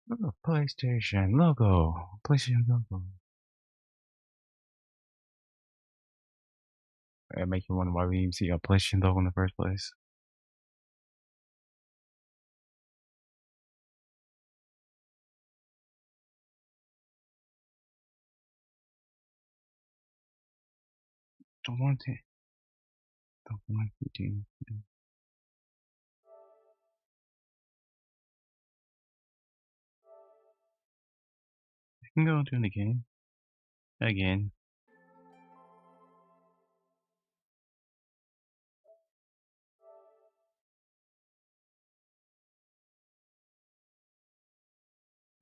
Oh, PlayStation logo. PlayStation logo. It makes you wonder why we even see a PlayStation logo in the first place. Don't want it. Don't want it. You can go into the game. Again.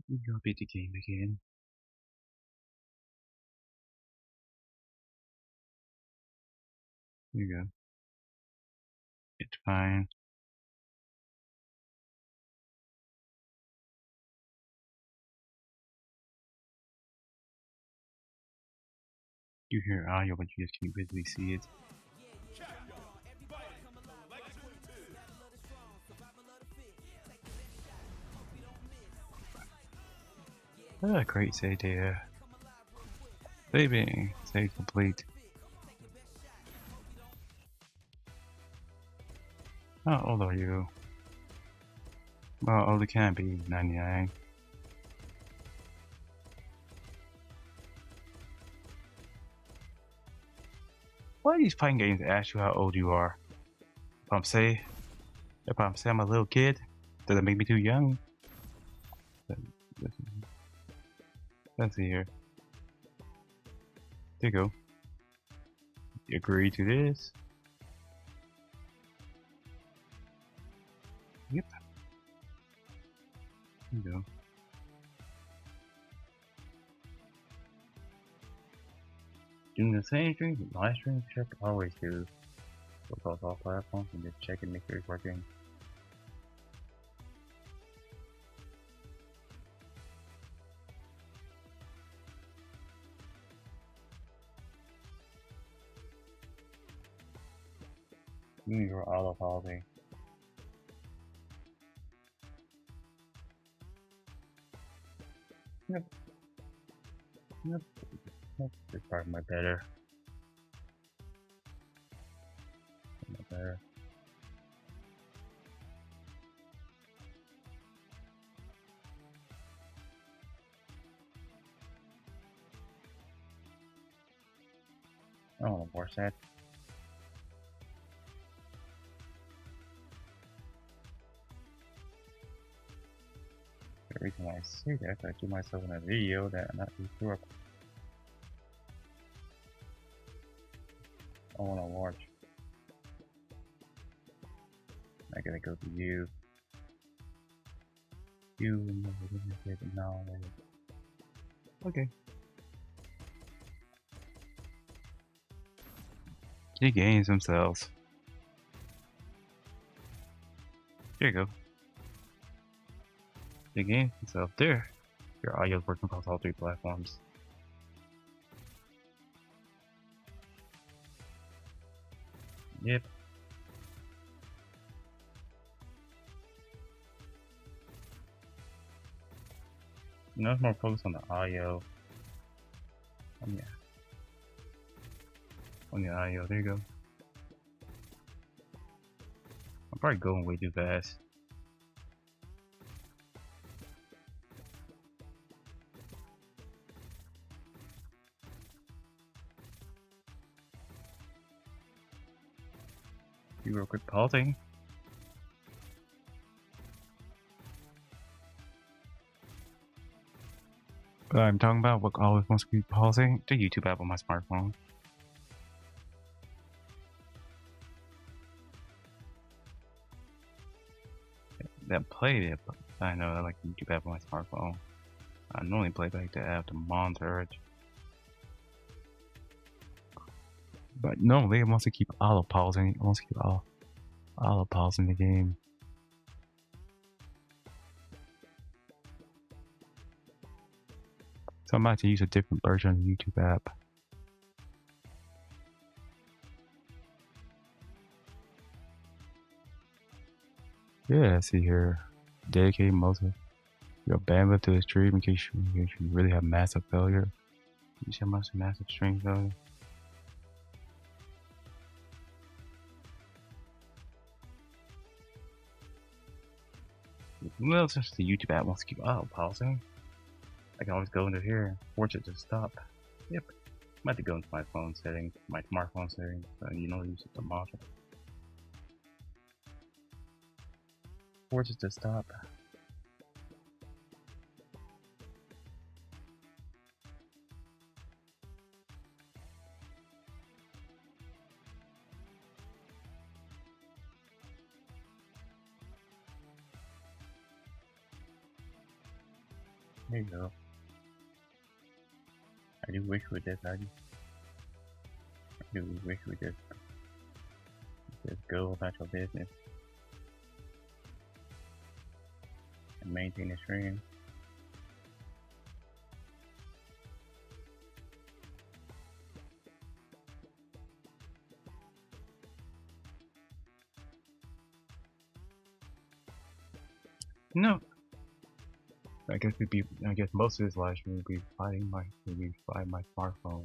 You go beat the game again. Here you go. It's fine. You hear audio, but you just can't visually see it. Ah, great save data. Saving. Save complete. How old are you? Well, old it can't be. 99. Why do these fighting games ask you how old you are? If I'm saying I'm a little kid, does it make me too young? Let's see here. There you go. You agree to this? Yep. There you go. Doing the same stream, live stream, check always do. Across all platforms and just check and make sure it's working. Your auto policy. Yep. Yep. This part my better. Better. I don't want to force that. The reason why I say that, I do myself in a video that I'm not too sure. I want to watch. I gotta go to you. You know, okay. The games themselves. There you go. The games themselves. There. Your audio is working across all 3 platforms. Yep. No, it's more focused on the audio. Yeah. On the audio, there you go. I'm probably going way too fast. You real quick pausing. But I'm talking about what always wants to be pausing. The YouTube app on my smartphone. That played it, but I know I like the YouTube app on my smartphone. I normally play back the app to monitor it. But normally it wants to keep auto pausing. It wants to keep auto pausing the game. So I might have to use a different version of the YouTube app. Yeah, see here. Dedicated Moses. Your bandwidth to the stream in case you really have massive failure. You see how much massive stream failure? Well, since the YouTube app wants to keep pausing, I can always go into here, force it to stop. Yep. I'm about to go into my phone settings, my smartphone settings, so you know use the module. Force it to stop. There you go. I do wish we did, I do wish we did. Just go about your business and maintain the stream. No. I guess most of this live stream will be fighting my smartphone.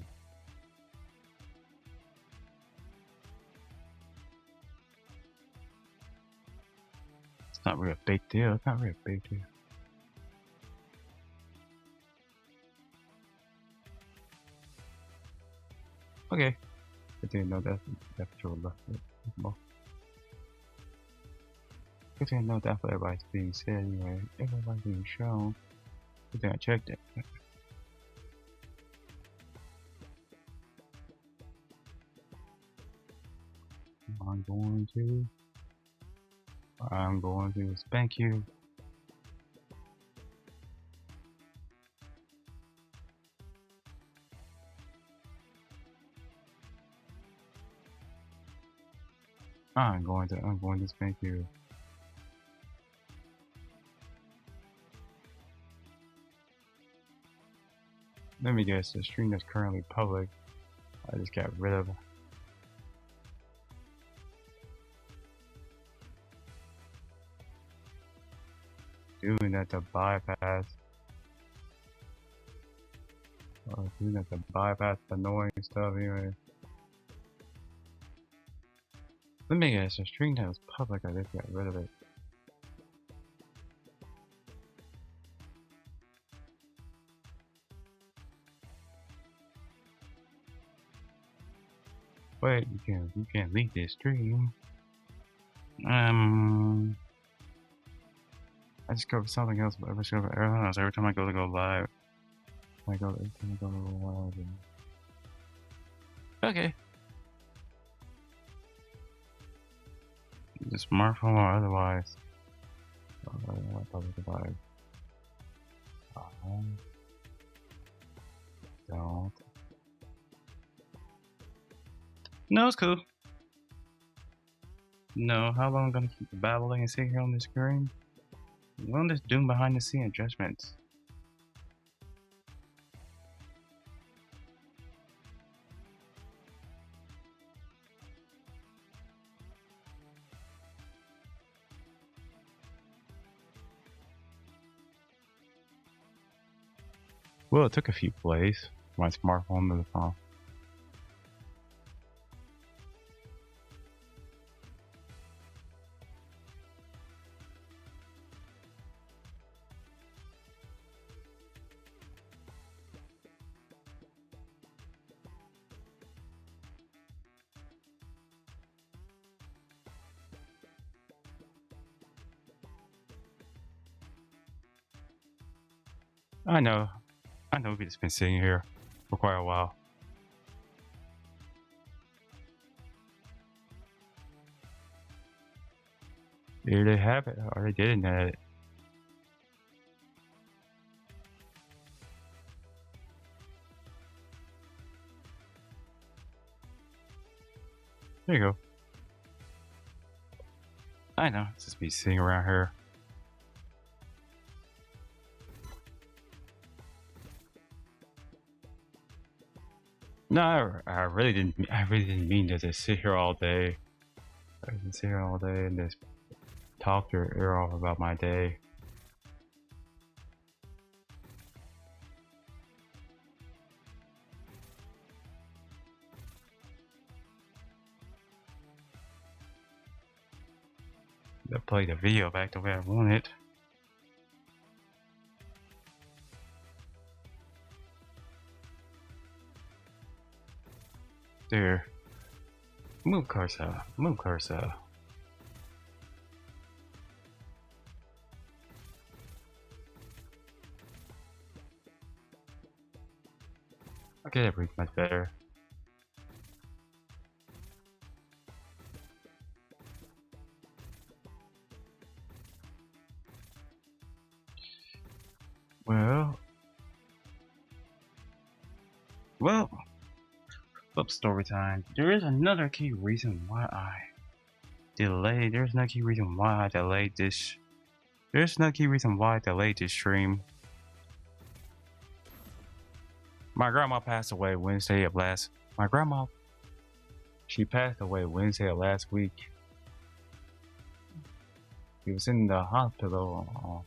It's not really a big deal. It's not really a big deal. Okay. I didn't know that's true. I didn't know that's what everybody's being said anyway. Everybody's being shown. I think I checked it. I'm going to spank you. I'm going to spank you. Let me guess, the stream that's currently public, I just got rid of. Doing that to bypass. Doing that to bypass the annoying stuff anyway. Let me guess, the stream that was public, I just got rid of it. Wait, you can't leak this stream. I discovered something else every time I go live. Every time I go live. Okay. The smartphone or otherwise. Public device. Don't. No, it's cool. No, how long am I gonna keep babbling and sitting here on the screen? I'm just doing behind the scene adjustments. Well, it took a few plays. My smartphone to the phone. I know we've just been sitting here for quite a while. There they have it. I already did it. There you go. I know, it's just me sitting around here. No, I really didn't mean to just sit here all day. I didn't sit here all day and just talk your ear off about my day. to play the video back the way I want it. There. Move cursor. Move cursor. Okay, that breathes much better. Well, up story time. There is another key reason why I delayed. There's no key reason why I delayed this. There's no key reason why I delayed this stream. My grandma passed away Wednesday of last. My grandma, she passed away Wednesday of last week. She was in the hospital.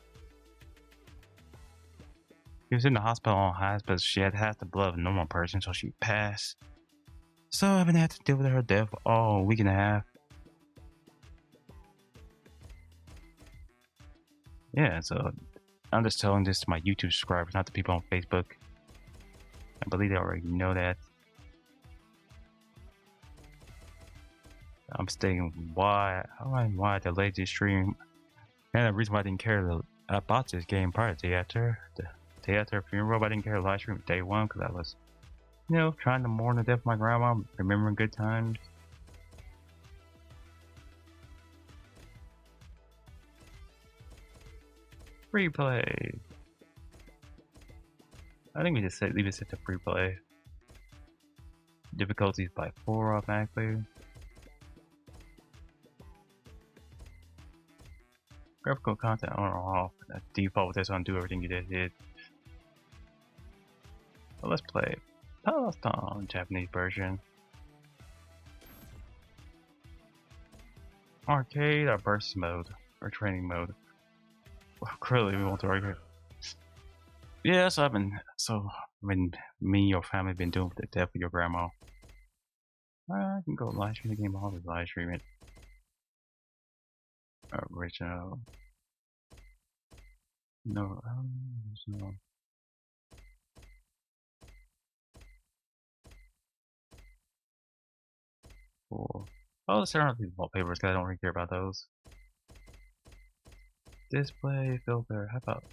She was in the hospital on hospice. She had half the blood of a normal person, so she passed. So I've been having to deal with her death all week and a half. Yeah, so I'm just telling this to my YouTube subscribers, not the people on Facebook. I believe they already know that. I'm stating why I delayed this stream, and the reason why I didn't care I bought this game prior to the day after her funeral. But I didn't care to live stream day one because I was, you know, trying to mourn the death of my grandma, remembering good times. Free play. I think we just leave it set to free play. Difficulties by 4 automatically. Graphical content on or off. Default, that's undo everything you did. So let's play Palestine Japanese version. Arcade or burst mode or training mode. Well, clearly we want to argue. Yeah, so me and your family been doing with the death of your grandma. I can go live stream the game, I'll just live stream it. Original. No. Cool. Oh, the ceremony wallpapers, I don't really care about those. Display filter, how about?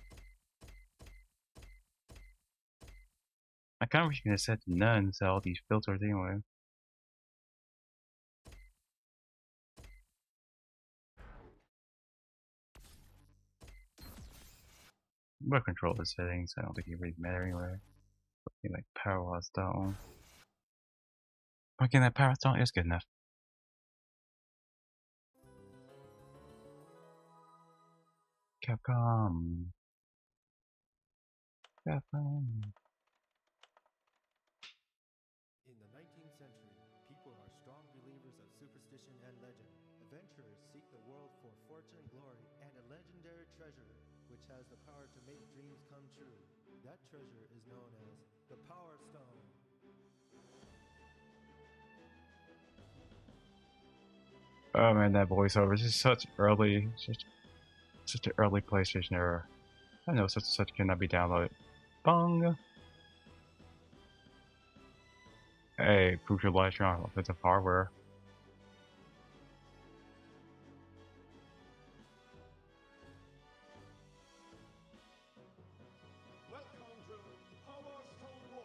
I kind of wish you could set to none, so all these filters anyway. What controller settings? I don't think it really matter anyway. Okay, like power stone. Okay, that power stone is good enough. Capcom. Capcom. In the 19th century, people are strong believers of superstition and legend. Adventurers seek the world for fortune and glory and a legendary treasure which has the power to make dreams come true. That treasure is known as the Power Stone. Oh man, that voiceover is just such early, such an early PlayStation era. I know such cannot be downloaded. Bong. Hey, crucial live stream on offensive hardware. Welcome to Power Stone War.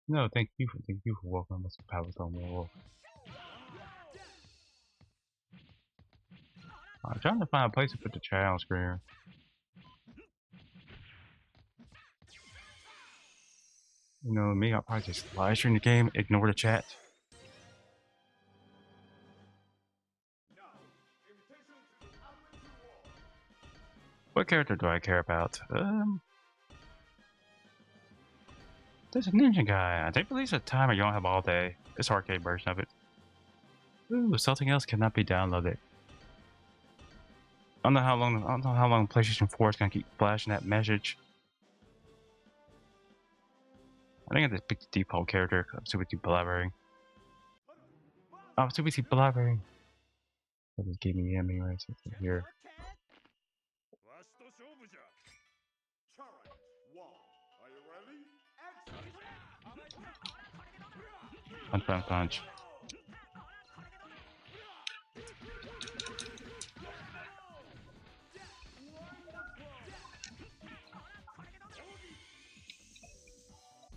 No, thank you for welcoming us to Power Stone War. I'm trying to find a place to put the chat on screen. You know me, I'll probably just live stream the game, ignore the chat. What character do I care about? There's a ninja guy. They released a timer you don't have all day. This arcade version of it. Ooh, something else cannot be downloaded. I don't know how long PlayStation 4 is gonna keep flashing that message. I think I just picked the default character. I'm super keep blabbering. I was too busy blabbering. That just gave me enemy right here. Punch, punch, punch.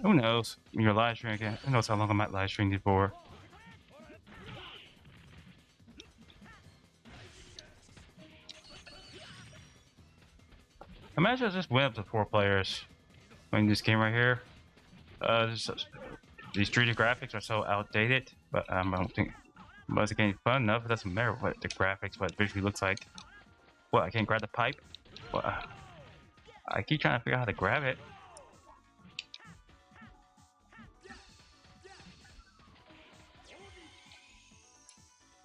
Who knows? You're live streaming again. Who knows how long I might live stream before? Imagine I just went up to 4 players playing this game right here. These 3D graphics are so outdated, but I don't think most of the game fun enough. It doesn't matter what the graphics, what it visually looks like. What, I can't grab the pipe? What? I keep trying to figure out how to grab it.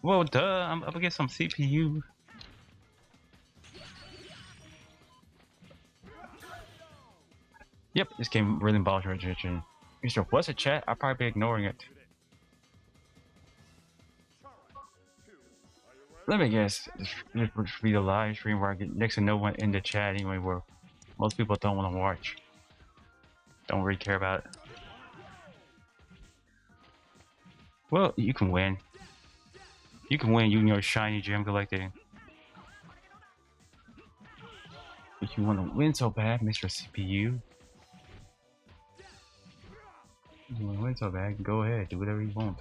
Well, duh, I'm up against some CPU. Yep, this game really involves your attention. If there was a chat, I'd probably be ignoring it. Let me guess, this would be the live stream where I get next to no one in the chat anyway, where most people don't want to watch. Don't really care about it. Well, you can win. You can win, you and your shiny gem collecting. If you want to win so bad, Mr. CPU. If you want to win so bad, go ahead, do whatever you want.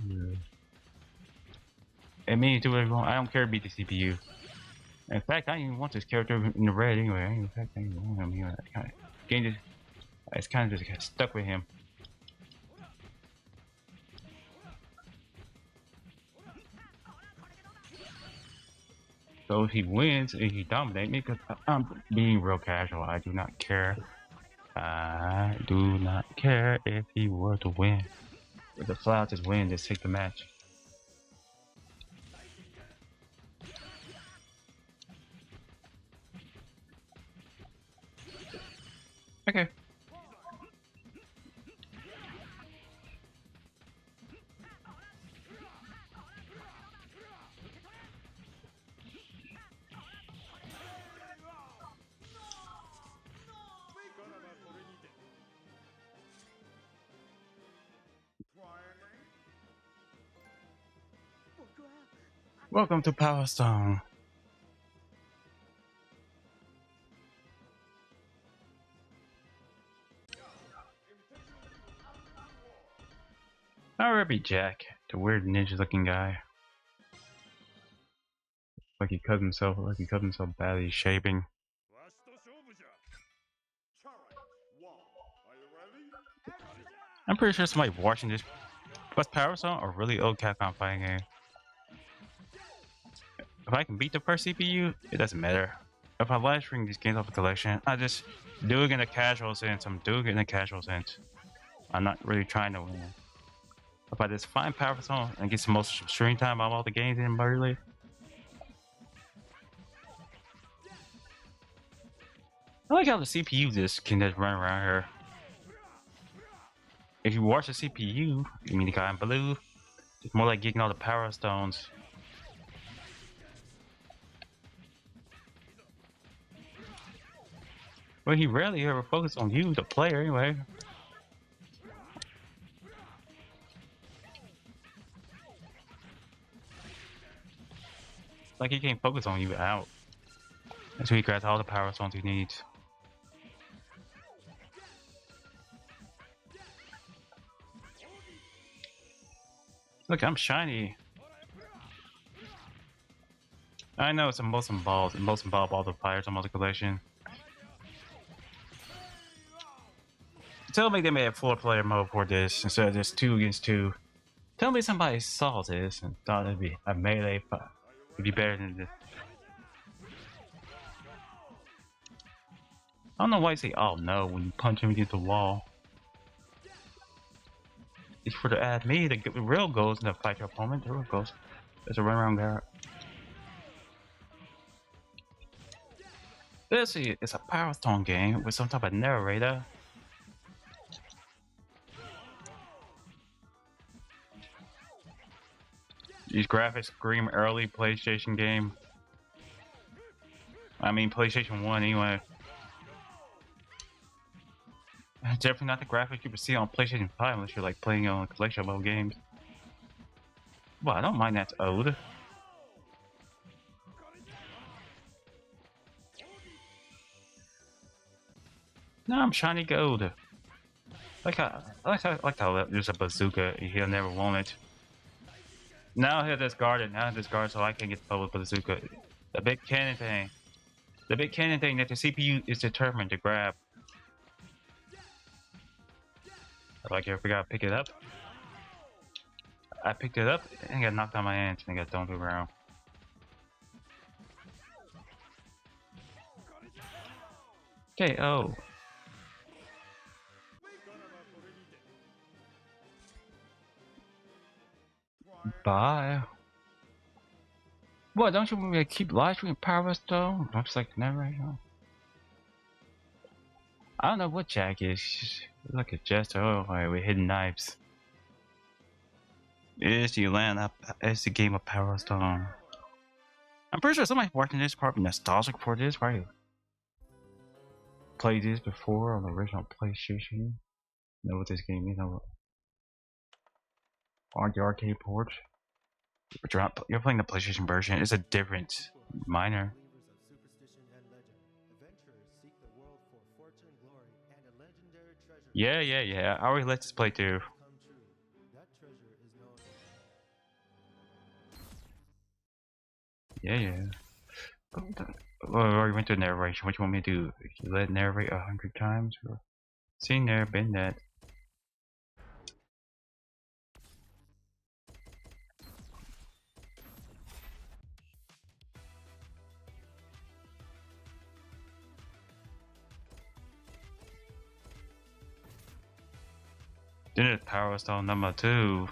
Yeah. And me, do whatever you want. I don't care to beat the CPU. In fact, I didn't even want this character in the red anyway. In fact, I didn't even want him here. It's kind of just stuck with him. So if he wins, if he dominates me, because I'm being real casual, I do not care. I do not care if he were to win. If the Flower just win, just take the match. Okay. Welcome to Power Stone. I'll be Jack, the weird ninja-looking guy. Like he cut himself badly shaping. I'm pretty sure somebody watching this. Was Power Stone a really old Capcom fighting game? If I can beat the first CPU, it doesn't matter. If I live stream these games off a collection, I just do it in a casual sense. I'm doing it in a casual sense. I'm not really trying to win. If I just find Power Stone and get some most stream time on all the games in early. I like how the CPU just can just run around here. If you watch the CPU, you mean the guy in blue, it's more like getting all the Power Stones. Well, he rarely ever focuses on you, the player, anyway. Like he can't focus on you out. That's why he grabs all the Power Stones he needs. Look, I'm shiny. I know it's the most involved all the players on the collection. Tell me they made a 4-player mode for this instead of just 2 against 2. Tell me somebody saw this and thought it'd be a melee fight. It'd be better than this. I don't know why you say "oh no" when you punch him against the wall. It's for to add me. The real goal is to fight your opponent. The real goal is to run around there. This is a Power Stone game with some type of narrator. These graphics scream early PlayStation game. I mean PlayStation 1 anyway. Definitely not the graphics you would see on PlayStation 5 unless you're like playing on collection mode games. Well, I don't mind that's old. No, I'm shiny gold. Like how there's a bazooka. He'll never want it. Now he'll discard it. Now discard so I can get the public bazooka. The big cannon thing. The big cannon thing that the CPU is determined to grab. Like I forgot to pick it up. I picked it up and got knocked on my hands and got thrown to the ground. KO. Bye. What, don't you want me to keep live streaming Power Stone? I'm just like, never right now. I don't know what Jack is. She's like a jester. Oh, right, with hidden knives. It's the land up. It's the game of Power Stone. I'm pretty sure somebody watching this probably nostalgic for this, right? Played this before on the original PlayStation. Know what this game is? Know on the arcade port. But you're playing the PlayStation version. It's a different minor. Yeah. I already let this play too. Yeah. Well, I already went to narration. What you want me to do? You let it narrate 100 times? Or... Seen there, been that. Then it's Power Stone number 2.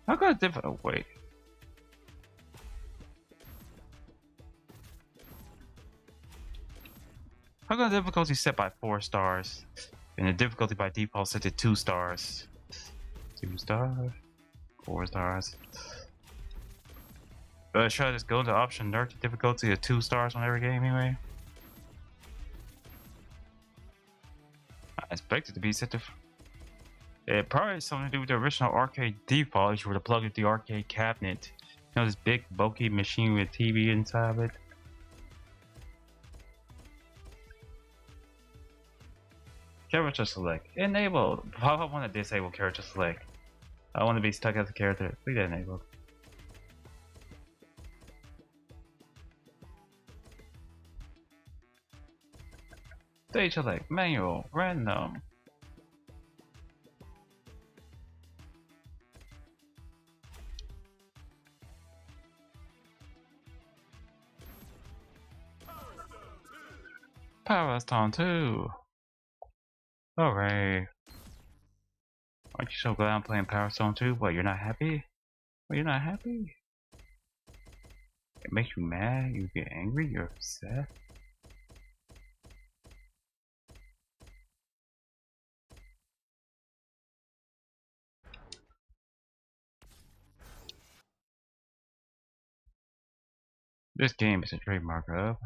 How got different? Oh, wait. How got the difficulty set by 4 stars? And the difficulty by default set to 2 stars. 2 stars. 4 stars. Should I just go into option nerf the difficulty to 2 stars on every game anyway? I expect it to be set to. It probably has something to do with the original arcade default. If you were to plug into the arcade cabinet, you know, this big bulky machine with a TV inside of it. Character select enabled. How I want to disable character select. I want to be stuck as a character. Leave that enabled. Stage select manual random. Power Stone 2. Alright. Aren't you so glad I'm playing Power Stone 2? What, you're not happy? Well, you're not happy? It makes you mad? You get angry? You're upset? This game is a trademark of.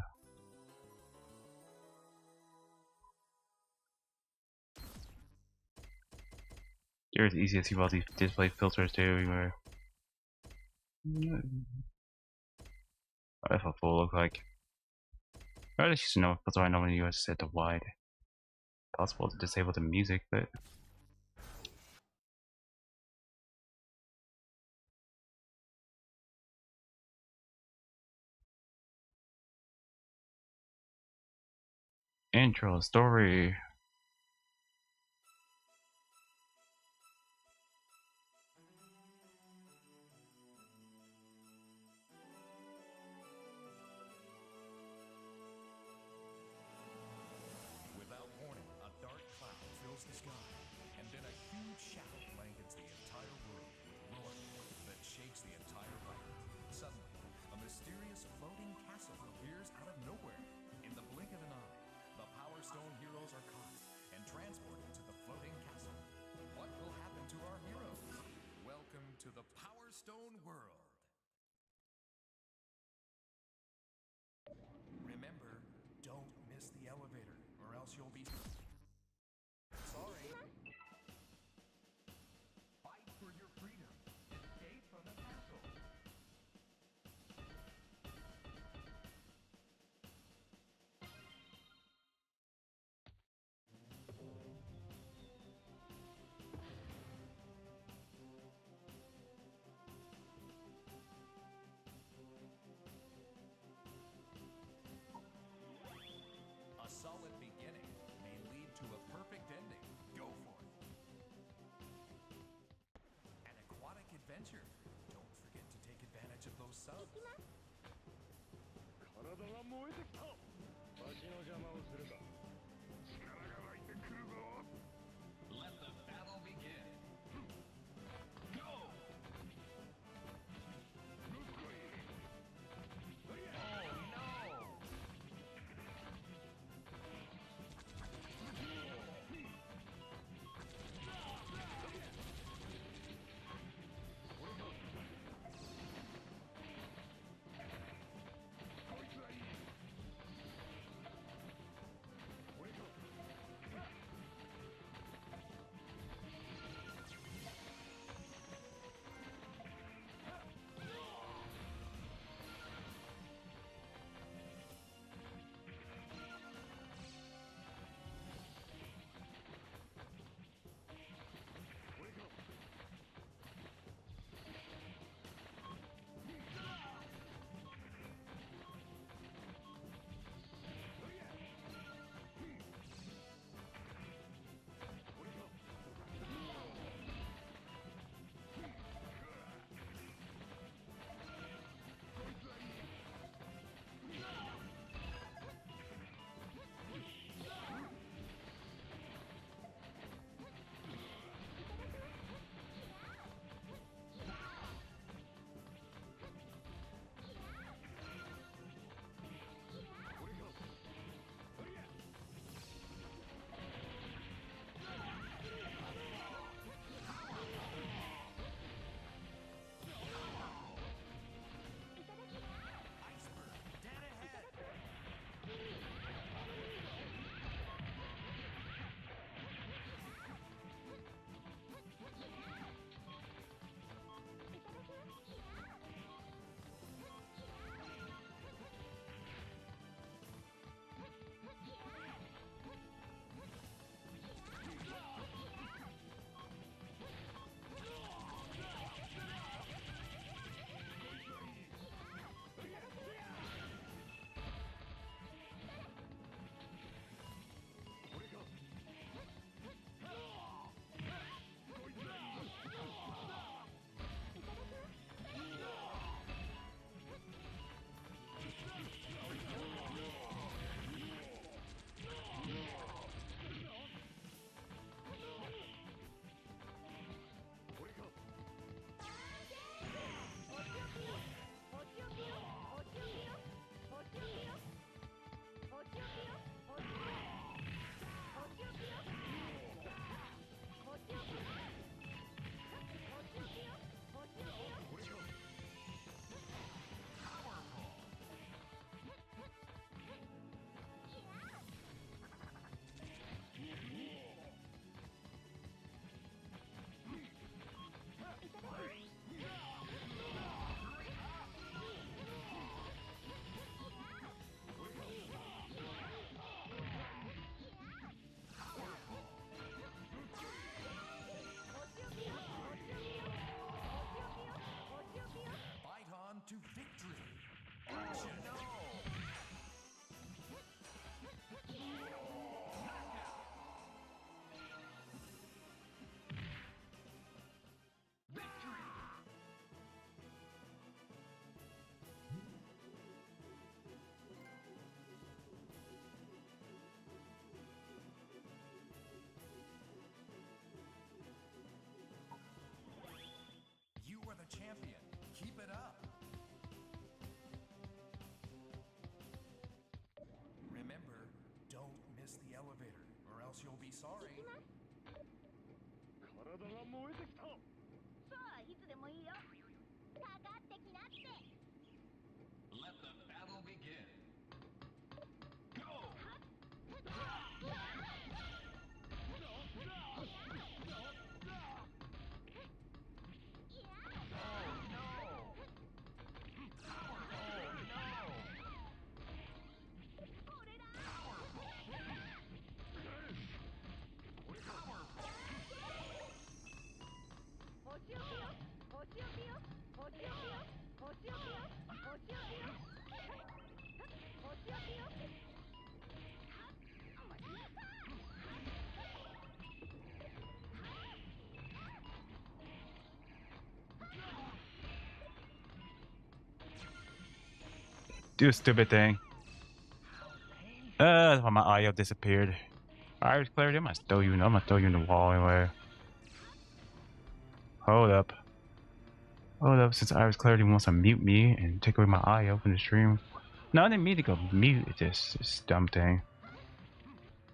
It's easy to see all these display filters too everywhere. That's what full look like. I just used to know what filter I normally use set to wide. Possible to disable the music, but intro story. Without warning, a dark cloud fills the sky, and then a huge shadow blankets the entire world with roaring that shakes the entire land. Suddenly, a mysterious floating castle appears out of nowhere. Stone World. Remember, don't miss the elevator, or else you'll be... Sorry. Fight for your freedom. Escape from the castle. A solid beginning may lead to a perfect ending. Go for it. An aquatic adventure. Don't forget to take advantage of those subs. 体が燃えてきた。わしの邪魔をするか。力が湧いてくるぞ。Let the battle begin. Go! To victory. You are the champion. Keep it up. Remember, don't miss the elevator, or else you'll be sorry. 体が燃えてきた。さあいつでもいいよ。Do a stupid thing. My IO disappeared. Iris clarity, I'm gonna throw you in the wall anyway. Hold up. Hold up, since Iris clarity wants to mute me and take away my IO from the stream. No, I didn't mean to go mute. It's just this dumb thing.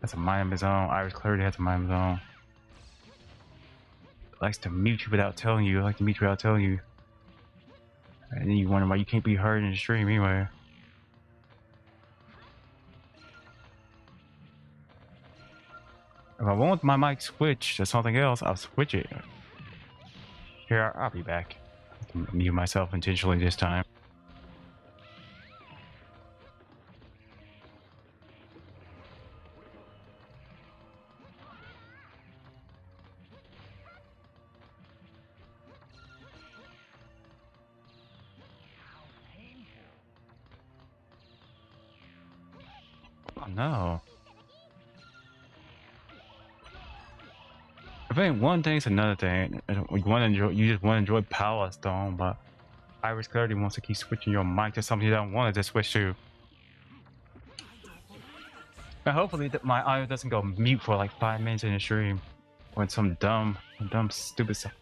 That's a mind of his own. Iris clarity has a mind of his own. Likes to mute you without telling you. Like to mute you without telling you. And then you wonder why you can't be heard in the stream anyway. If I want my mic switched to something else, I'll switch it. Here, I'll be back. I mute myself intentionally this time. Oh no. I think one thing's another thing. You just want to enjoy Power Stone, but Iris Clarity wants to keep switching your mic to something you don't want to switch to. And hopefully my audio doesn't go mute for like 5 minutes in the stream. When some dumb, stupid stuff.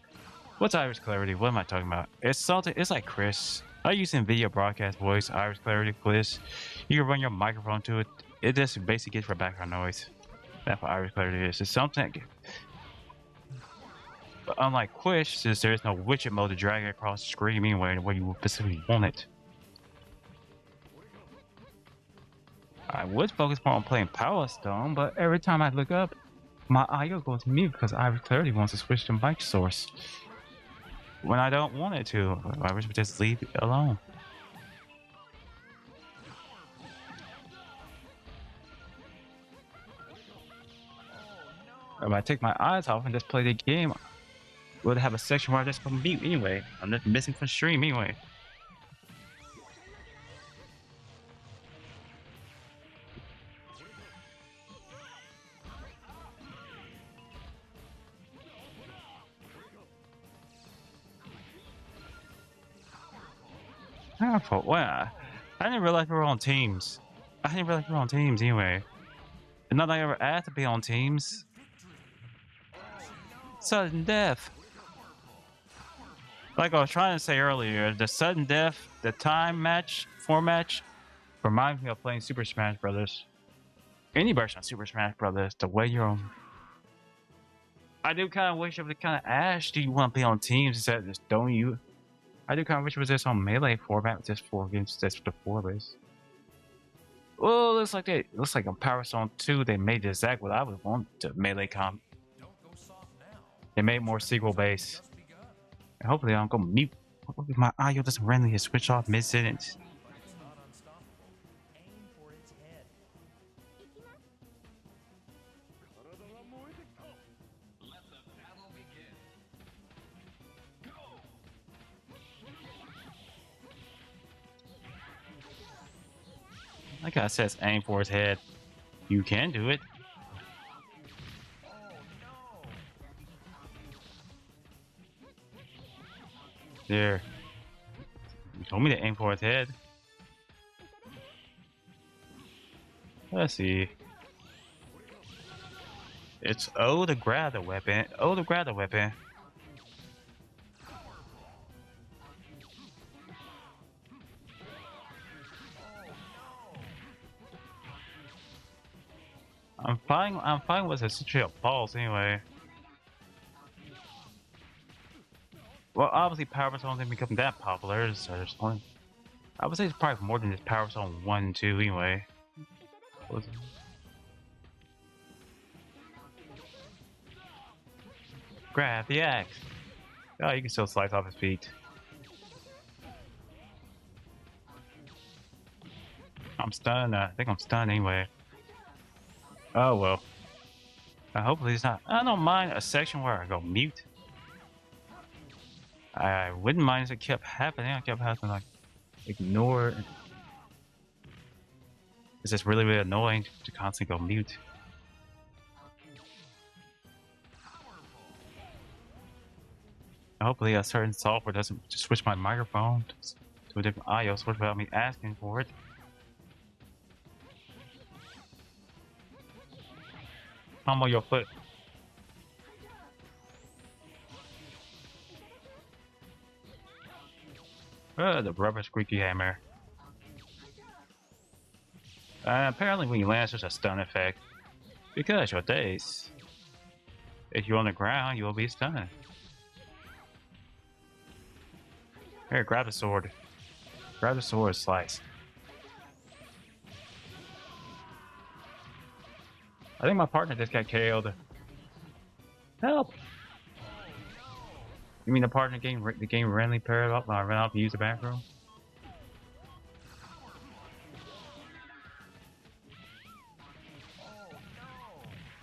What's Iris Clarity? What am I talking about? It's something. It's like Chris. I use NVIDIA broadcast voice, Iris Clarity, Chris. You can run your microphone to it. It just basically gets for background noise. That's what Iris Clarity is. It's something. But unlike Quish, since there is no widget mode to drag it across the screen anyway, the way you specifically want it. I would focus more on playing Power Stone, but every time I look up, my IO goes mute because Iris Clarity wants to switch to mic source. When I don't want it to, I wish we just leave it alone. If I take my eyes off and just play the game, we'll have a section where I just go mute anyway. I'm just missing from stream anyway. I didn't realize we were on teams. Anyway. And not that I ever asked to be on teams. Sudden death. Like I was trying to say earlier, the sudden death, the time match, 4-match, reminds me of playing Super Smash Brothers. Any version of Super Smash Brothers, the way you're on. I do kind of wish it was kind of Ash. Do you want to be on teams instead of just throwing you? I do kind of wish it was just on melee format, just 4 against just the 4 base. Well, looks like on Power Stone 2 they made exactly what I would want to melee comp. They made more sequel base. And hopefully I don't go mute. Hopefully my IO doesn't randomly switch off mid-sentence. Like I said, aim for his head. You can do it. There. You told me to aim for his head. Let's see. It's O to grab the weapon. O to grab the weapon. I'm fine with a situation of balls anyway. Well, obviously Power Stone didn't become that popular, so there's only, I would say it's probably more than just Power Stone 1 and 2 anyway. Grab the axe. Oh, you can still slice off his feet. I'm stunned. I think I'm stunned anyway. Oh well. Hopefully it's not. I don't mind a section where I go mute. I wouldn't mind if it kept happening. It kept happening like Ignore. It's just really, really annoying to constantly go mute. Hopefully a certain software doesn't just switch my microphone to a different audio source without me asking for it. Humble your foot. The rubber squeaky hammer. Apparently when you land, there's a stun effect. Because your days. If you're on the ground, you will be stunned. Here, grab the sword. Grab the sword, slice. I think my partner just got killed. Help! You mean the partner the game randomly paired up when I ran out to use the bathroom?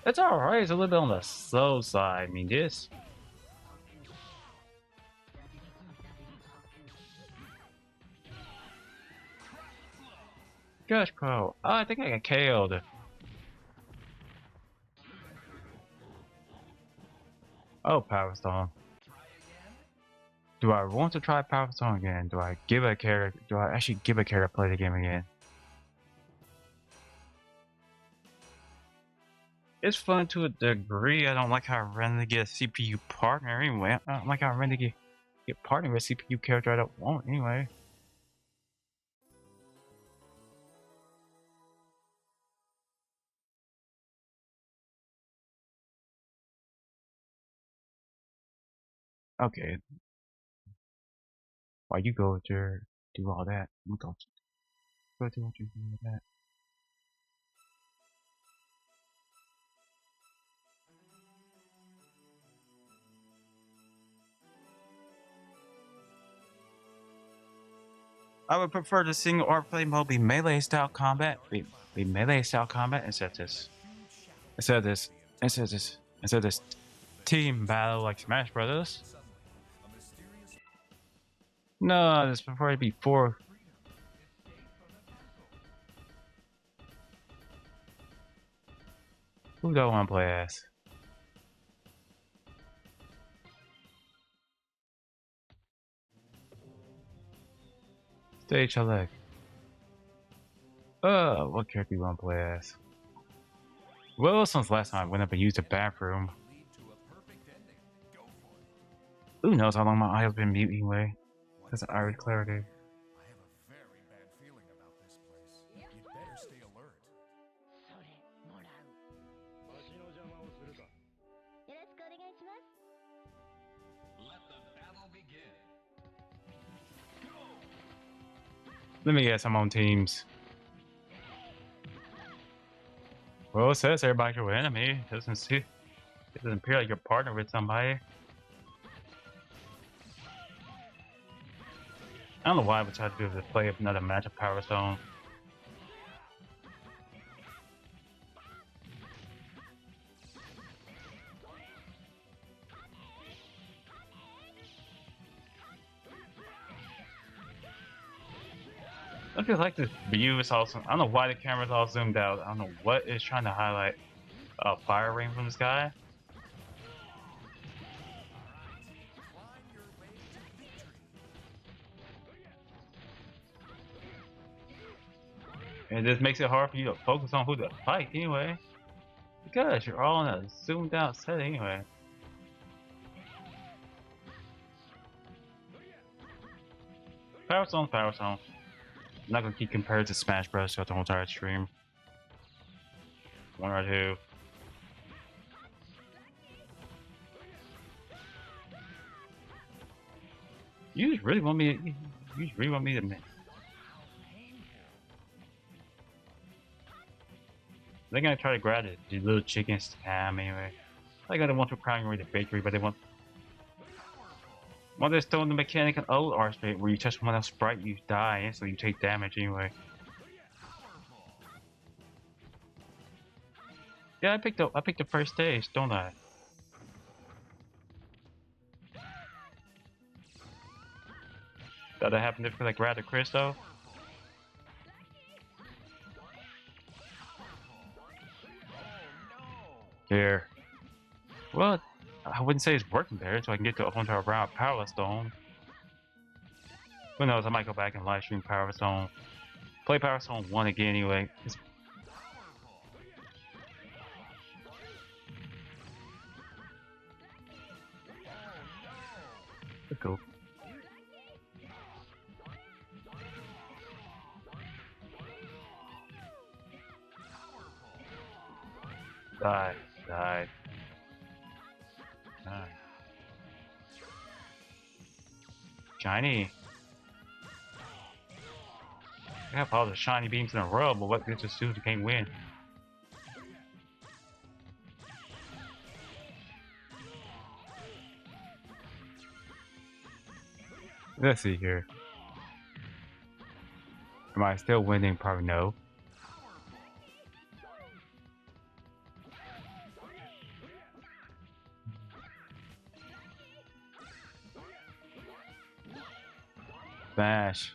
It's alright, it's a little bit on the slow side. I mean, this. Gosh, Crow. Oh, I think I got killed. Oh, Power Stone. Do I want to try Power Stone again? Do I give a character? Do I actually give a character to play the game again? It's fun to a degree. I don't like how I randomly get a CPU partner anyway. I don't like how I randomly get partnered with a CPU character I don't want anyway. Okay. Why you go there, do all that? I'm gonna go do what you do with that. I would prefer the single or play mode be melee style combat. Be melee style combat instead of this. Instead of this. Instead of this. Instead of this team battle like Smash Brothers. No, I just prefer it be 4. Who don't want to play as? Stage select. What character you want to play as? Well, since last time I went up and used the bathroom. Who knows how long my audio's been mute anyway? That's an Irish clarity. I have a very bad feeling about this place. You'd better stay alert. それもらう。わしの邪魔をするか。よろしくお願いします。 Let the battle begin. Let me guess, I'm on teams. Well, it says everybody's your enemy. It doesn't appear like you're partnered with somebody. I don't know why I would try to do this play another match of Power Stone. I feel like the view is also. I don't know why the camera's all zoomed out. I don't know what it's trying to highlight. A fire rain from the sky. And it just makes it hard for you to focus on who to fight anyway. Because you're all in a zoomed out set anyway. Power Stone, Power Stone. I'm not gonna keep comparing to Smash Bros. Throughout the whole entire stream. 1 or 2. You just really want me to. They're gonna try to grab it, the little chickens ham anyway. I got want to crowd away the bakery, but they want. Well, they're still in the mechanic and old arcade where you touch one else sprite, you die, so you take damage anyway. Yeah, I picked the first stage, don't I? Did that happen because I grabbed the crystal? Here. Well, I wouldn't say it's working there, so I can get to a bunch of around Power Stone. Who knows? I might go back and live stream Power Stone. Play Power Stone 1 again anyway. It's cool. Die. Die. Die. Shiny. I have all the shiny beams in a row, but what good to do if you can't win? Let's see here. Am I still winning? Probably no. Smash.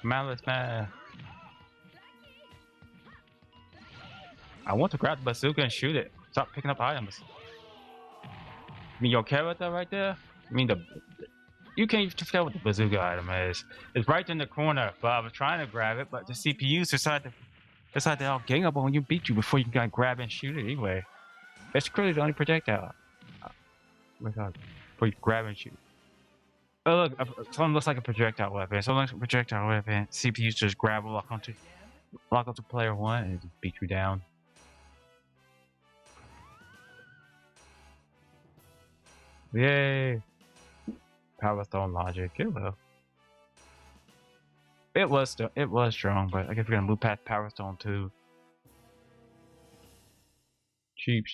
Malice smash. I want to grab the bazooka and shoot it. Stop picking up items. I mean, your character right there? I mean, you can't even tell what the bazooka item is. It's right in the corner, but I was trying to grab it, but the CPUs decided to all gang up on you, beat you before you can grab it and shoot it anyway. It's clearly the only projectile. Before you grab and shoot. Oh look, something looks like a projectile weapon. Something looks like a projectile weapon. CPUs just grab and lock onto player 1 and just beat you down. Yay! Power Stone logic. It was strong, but I guess we're gonna move past Power Stone 2. Cheap.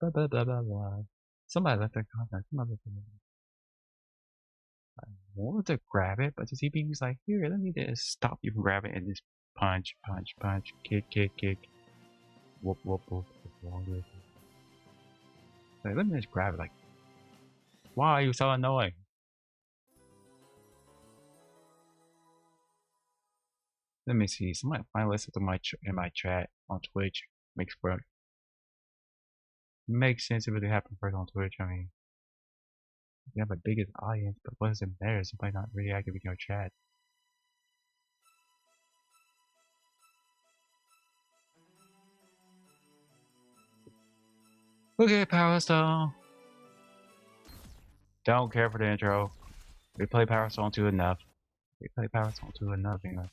Blah blah blah blah blah. Somebody left their comment. I wanted to grab it, but the CPU's like, here, let me just stop you from grabbing it and just punch, kick, whoop. Like, let me just grab it. Like, why are you so annoying? Let me see. Somebody finally listen to in my chat on Twitch. Makes sense if it happened first on Twitch. I mean, you have a biggest audience, but what does it matter? Somebody not really active in your chat. Okay, Power Stone. Don't care for the intro. We play Power Stone 2 enough. Anyway.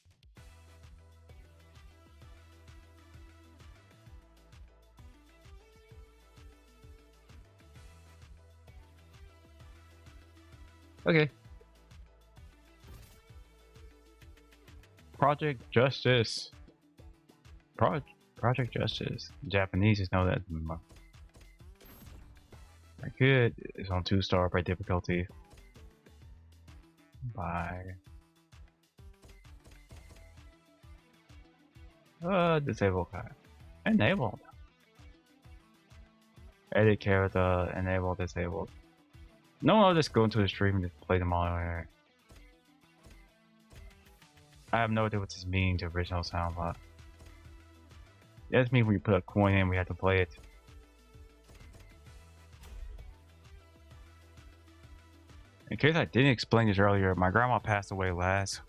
Okay. Project Justice. Project Justice. Japanese is know that. I could. It's on 2-star by difficulty. Bye. Disable card. Enabled. Edit character. Enable. Disabled. No, I'll just go into the stream and just play them all here. I have no idea what this means, the original sound, but that's means when you put a coin in, we have to play it. In case I didn't explain this earlier, my grandma passed away last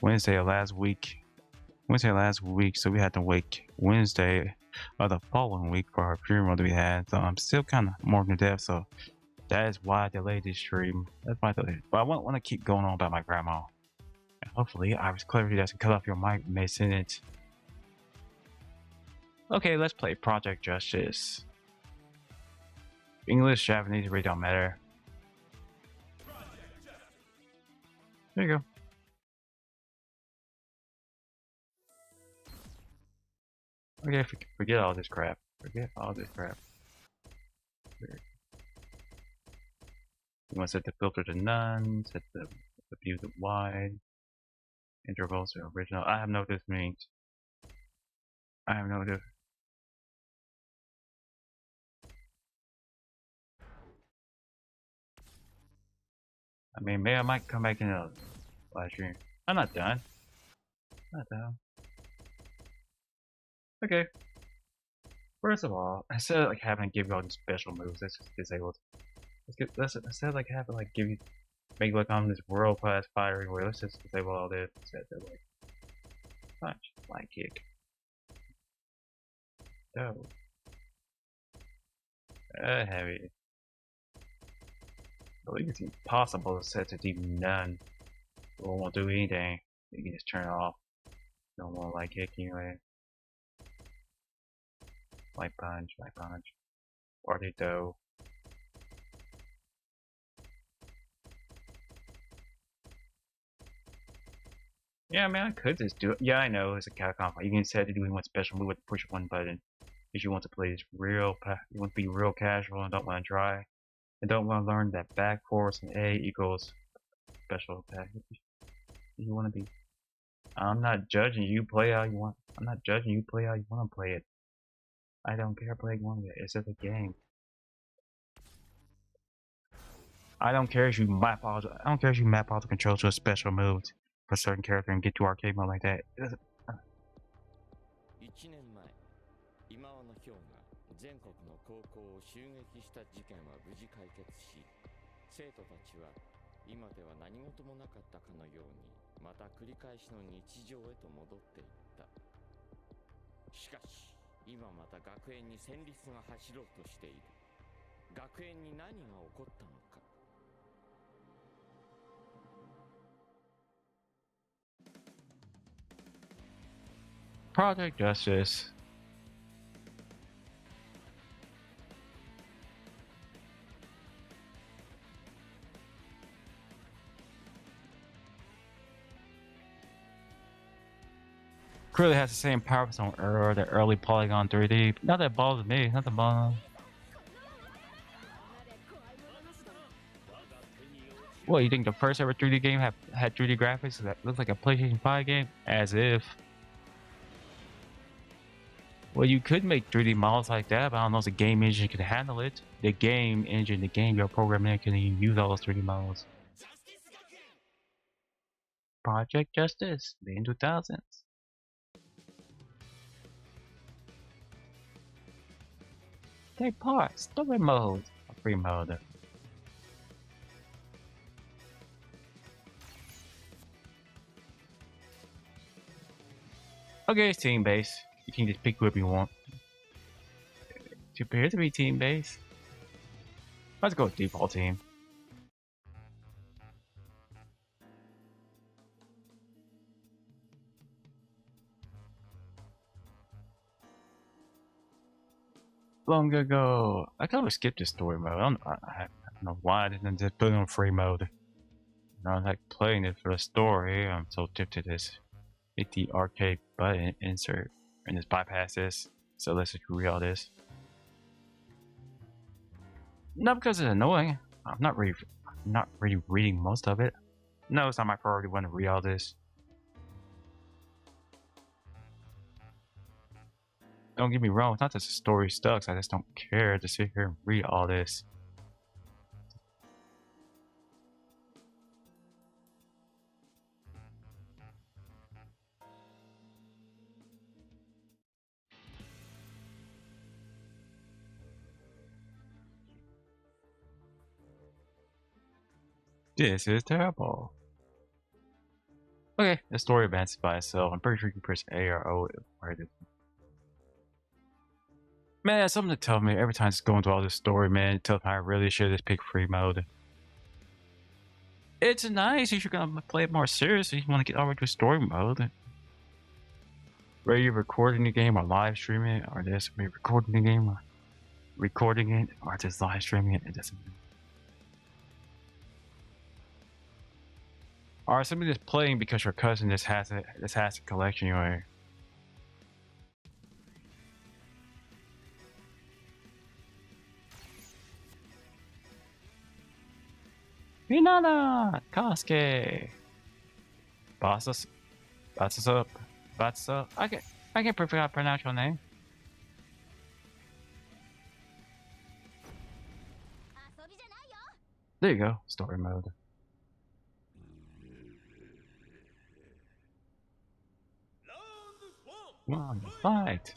Wednesday last week, so we had to wait Wednesday of the following week for her funeral to be had. So I'm still kind of mourning to death, so that is why I delayed this stream. That's why I delayed it. But I want to keep going on about my grandma. And hopefully, Iris Clarity doesn't cut off your mic mid-sentence. Okay, let's play Project Justice. English, Japanese really don't matter. There you go. Okay, forget all this crap. You want to set the filter to none, set the view to wide, intervals to original. I have no idea what this means. I have no idea. mean, maybe I might come back in a live stream. I'm not done. Not done. Okay. First of all, instead of like having to give you all these special moves, that's just disabled. Instead of like having like give you make like I'm this world class fighter anywhere, let's just disable all this. Instead of like punch, flying kick. Oh. Heavy. I believe it's impossible to set to do none. It won't do anything. You can just turn it off. No more light kick anyway. Light punch, light punch. Ortito. Yeah, man, I could just do it. Yeah, I know, it's a Capcom. You can set to do one special move with push one button. If you want to play this you want to be real casual and don't want to try. And don't want to learn that back force and A equals special attack. If you want to be. I'm not judging you, play how you want. I'm not judging you, play how you want to play it. I don't care, play how you want to. It's just a game. I don't care if you map all the controls to a special move for a certain character and get to arcade mode like that. 1年前、今和のヒョウが全国の高校を襲撃した事件は無事解決し、生徒たちは今では何事もなかったかのようにまた繰り返しの日常へと戻っていった。しかし、今また学園に戦慄が走ろうとしている。学園に何が起こったのか。Project Justice. Clearly has the same power as on the early Polygon 3D. Not that bothers me. Not the bomb. What, you think the first ever 3D game had 3D graphics that looked like a PlayStation 5 game? As if. Well, you could make 3D models like that, but I don't know if the game engine can handle it. The game engine, the game you're programming can even use all those 3D models. Project Justice, the in 2000s. Take part, story mode, free mode. Okay, it's team based. You can just pick whoever you want. It appears to be team based. Let's go with default team. Long ago, I kind of skipped this story mode. I don't know why I didn't just put it on free mode. I was like playing it for the story. I'm so tipped to this. Hit the arcade button, insert, and just bypass this. So let's just read all this. Not because it's annoying. I'm not really reading most of it. No, it's not my priority when to read all this. Don't get me wrong, it's not that the story sucks, I just don't care to sit here and read all this. This is terrible. Okay, the story advances by itself. I'm pretty sure you can press A or O if required. Man, that's something to tell me every time it's going through all this story, man. It tells me I really should just pick free mode. It's nice if you're gonna play it more seriously. You want to get all the way to story mode. Whether you're recording the game or live streaming it, or just recording the game or recording it or just live streaming it, it doesn't matter. Or somebody just playing because your cousin just has a collection anyway. Hinata! Kasuke! Batsup. I can perfectly pronounce your name. There you go, story mode. Come on, fight.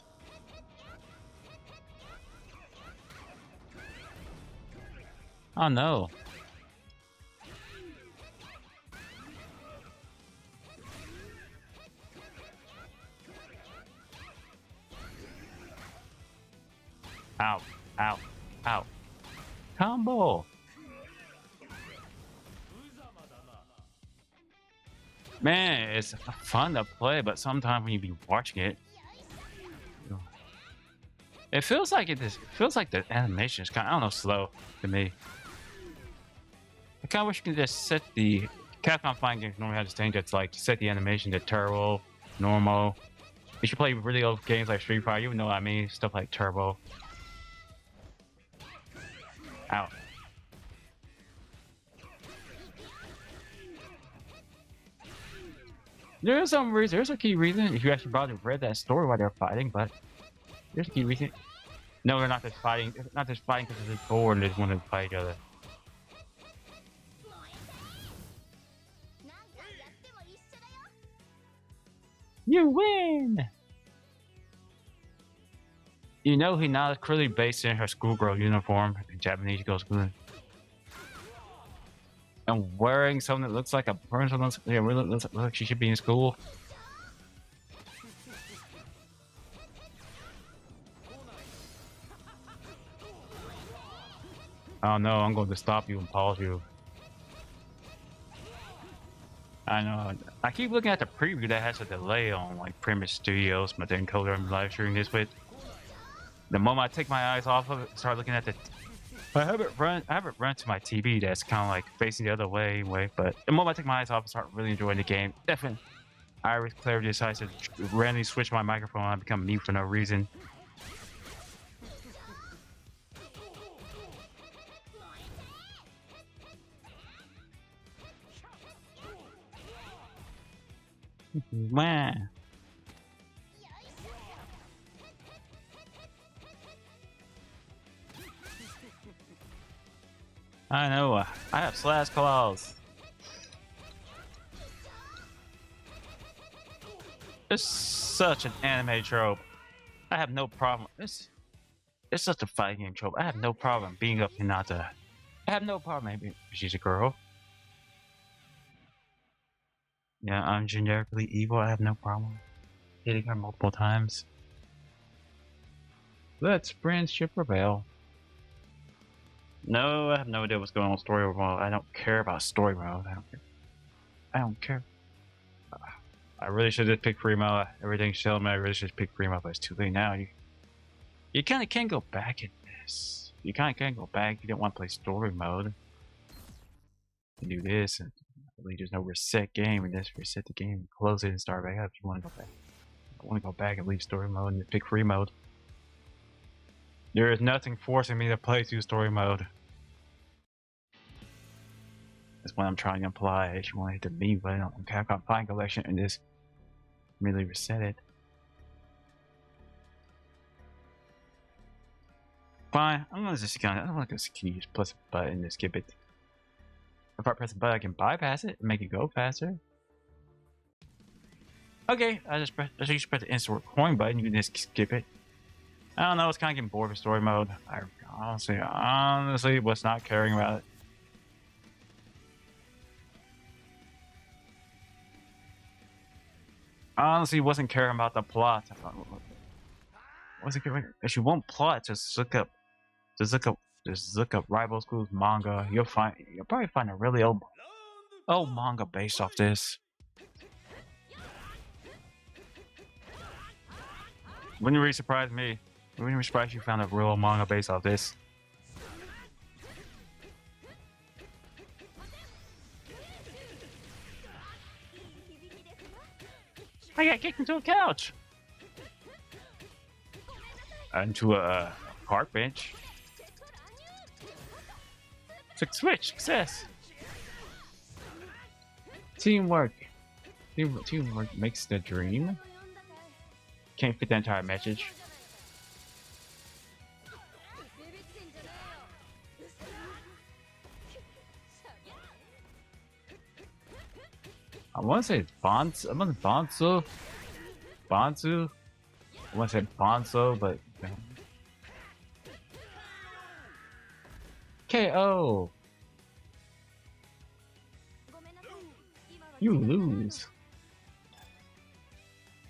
Oh no. Ow, ow, ow. Combo. Man, it's fun to play, but sometimes when you be watching it, it feels like it feels like the animation is kind of, I don't know, slow to me. I kind of wish you could just set the Capcom fighting games normally have this thing that's like set the animation to turbo, normal. If you play really old games like Street Fighter, you would know what I mean. Stuff like turbo. Ow. There's some reason. There's a key reason. If you actually probably read that story while they're fighting, but there's a key reason. No, they're not just fighting. Not just fighting because it's bored and they just want to fight each other. You win. You know he's not clearly based in her schoolgirl uniform. In Japanese girl school. And wearing something that looks like a person. Yeah, really looks like she should be in school. Oh no, I'm going to stop you and pause you. I know. I keep looking at the preview that has a delay on like Premise Studios, but then encoder I'm live streaming this with. The moment I take my eyes off of it, start looking at the. I haven't run to my TV that's kind of like facing the other way, but the moment I take my eyes off and start really enjoying the game, definitely. Iris Clarity decides to randomly switch my microphone and I become mute for no reason. Man. I know. I have slash claws. It's such an anime trope. I have no problem. It's such a fighting game trope. I have no problem beating up Hinata. I have no problem. Maybe she's a girl. Yeah, I'm generically evil. I have no problem hitting her multiple times. Let's friendship prevail. No, I have no idea what's going on story mode. I don't care about story mode. I don't care. I really should have picked free mode. Everything's telling me I really should pick free mode, but it's too late now. You kind of can't go back in this. You kind of can't go back. You don't want to play story mode. You do this, and really there's no reset game, and just reset the game, close it, and start back up. If you want to go back, I want to go back and leave story mode and pick free mode. There is nothing forcing me to play through story mode. That's what I'm trying to imply. If you want to hit the B button on Capcom Fighting Collection and just really reset it. Fine, I'm gonna just press a button and skip it. If I press a button, I can bypass it and make it go faster. Okay, I just press the insert coin button. You can just skip it. I don't know. It's kind of getting bored with story mode. I honestly was not caring about it. Honestly, wasn't caring about the plot. Wasn't caring. If you want plot, just look up rival schools manga. You'll probably find a really old manga based off this. Wouldn't really surprise me. Wouldn't be surprised you found a real manga based off this. I got kicked into a couch. Into a park bench. Switch, success. Teamwork. Teamwork makes the dream. Can't fit the entire message. I want to say Bonsu. Bonsu. I want to say Bonzo, but you know. KO. You lose.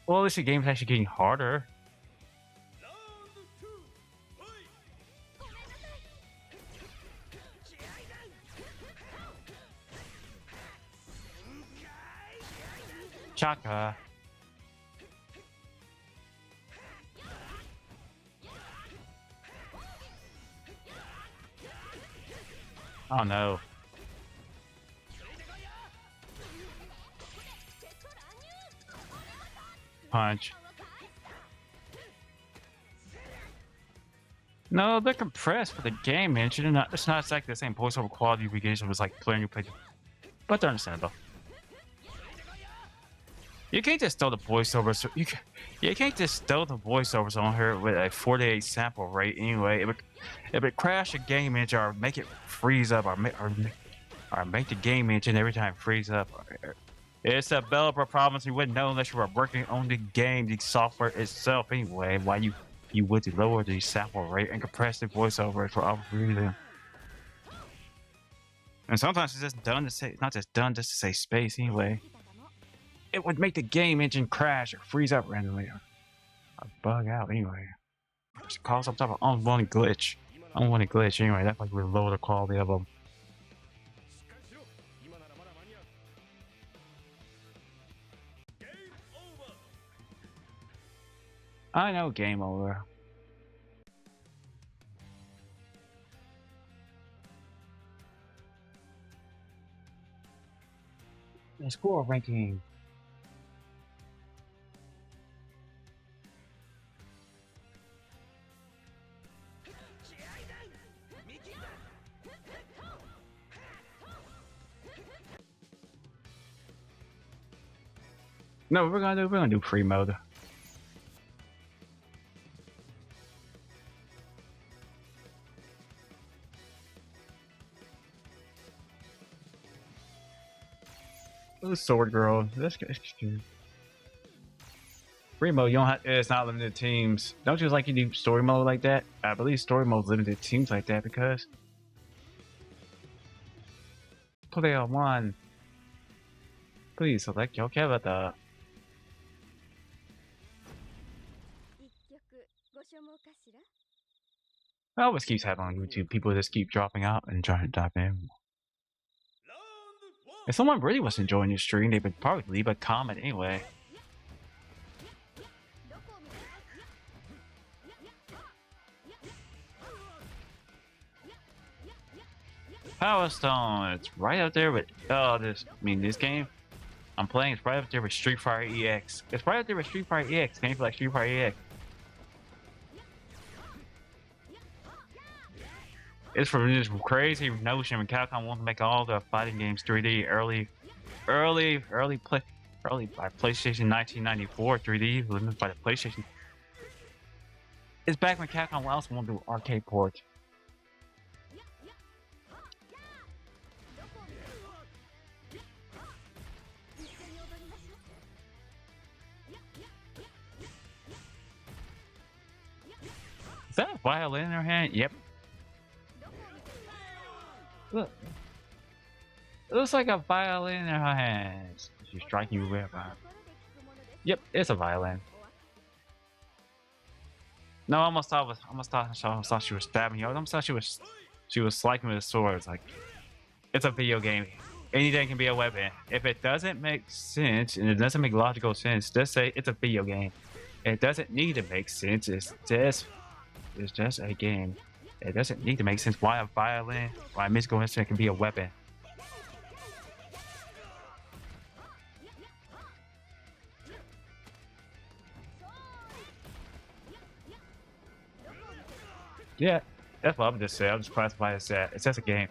Well, at least the game's actually getting harder. Chaka. Oh no. Punch. No, they're compressed for the game, man. It's not exactly the same voiceover quality we get. It was like playing your play, but they're understandable. You can't just throw the voiceovers. You can't just throw the voiceovers on her with a 48 sample rate. Anyway, it would crash a game engine or make it freeze up or make the game engine every time freeze up. It's a developer problem. So you wouldn't know unless you were working on the game, the software itself. Anyway, why you would lower the sample rate and compress the voiceover for other reason. And sometimes it's just done to say, not just done just to say space. Anyway. It would make the game engine crash or freeze up randomly or bug out anyway. Just cause some type of unwanted glitch. Anyway, that's like we lower the quality of them. I know, game over. The score ranking. No, we're gonna do free mode. Oh, sword girl. That's good. Free mode, you don't have. It's not limited teams. Don't you like you do story mode like that? I believe story mode's limited teams like that because player one. Please select your character. It always keeps happening on YouTube. People just keep dropping out and trying to dive in. If someone really was enjoying your stream, they would probably leave a comment anyway. Power Stone, it's right up there with this game I'm playing is right up there with Street Fighter EX. It's right up there with Street Fighter EX. Games like Street Fighter EX. It's from this crazy notion when Capcom wants to make all the fighting games 3D early by PlayStation 1994 3D limited by the PlayStation. It's back when Capcom also wanted to do arcade ports. Is that a violin in her hand? Yep. Look. It looks like a violin in her hands. She's striking you with a violin. Yep, it's a violin. No, I almost thought she was stabbing you. I almost thought she was slicing with a sword. It's like, it's a video game. Anything can be a weapon. If it doesn't make sense and it doesn't make logical sense, just say it's a video game. It doesn't need to make sense. It's just a game. It doesn't need to make sense why a violin, why a musical instrument can be a weapon. Yeah, that's what I'm just saying. I'm just classifying it as that. It's just a game.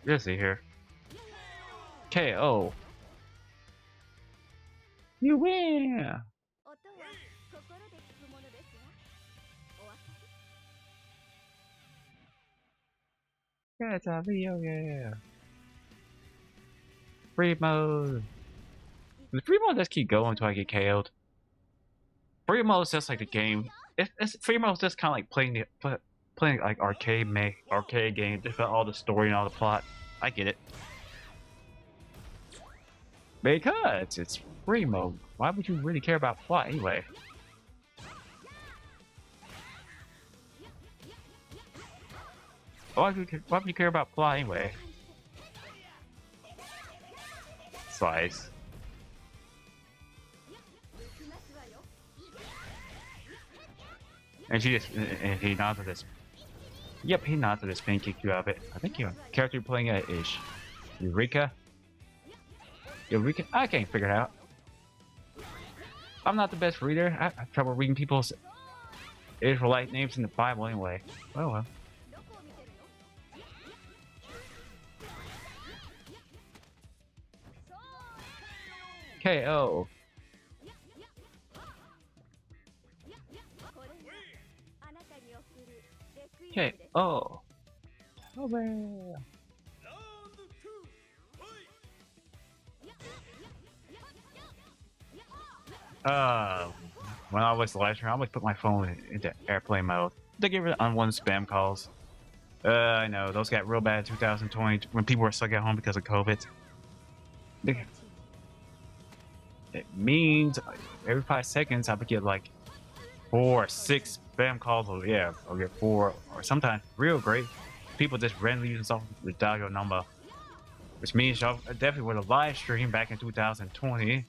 Let's see here. KO. You win! Yeah, it's a video game. Free mode. The free mode just keep going until I get KO'd. Free mode is just like the game. Free mode is just kind of like playing like arcade game. Just got all the story and all the plot. I get it. Because it's free mode. Why would you really care about plot anyway? Why would you care about plot anyway? Slice. And he nods at this. Yep, he nods at this spin kick you out of it. I think your character you're playing is Eureka. Eureka? I can't figure it out. I'm not the best reader. I have trouble reading people's Israelite names in the Bible anyway. Oh well. KO. KO. Oh man. When I was live streaming, I always put my phone into airplane mode to get rid of unwanted spam calls. I know those got real bad in 2020 when people were stuck at home because of COVID. It means every 5 seconds I would get like 4 or 6 spam calls. Or yeah, I'll get 4 or sometimes real great people just randomly using something to dial your number, which means I definitely would have live streamed back in 2020.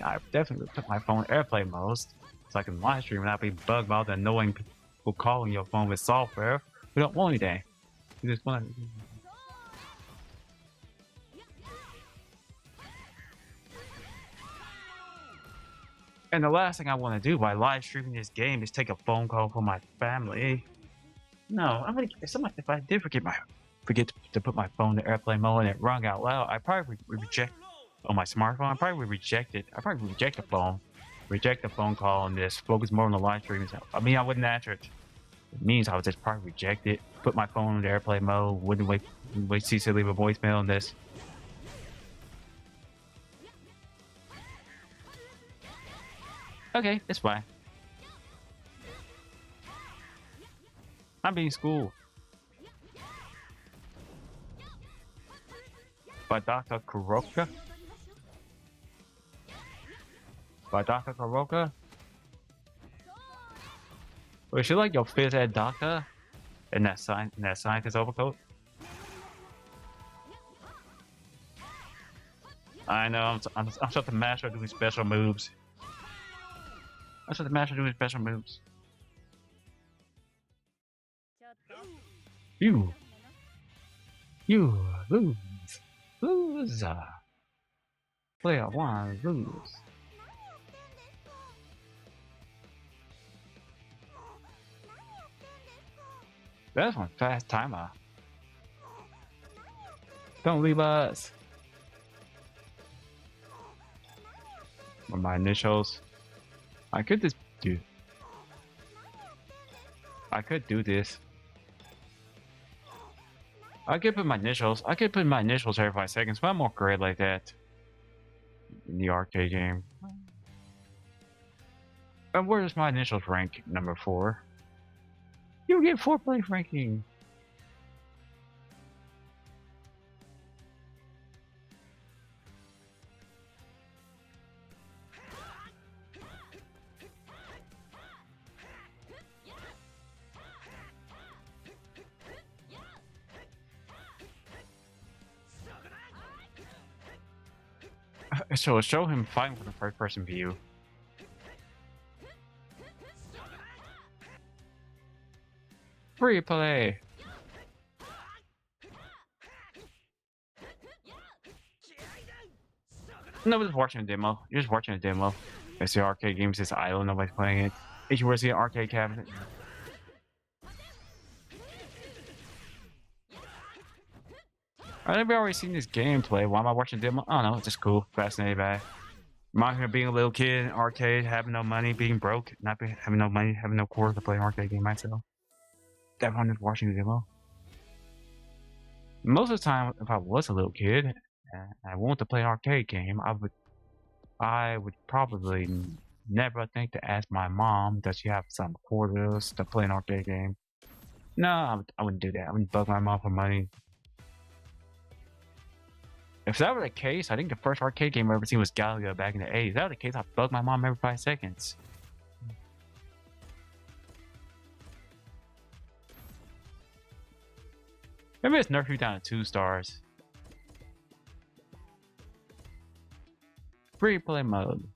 I definitely put my phone in airplane mode so I can live stream without being bugged by all the annoying people calling your phone with software. We don't want anything. We just want to. And the last thing I want to do by live streaming this game is take a phone call from my family. No, I'm gonna. If I did forget to put my phone in airplane mode and it rung out loud, I probably would reject on my smartphone. I probably would reject it. I probably would reject the phone call, and just focus more on the live streaming. I mean, I wouldn't answer it. It means I would just probably reject it. Put my phone in airplane mode. Wouldn't wait to leave a voicemail on this. Okay, it's fine. I'm being schooled by Dr. Kuroka. Was she like your phys ed doctor in that scientist overcoat? I know. I'm such a master doing special moves. You lose. Player 1 lose. That's one fast timer. Don't leave us. Or my initials. I could do this. I could put my initials. Every 5 seconds, but I'm more great like that in the arcade game. And where does my initials rank? Number 4. You get 4th place ranking. So show him fighting from the first-person view. Free play. Nobody's watching a demo. You're just watching a demo. It's the arcade game's this island. Nobody's playing it. If you were to see an arcade cabinet. I've already seen this gameplay. Why am I watching a demo? I don't know. It's just cool. Fascinated by it. Reminds me of being a little kid in an arcade, having no money, being broke, having no money, having no quarter to play an arcade game myself. Definitely just watching the demo. Most of the time, if I was a little kid, I want to play an arcade game, I would probably never think to ask my mom, does she have some quarters to play an arcade game? No, I wouldn't do that. I wouldn't bug my mom for money. If that were the case, I think the first arcade game I ever seen was Galaga back in the 80s. If that were the case, I'd bug my mom every 5 seconds. Maybe it's nerfed you down to 2 stars. Free play mode.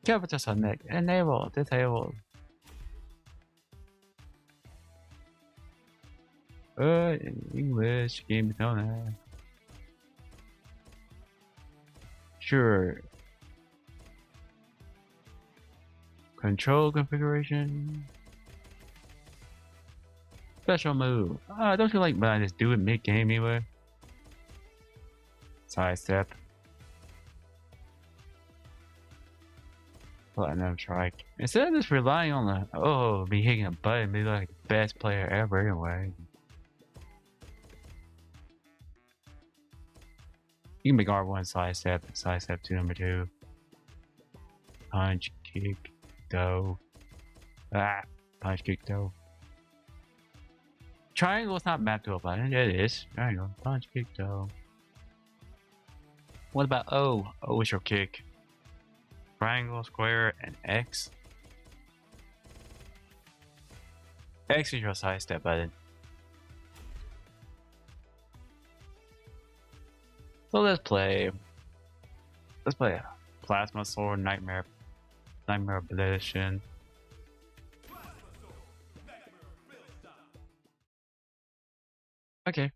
Capital Select. Enable. Disabled. English game donor. Sure. Control configuration. Special move. Don't you like when I just do it mid game anyway? Side step. Platinum strike. Instead of just relying on the be hitting a button, be like the best player ever anyway. You can make R1 side step 2 number 2. Punch, kick, dough. Punch, kick, dough. Triangle is not mapped to a button. It is. Triangle, punch, kick, dough. What about O? O is your kick. Triangle, square, and X. X is your side step button. So let's play a Plasma Sword Nightmare Abolition. Okay.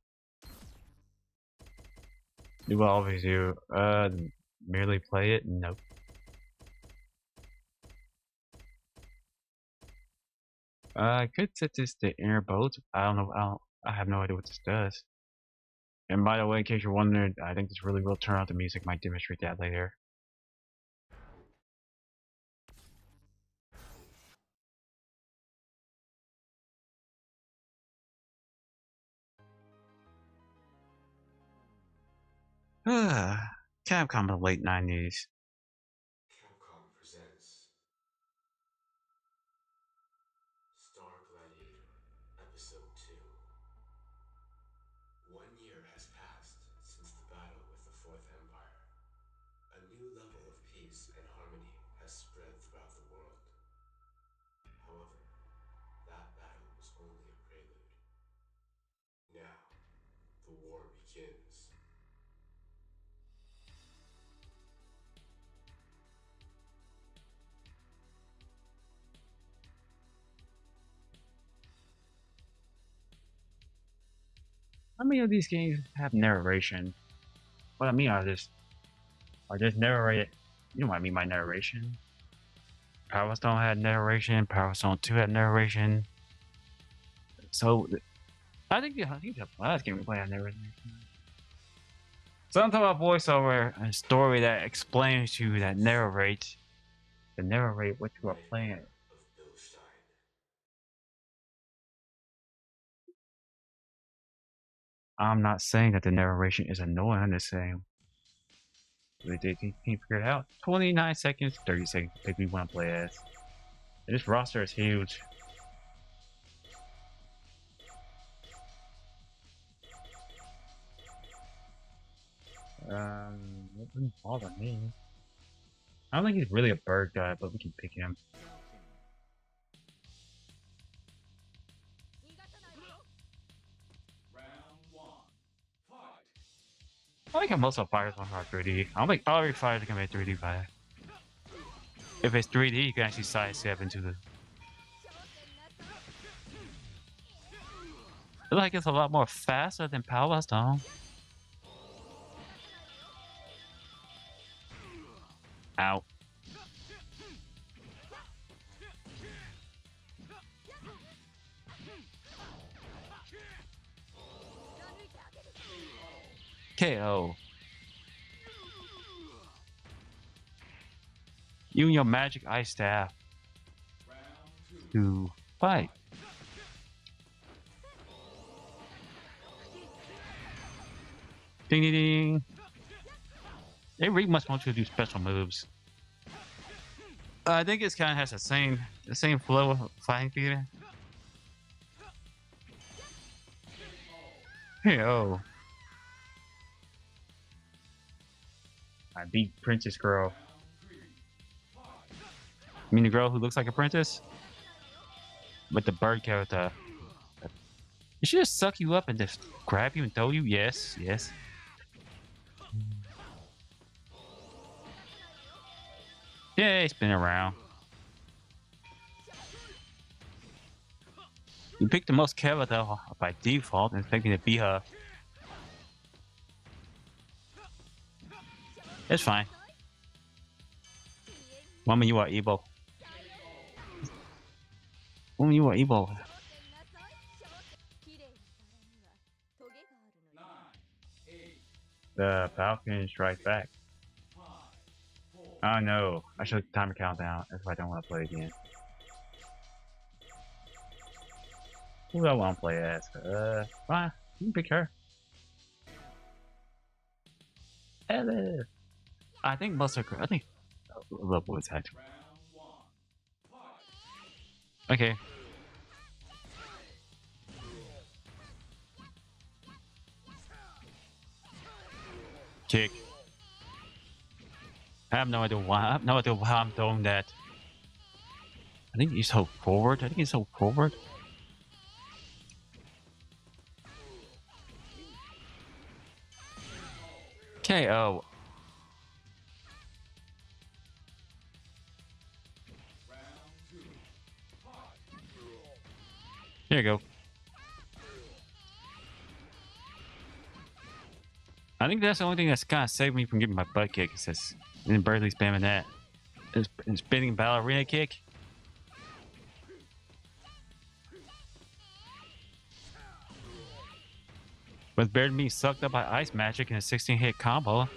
Do what I always do. Merely play it? Nope. I could set this to inner bolt. I don't know. I have no idea what this does. And by the way, in case you're wondering, I think this really will turn out the music. Might demonstrate that later. Capcom in the late 90s. Capcom presents Star Gladiator, Episode 2. 1 year has passed since the battle with the Fourth Empire. A new level of peace and harmony has spread throughout the world. However, that battle was only a prelude. Now, the war begins. How many of these games have narration? What I mean are just narrated. You know what I mean by narration? Power Stone had narration. Power Stone 2 had narration. So I think the last game we played had narration. Something about voiceover, a story that explains to you, that narrates what you are playing. Of Bill Stein. I'm not saying that the narration is annoying. I'm just saying they can figure it out. 29 seconds, 30 seconds. Pick we want to play as. And this roster is huge. It wouldn't bother me. I don't think he's really a bird guy, but we can pick him. I think most of fighters are 3D. I don't think all your fighters can make 3D fighter. If it's 3D, you can actually sidestep into the. I feel like it's a lot more faster than Power Stone. Ow. KO. You and your magic ice staff to fight. Ding ding ding. They really must want you to do special moves. I think it kind of has the same flow of fighting theater. Hey, oh. I beat Princess Girl. You mean the girl who looks like a princess? With the bird character. Did she just suck you up and just grab you and throw you? Yes, yes. Yeah, it's been around. You picked the most character by default and expecting to beat her. It's fine. Woman, you are evil. Woman, you are evil. The Falcon strikes back. Oh no, I should timer countdown if I don't want to play again. Who do I want to play as? Fine, you can pick her. Hello. I think Buster. I think the boys had to. Okay. Kick. I have no idea why. I have no idea why I'm doing that. I think he's so forward. I think he's so forward. KO. Here you go. I think that's the only thing that's kind of saved me from getting my butt kicked. It says, and barely spamming that. And spinning ballerina kick. With better than being sucked up by ice magic in a 16-hit combo.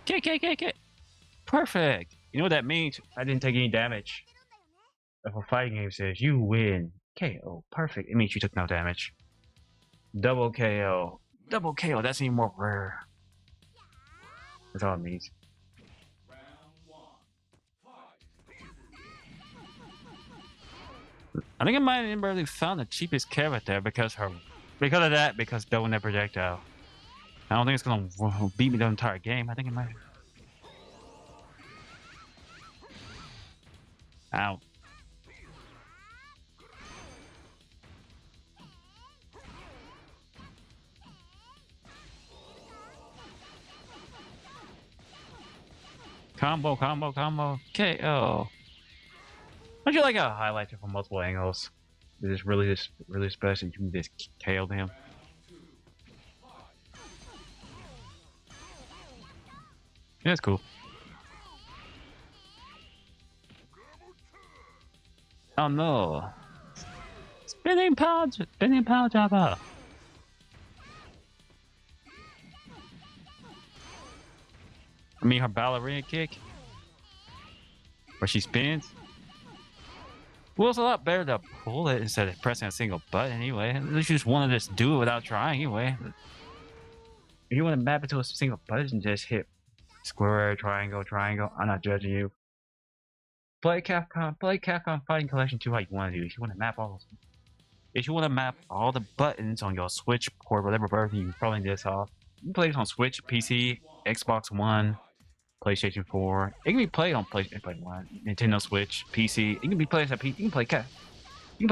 Kick. Perfect. You know what that means? I didn't take any damage. If a fighting game says you win, KO. Perfect. It means you took no damage. Double KO. Double KO. That's even more rare. That's all it means. I think I might have barely found the cheapest character because of that, because double net projectile. I don't think it's gonna beat me the entire game. I think it might. Ow. Combo. KO. Don't you like how it highlights it from multiple angles? It's really special. You can just KO him. Yeah, that's cool. Oh no. Spinning power jabber. I mean her ballerina kick. Where she spins. Well, it's a lot better to pull it instead of pressing a single button anyway. At least you just want to just do it without trying anyway. If you want to map it to a single button, just hit square, triangle. I'm not judging you. Play Capcom Fighting Collection 2 how you want to do. If you want to map all the buttons on your Switch or whatever version you probably this off, you can play this on Switch, PC, Xbox One, PlayStation 4. It can be played on PlayStation 1, Nintendo Switch, PC. It can be played as a PC. You can play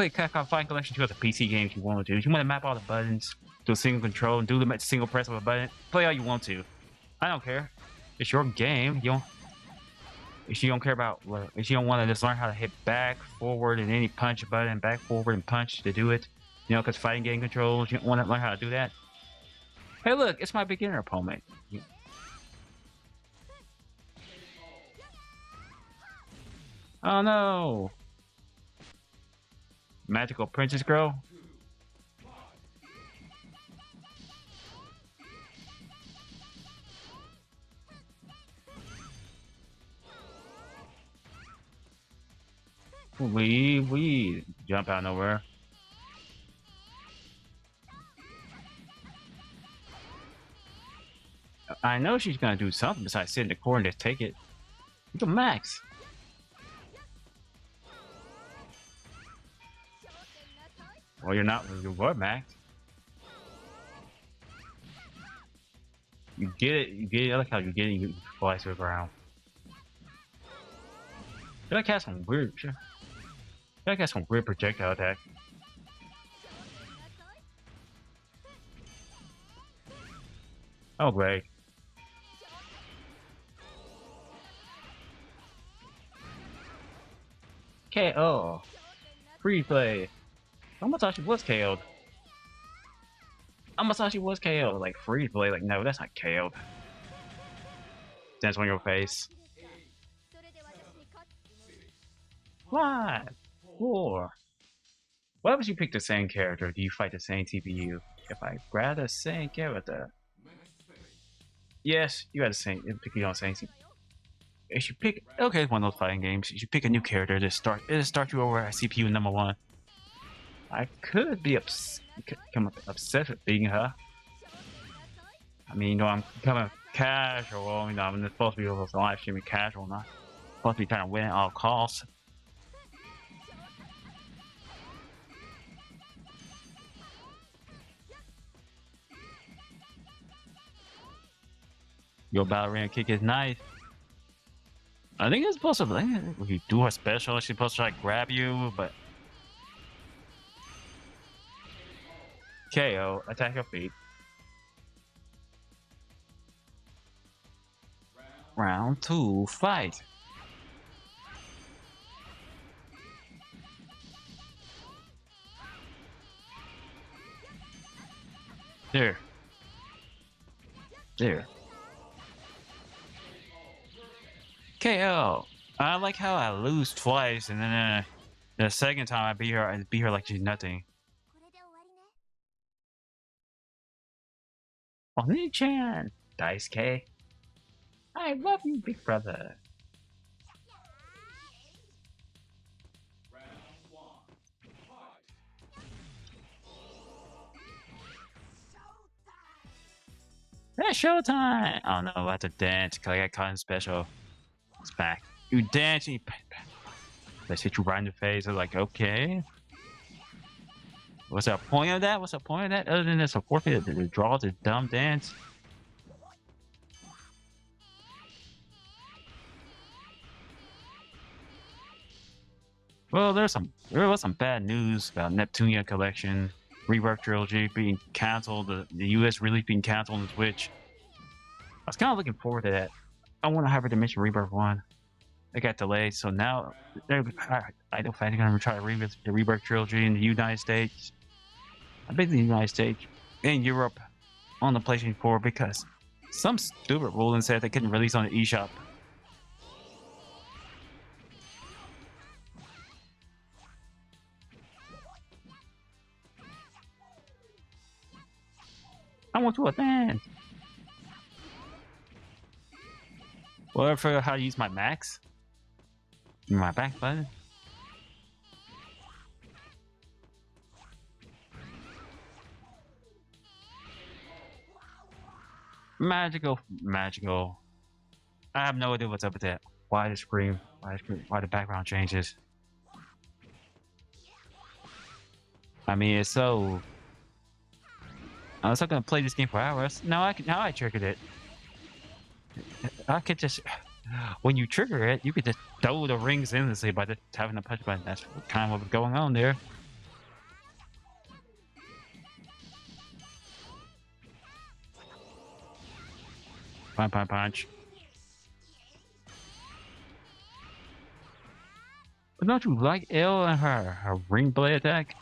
Capcom Fighting Collection 2 as a PC game if you want to. If you want to map all the buttons to a single control and do the single press of a button, play all you want to. I don't care. It's your game. If you don't care about, if you don't want to just learn how to hit back, forward, and any punch button, back, forward, and punch to do it, you know, because fighting game controls, you don't want to learn how to do that. Hey, look, it's my beginner opponent. Oh no! Magical Princess Girl? We jump out of nowhere. I know she's gonna do something besides sit in the corner and just take it. Look at Max. Well, you're not. You what, Max? You get it. You get it. I like how you get it. You fly to the ground. I feel like I have some weird. I feel like I have some weird projectile attack. Oh, great. KO. Free play. Amasashi was KO'd. Amasashi was KO'd. Like, free play. Like, no, that's not KO'd. Dance on your face. 5, 4. What happens if you pick the same character? Do you fight the same CPU? If I grab the same character. Yes, you got the same. Pick you on the same CPU. If you pick, okay, one of those fighting games. If you pick a new character, it'll start you over at CPU number 1. I could be become upset with beating her. I mean, you know, I'm kind of casual. You know, I'm supposed to be live streaming casual, not supposed to be trying to win at all costs. Your ballerina kick is nice. I think it's supposed to, if you do a special, she's supposed to try to grab you, but... KO, attack your feet. Round 2, fight. There. There. KO. I like how I lose twice, and then the second time I beat her like she's nothing. Oni-chan, Daisuke. I love you, big brother. It's showtime! Oh no, I have to dance because I got caught in special. It's back. You dance and let's hit you right in the face. I'm like, okay. What's the point of that? What's the point of that? Other than it's a forfeit to draw the dumb dance. Well, there was some bad news about Neptunia Collection, Rebirth Trilogy being canceled, the US release being canceled on Switch. I was kind of looking forward to that. I want to Hyperdimension Rebirth 1. It got delayed, so now Idle Fans are going to try to revisit the Rebirth Trilogy in the United States. I think the United States and Europe on the PlayStation 4 because some stupid ruling said they couldn't release on the eShop. I want to advance. Well, I forgot how to use my max. My back button. Magical. I have no idea what's up with that. Why the scream? Why the background changes? I mean, it's so. I was not gonna play this game for hours. Now I triggered it. I could just. When you trigger it, you could just throw the rings endlessly by just having a punch button. That's kind of what was going on there. Punch. But don't you like Elle and her ring blade attack?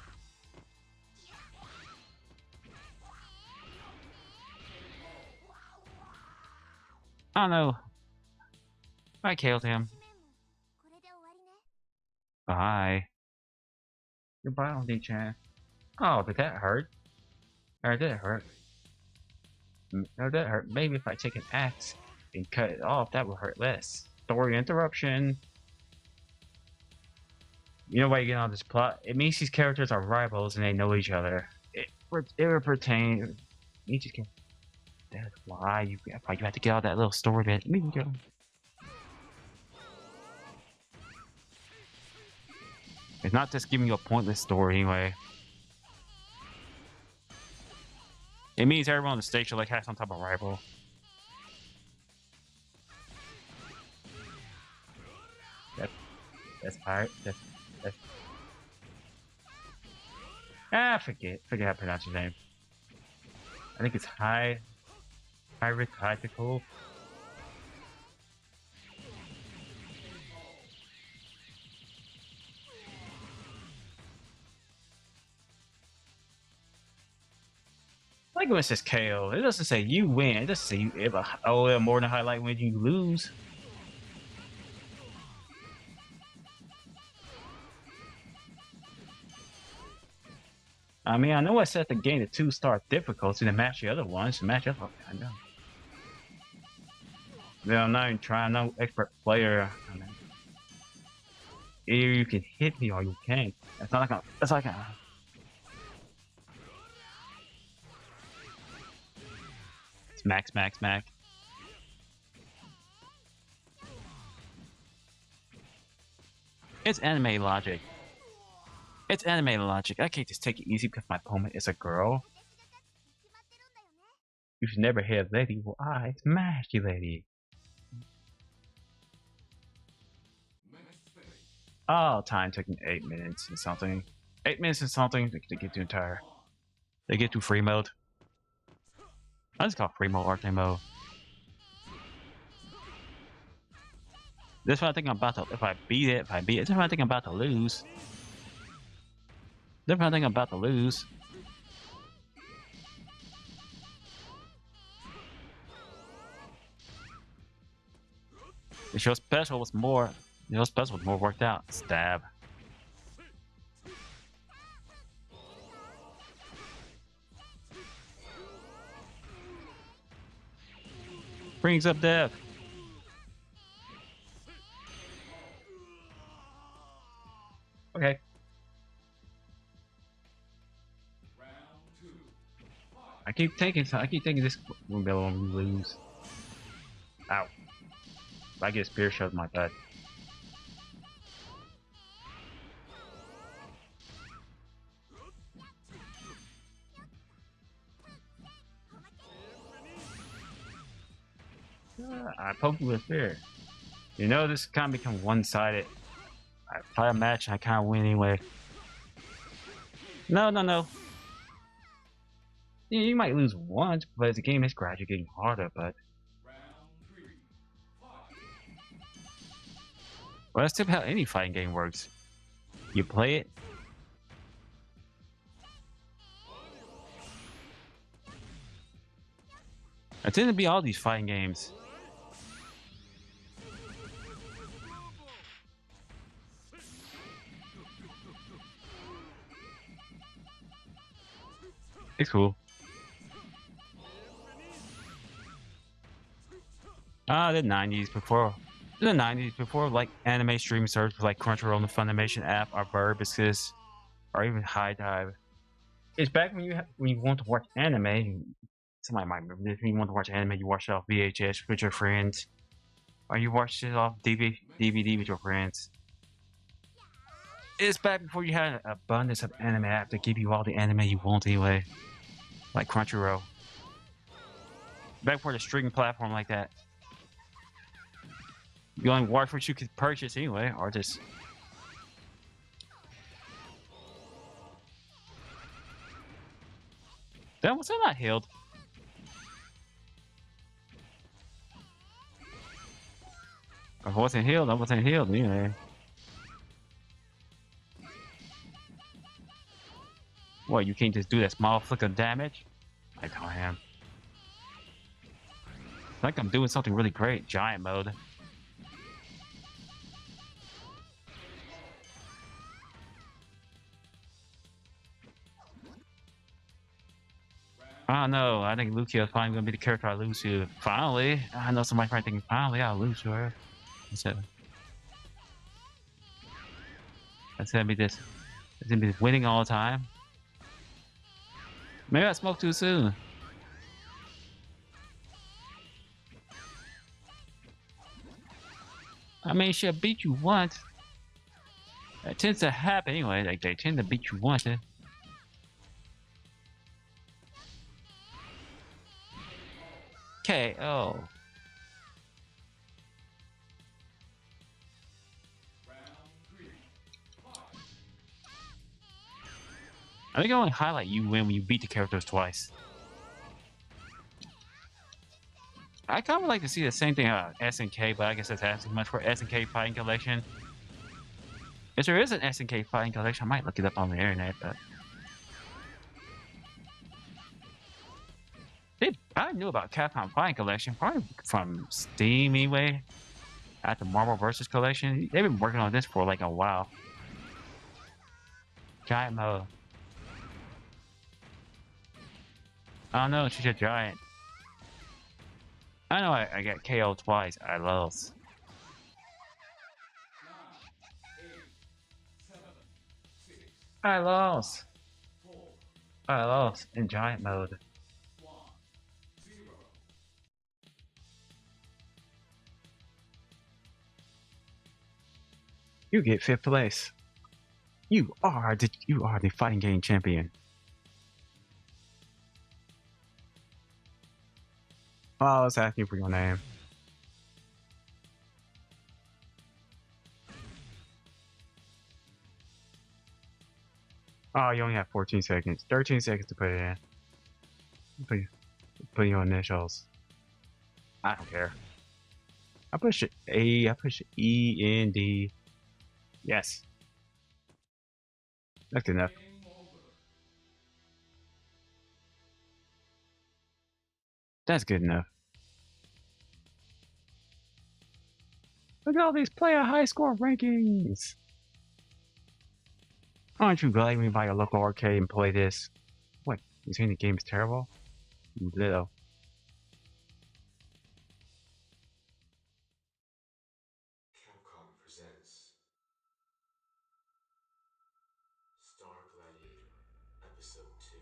I don't know. I killed him. Bye. Goodbye, Oni-chan. Oh, did that hurt? Or did it hurt? No, that hurt. Maybe if I take an axe and cut it off, that would hurt less. Story interruption. You know why you get on this plot? It means these characters are rivals and they know each other. It would pertain. That's why you have to get out that little story bit. Let me go. It's not just giving you a pointless story anyway. It means everyone on the station like has some type of rival. That's alright. That's forget how to pronounce your name. I think it's high risk, high pickle. Like when it says KO, it doesn't say you win. It doesn't say you ever. Oh, more than highlight when you lose. I mean, I know I set the game to 2-star difficulty to match the other ones. To match up, I know. Then I'm not even trying. No expert player. I mean, either you can hit me or you can't. That's not like a. That's like a. Smack. It's anime logic. It's anime logic. I can't just take it easy because my opponent is a girl. You should never hit a lady. Well, I smash you, lady. Oh, time taking 8 minutes and something. 8 minutes and something to get to entire. They get to free mode. I just call free mode arcade mode. This is what I think I'm about to. If I beat it, this is what I think I'm about to lose. This is what I think I'm about to lose. The show special was more. The show special was more worked out. Stab. Brings up death. Okay. I keep thinking this will be able to lose. Ow. If I get a spear shot in my butt. I poked you with a spear. You know, this kind of become one-sided. I play a match and I kind of win anyway. No. You might lose once, but the game is gradually getting harder, but... Well, that's typically how any fighting game works. You play it. It tends to be all these fighting games. It's cool. The 90s before like anime streaming services like Crunchyroll and the Funimation app or Burbiscus or even High Dive. It's back when you want to watch anime. Somebody might remember this. When you want to watch anime, you watch it off VHS with your friends, or you watch it off DVD with your friends. It's back before you had an abundance of anime apps that give you all the anime you want anyway, like Crunchyroll. Back before the streaming platform like that. You only watch what you could purchase anyway, or just... Damn, was I not healed? If I wasn't healed, anyway. What, you can't just do that small flick of damage? Like I am. I think I'm doing something really great. Giant mode. I don't know. I think Lucia is finally going to be the character I lose to. Finally. I know somebody probably thinking, finally, I'll lose to her. That's going to be this. It's going to be winning all the time. Maybe I smoked too soon. I mean, she'll beat you once. That tends to happen anyway. Like they tend to beat you once. KO. I think I only highlight you when you beat the characters twice. I kind of like to see the same thing out of SNK, but I guess that's asking much for SNK Fighting Collection. If there is an SNK Fighting Collection, I might look it up on the internet, but I knew about Capcom Fighting Collection probably from Steam anyway. At the Marvel vs. Collection, they've been working on this for like a while. Giant mode. I don't know, she's a giant. I know I got KO twice. I lost. I lost. I lost in giant mode. You get 5th place. You are the fighting game champion. Oh, I was asking for your name. Oh, you only have 14 seconds. 13 seconds to put it in. Put your initials. I don't care. I push it A, I push E, N, D. Yes. That's good enough. That's good enough. Look at all these player high score rankings. Aren't you glad we buy a local arcade and play this? What? You saying the game is terrible? You little. Capcom presents Star Gladiator, Episode 2.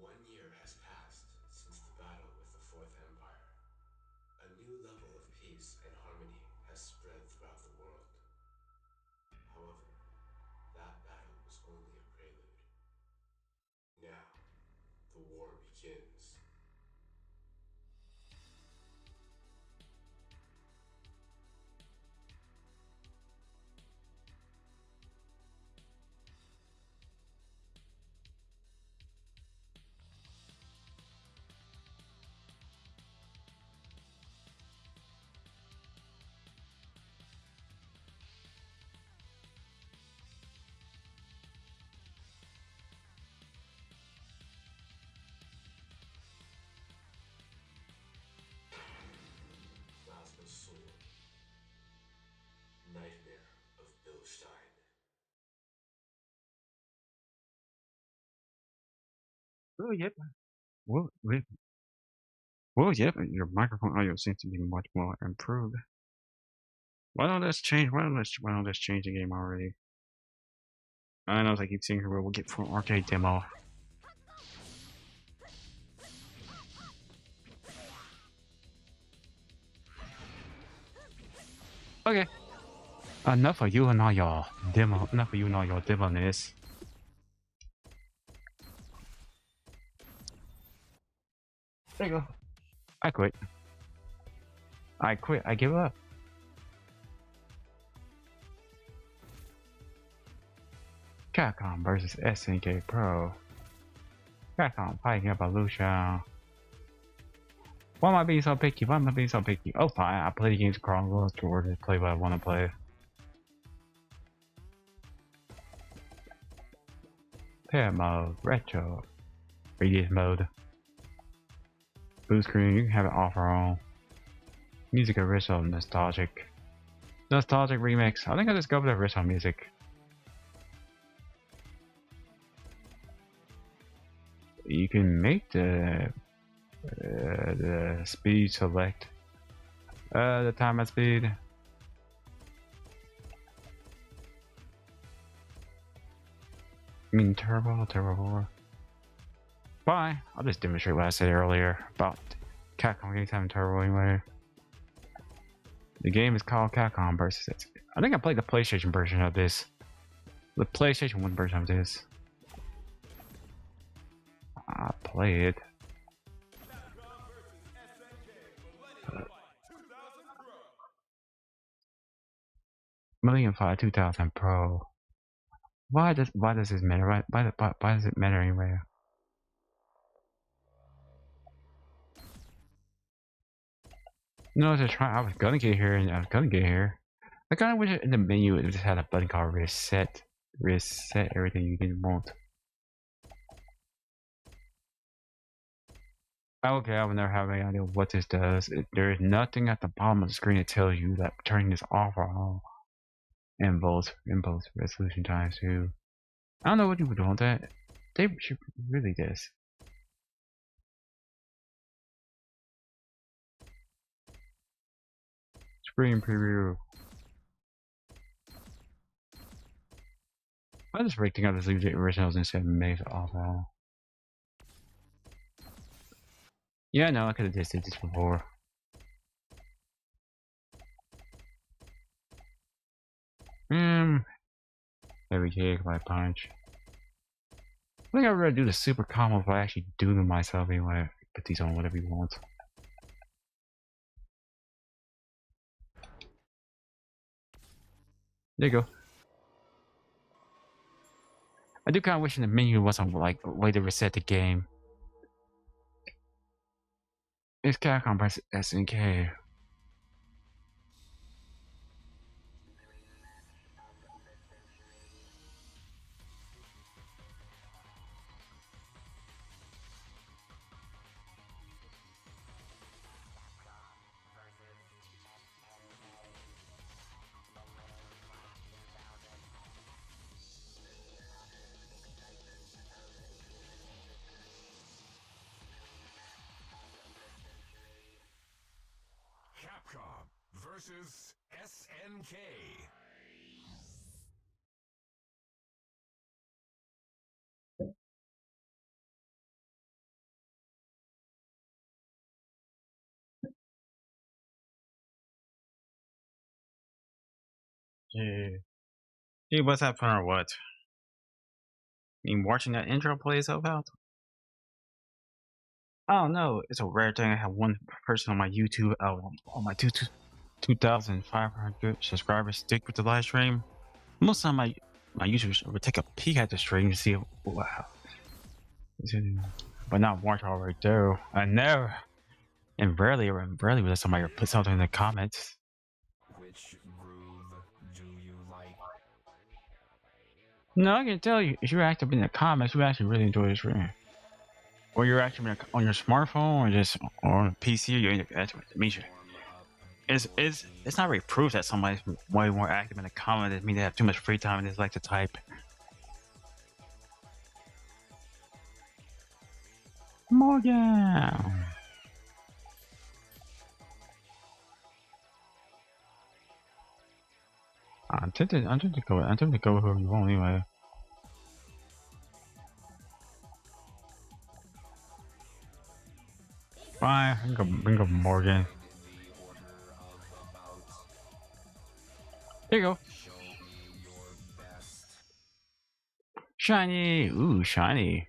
1 year has passed since the battle with the Fourth Empire. A new level of peace and harmony has spread throughout the world. However, that battle was only a prelude. Now, the war begins. Plasma Sword. Nightmare of Bilstein. Oh, yep. Well, yep. Your microphone audio seems to be much more improved. Why don't this change? Why don't this change the game already? I know, as I keep saying here, we'll get for arcade demo. Okay. Enough of you and all your demo. Enough of you and all your demo-ness. There you go. I quit. I quit. I give up. Capcom versus SNK Pro. Capcom fighting Evolution. Why am I being so picky? Why am I being so picky? Oh, fine. I play the games chronological order to play what I want to play. Pair mode, retro, previous mode, blue screen. You can have it off or on. Music original, nostalgic remix. I think I'll just go with the original music. You can make the speed select, the time at speed. I mean turbo. Fine, I'll just demonstrate what I said earlier about Capcom games having turbo anyway. The game is called Capcom versus it. I think I played the PlayStation version of this. The PlayStation 1 version of this. I played. $1,000,005 2000 Pro. Why does this matter? Why does it matter anyway? No, I was gonna get here and I was gonna get here. I kinda wish in the menu it just had a button called reset. Reset everything you didn't want. Okay, I will never have any idea what this does. There is nothing at the bottom of the screen that tells you that turning this off or on. Involves resolution times too. I don't know what you would do with that. They should really this. Screen preview. I just think I just leave the originals instead of makes it awful. Yeah, no, I could have just did this before. Heavy kick, my punch. I think I'd rather do the super combo if I actually do them myself anyway. Put these on whatever you want. There you go. I do kind of wish the menu wasn't like a way to reset the game. It's Capcom versus SNK. Capcom versus SNK. Yeah. Hey, what's that fun or what? You mean watching that intro play itself out? Oh no, it's a rare thing. I have one person on my YouTube, on my 2,500 subscribers stick with the live stream. Most of the time, my users would take a peek at the stream to see, wow, but not watch all right there. I know, and rarely would somebody put something in the comments. Which groove do you like? No, I can tell you, if you're active in the comments, you actually really enjoy the stream. Or you're active on your smartphone, or just on a PC, you're active. It means it's not really proof that somebody's way more active in the comments. It means they have too much free time and they just like to type. Morgan. I'm tempted to go whoever you want anyway. Fine, I can go Morgan. There you go. Shiny! Ooh, shiny.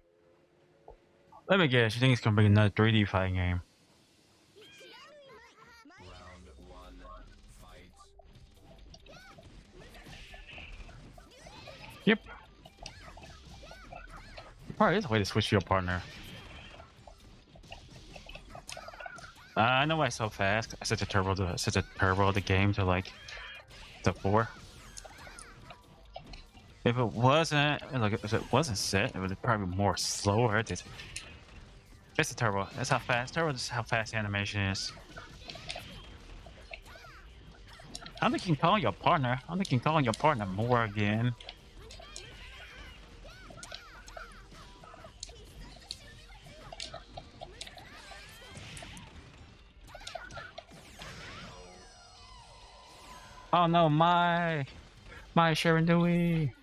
Let me guess, you think it's gonna bring another 3D fighting game? Round one, fight. Yep. Probably is a way to switch to your partner. I know why it's so fast. I set the turbo of the game to like the 4. If it wasn't set, it would probably be more slower. It's the turbo. That's how fast the animation is. I'm thinking calling your partner. More again. Oh no, my Sharon Dewey.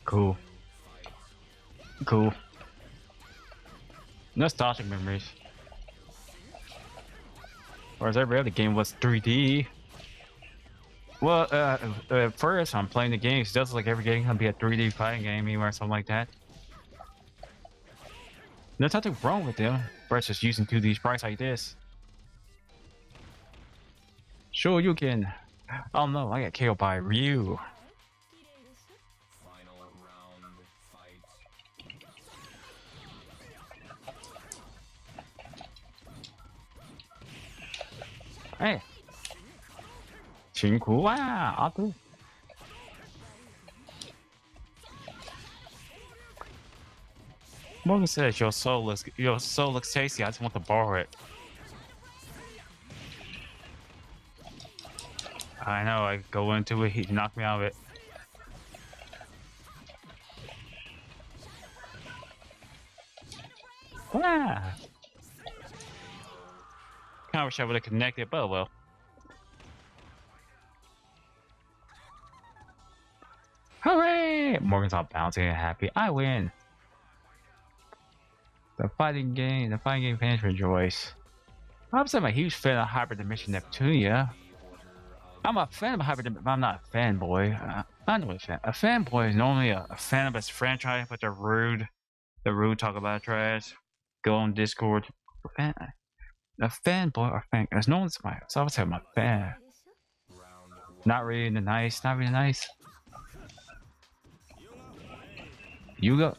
Cool. Nostalgic memories. Whereas every other game was 3D. Well, at first I'm playing the game, it does like every game can be a 3D fighting game or something like that. There's nothing wrong with them versus using 2D sprites like this. Sure, you can. Oh no, I got killed by Ryu. Final round fight. Hey. 辛苦啊，阿杜。Morgan says your soul looks tasty. I just want to borrow it. I know. I go into it. He knocked me out of it. Ah. Kind of wish I would have connected, but oh well. Hooray! Morgan's all bouncing and happy. I win. The fighting game fans rejoice. I'm a huge fan of Hyperdimension Neptunia. I'm a fan of Hyperdimension, but I'm not a fanboy. I'm not a fan. A fanboy is normally a fan of his franchise, but they're rude. They're rude, talk about trash. Go on Discord. A fanboy or fan. There's no one's my. So I would say I'm a fan. Not really nice. Not really nice. You go.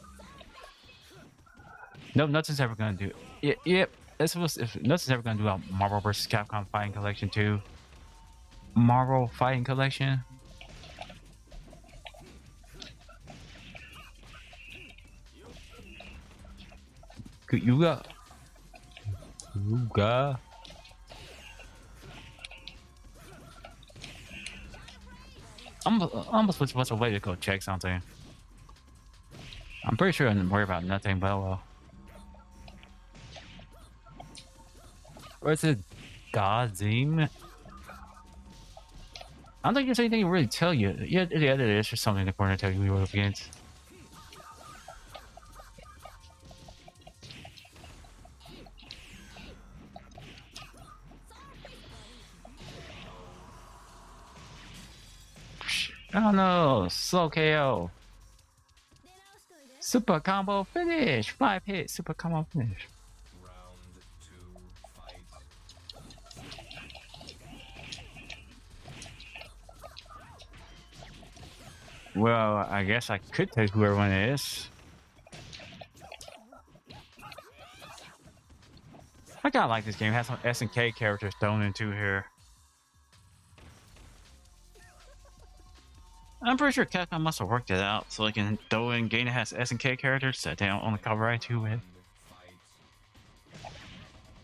Nope, nothing's ever gonna do. Yep. Nothing's ever gonna do a Marvel vs. Capcom Fighting Collection 2. Marvel Fighting Collection. You go. I'm almost supposed to wait to go check something. I'm pretty sure I didn't worry about nothing, but well. Where's it? Godzim? I don't think there's anything to really tell you. Yeah, there's just something in the corner to tell you who you're up against. Oh no, slow KO. Super combo finish! 5 hit, super combo finish. Round 2 fight. Well, I guess I could take who everyone is. I kinda like this game. It has some SNK characters thrown into here. I'm pretty sure Capcom must have worked it out so they can throw in game that has SNK characters that they don't own the copyright to it.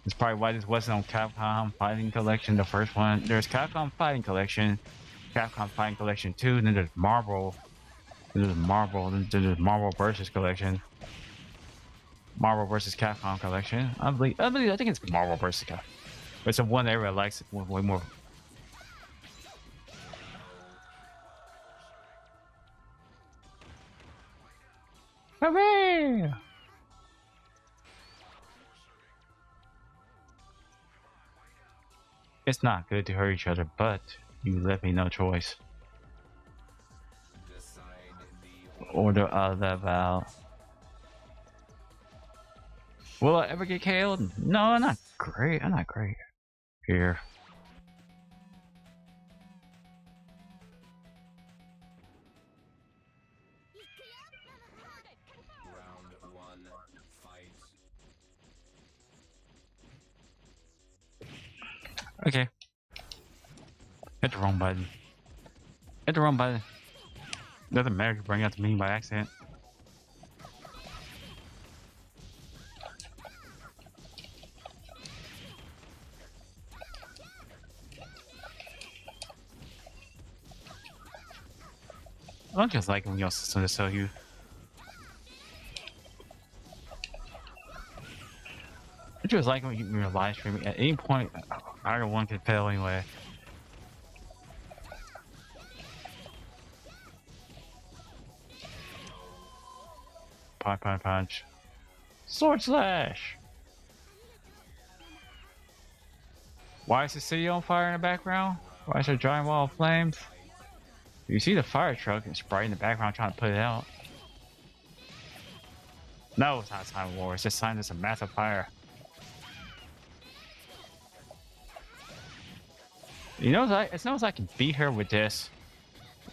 That's probably why this wasn't on Capcom Fighting Collection, the first one. There's Capcom Fighting Collection, Capcom Fighting Collection 2, and then there's Marvel. Then there's Marvel vs. Collection. Marvel vs. Capcom Collection. I think it's Marvel vs. Capcom. It's the one that everyone likes way more. Hooray! It's not good to hurt each other, but you left me no choice. Order of the Val. Will I ever get killed? No, I'm not great. I'm not great. Here. Round 1 fight. Okay. Hit the wrong button. Hit the wrong button. Doesn't matter if you bring out the meme by accident. I just like when your system to tell you. I just like when you're live streaming. At any point, either one can fail anyway. Punch. Sword slash! Why is the city on fire in the background? Why is there a giant wall of flames? You see the fire truck and Sprite in the background trying to put it out. No, it's not a sign of war. It's just a sign there's a massive fire. You know, it knows I can beat her with this.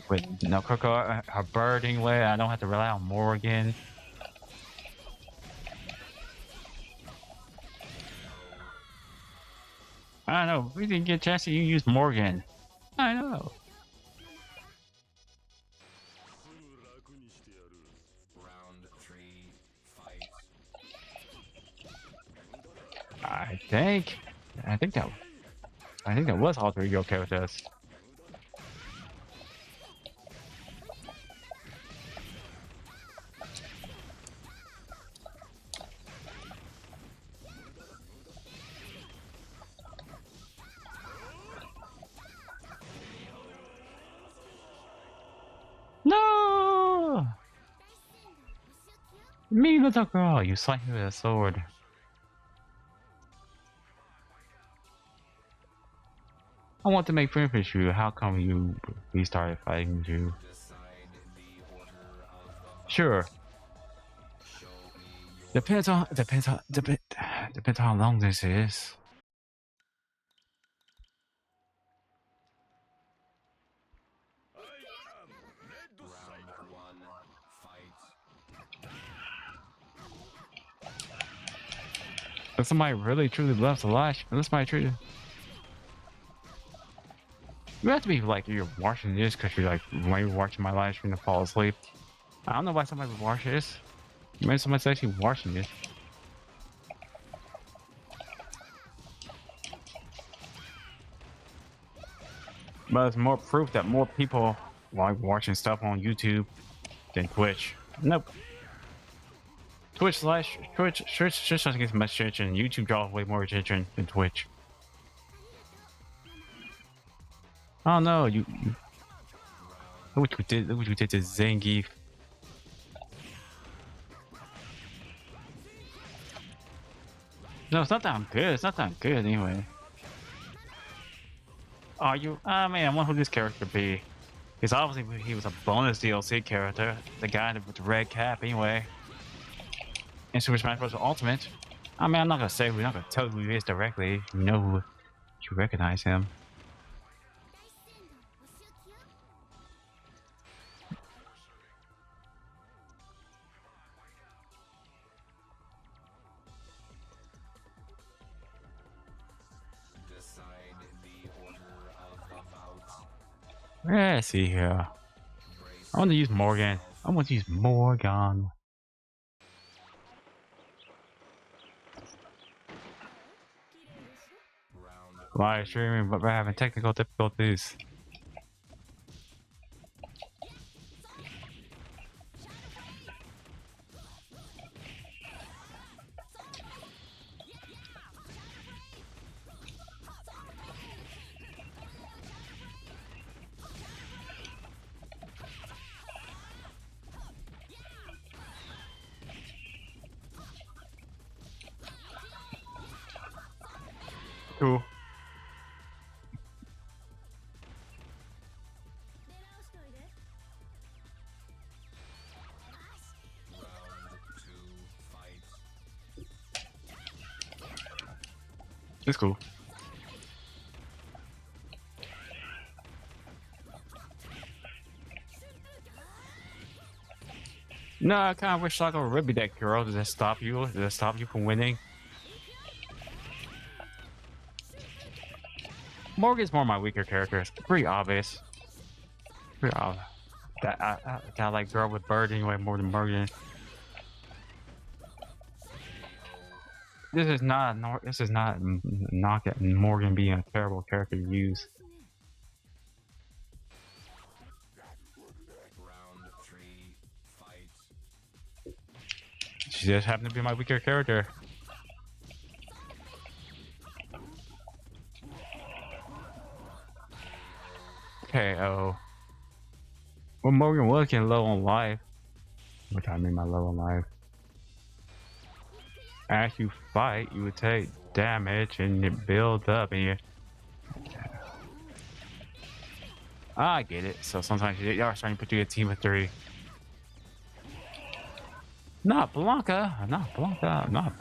With no Coco, her birding way. I don't have to rely on Morgan. I don't know. We didn't get a chance to use Morgan. I know. Round 3, fight. I think that was all three okay with us. No! Me, little girl, you slice me with a sword. I want to make friends with you. How come we started fighting you? Sure. Depends on how long this is. Round 1, fight. If somebody really truly loves the life, unless somebody truly. You have to be like you're watching this because you're like when you're watching my live stream to fall asleep. I don't know why somebody would watch this. Maybe somebody's actually watching this. But it's more proof that more people like watching stuff on YouTube than Twitch. Nope. Twitch just doesn't get much attention. YouTube draws way more attention than Twitch. Oh no, you look what you did to Zangief. No, it's not that good. It's not that good anyway. Oh, I mean, I wonder who this character be. Because obviously he was a bonus DLC character. The guy with the red cap anyway. In Super Smash Bros. Ultimate. I mean, I'm not gonna tell you who he is directly. You know who, you recognize him. Let's see here. I want to use Morgan. Live streaming, but we're having technical difficulties. Cool. It's cool. No, I kind of wish I could rip that girl. Does that stop you? Does that stop you from winning? Morgan's more my weaker character. It's pretty obvious. That I like girl with bird anyway more than Morgan. This is not knock at Morgan being a terrible character to use. Round 3, fight. She just happened to be my weaker character. KO. Well, Morgan was getting low on life. Which I mean by low on life. As you fight, you would take damage and it builds up and I get it. So sometimes y'all are starting to put together a team of 3. Not Blanca. Not Blanca. Not.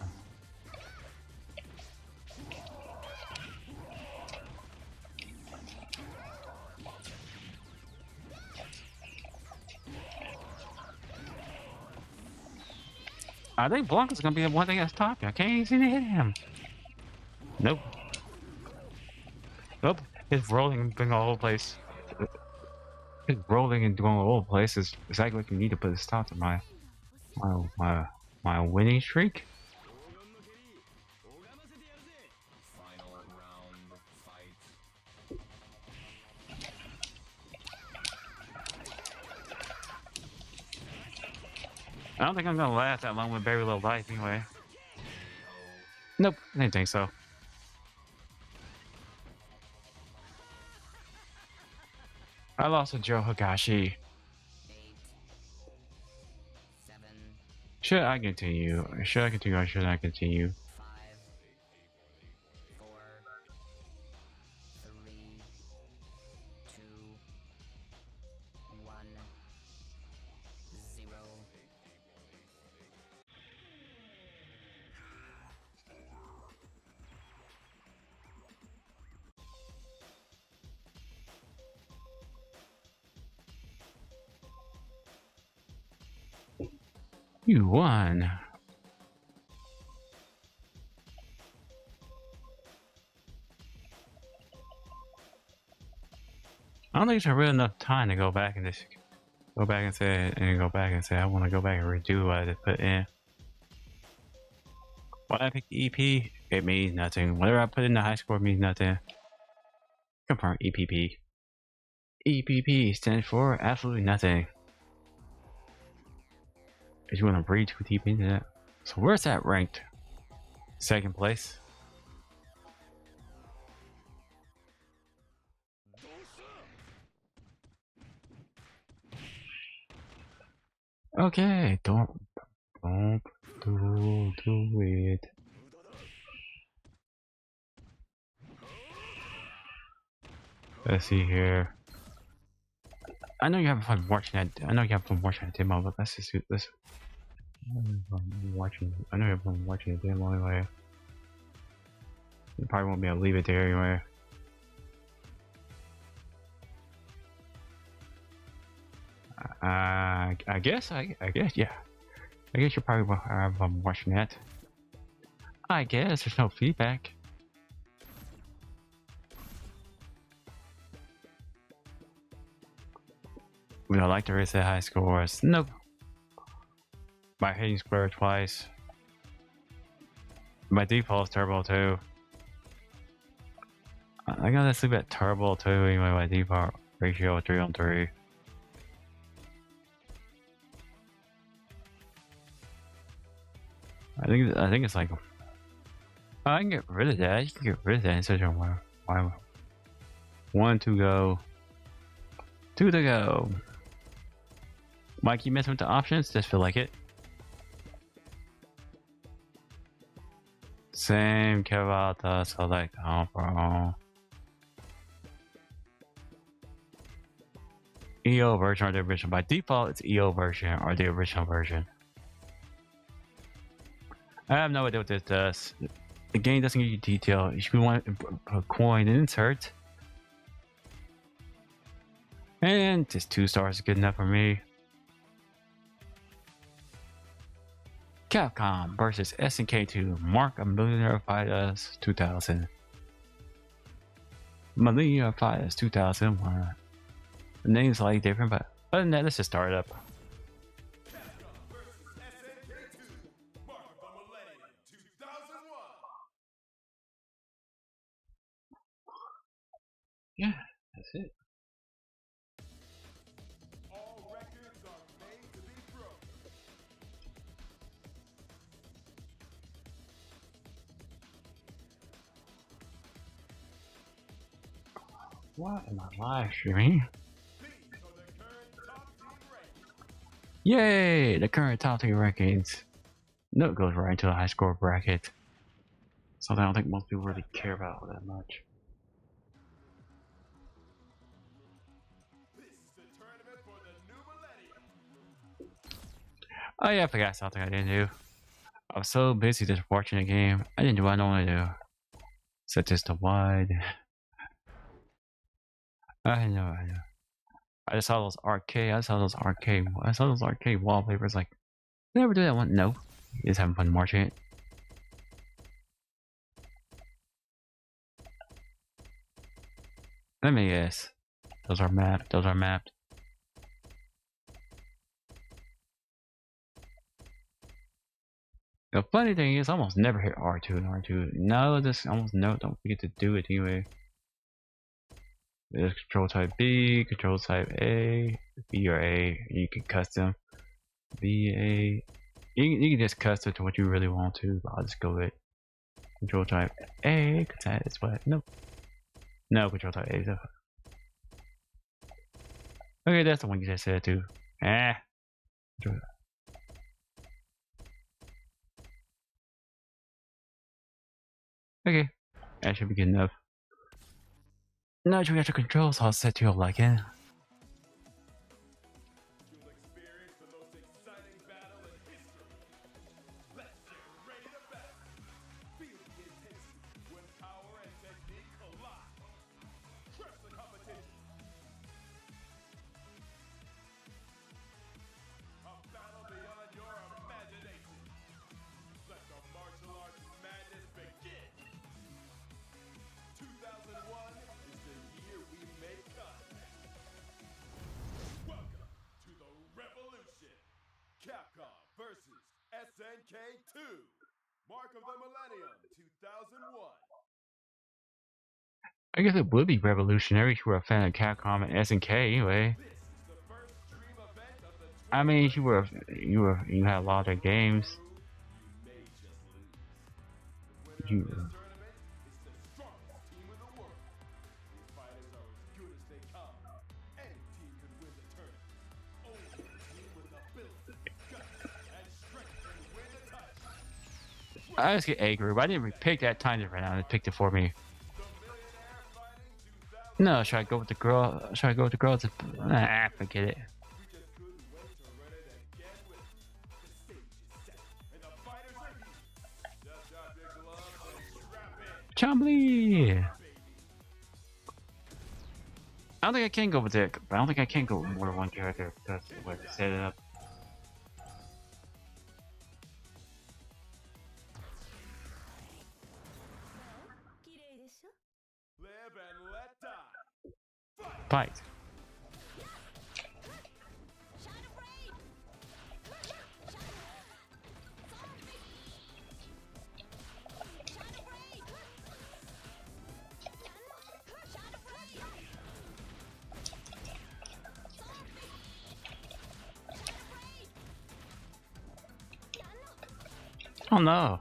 I think Blanca's gonna be the one thing that's topping. I can't even seem to hit him. Nope. Nope. His rolling and going all over the place. His rolling and going all over the place is exactly what you need to put a stop to my winning streak. Final round fight. I don't think I'm gonna last that long with very little life anyway. Nope, I didn't think so. I lost to Joe Higashi. 8, 7, Should I continue? Should I continue or should I continue? 5, 4, 3, 2, 1, 0. You won. I don't think there's really enough time to go back and just go back and say I want to go back and redo what I just put in. When I pick EP, it means nothing. Whatever I put in the high score means nothing. Confirm EPP. EPP stands for absolutely nothing. If you want to breathe too deep into that. So where's that ranked? Second place. Okay, don't do it. Let's see here. I know you have fun watching that. I know you have fun watching that demo, but let's just do this. I know you have fun watching the demo anyway. You probably won't be able to leave it there anyway. I guess, yeah. I guess you probably will have watching that. I guess there's no feedback. We don't like to raise the high scores. Nope. By hitting square twice. My default is turbo 2. I gotta sleep at turbo 2 anyway. My default ratio 3-on-3. I think it's like I can get rid of that. You can get rid of that in such a way. 1 to go. 2 to go. Might keep messing with the options. Just feel like it. Same care about the select overall. EO version or the original. By default, it's EO version or the original version. I have no idea what this does. The game doesn't give you detail. If you want a coin insert. And just 2 stars is good enough for me. Capcom versus SNK 2. Mark a Millionaire Fighters 2000. Millionaire Fighters 2001. The name's slightly different, but other than that, let's just start it up. Capcom versus SNK2. Mark of the Millennium 2001. Yeah, that's it. All records are made to be broken. What am I live streaming? These are the current top team rankings. Yay! The current top 3 rankings. No, it goes right into the high score bracket. Something I don't think most people really care about that much. Oh yeah, I forgot something I didn't do. I was so busy just watching the game. I didn't do what I normally do. Set this to wide. I know, I know. I just saw those arcade. I saw those arcade wallpapers. Like, never do that one. No, just having fun watching it. Let me guess. Those are mapped. Those are mapped. The funny thing is, I almost never hit R2 and R2. No, this almost no. Don't forget to do it anyway. There's control type B, control type A, B or A. You can custom B, A. You can just custom to what you really want to, but I'll just go with control type A, because that is what. No. No, control type A. So. Okay, that's the one you just said too. Ah. Okay, that should be good enough. Now you got your controls all set to your liking. You'll experience the most exciting battle in history. Let's get ready to battle. Feel the intensity when power and technique collide. Crush the competition. A battle beyond your imagination. Let the martial arts madness begin. 2001 is the year we make contact. Welcome to the revolution. Capcom versus SNK 2. Mark of the Millennium 2001. I guess it would be revolutionary if you were a fan of Capcom and SNK anyway. This is the first dream event of the I mean, you had a lot of their games. You may just lose. The winner You of this tournament is the strongest team in the world. These fighters are as good as they come. Any team could win the tournament. Only the team with ability, guts, and strength can win the title. I just get A group. I didn't pick that time different now. It picked it for me. The Millionaire Fighting 2000. No, should I go with the girl? Should I go with the girls? Nah, forget it. We just couldn't wait to run it again with you. The stage is set, and the fighters are here. Just drop your gloves and strap in, Chombley! baby. I don't think I can go with it, but I don't think I can go with more than one character because the way they set it up. Live and let die. Fight! Oh no!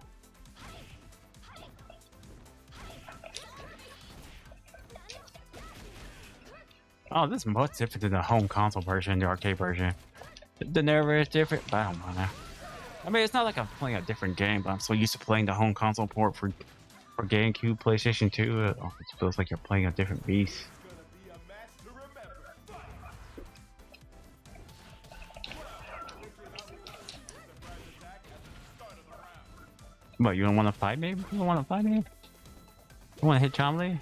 Oh, this is much different than the home console version, the arcade version. The narrator is different, but I don't know. I mean, it's not like I'm playing a different game, but I'm so used to playing the home console port for GameCube, PlayStation 2. It feels like you're playing a different beast. Gonna be a match to remember. What, you don't want to fight me? You don't want to fight me? You want to hit Chomley?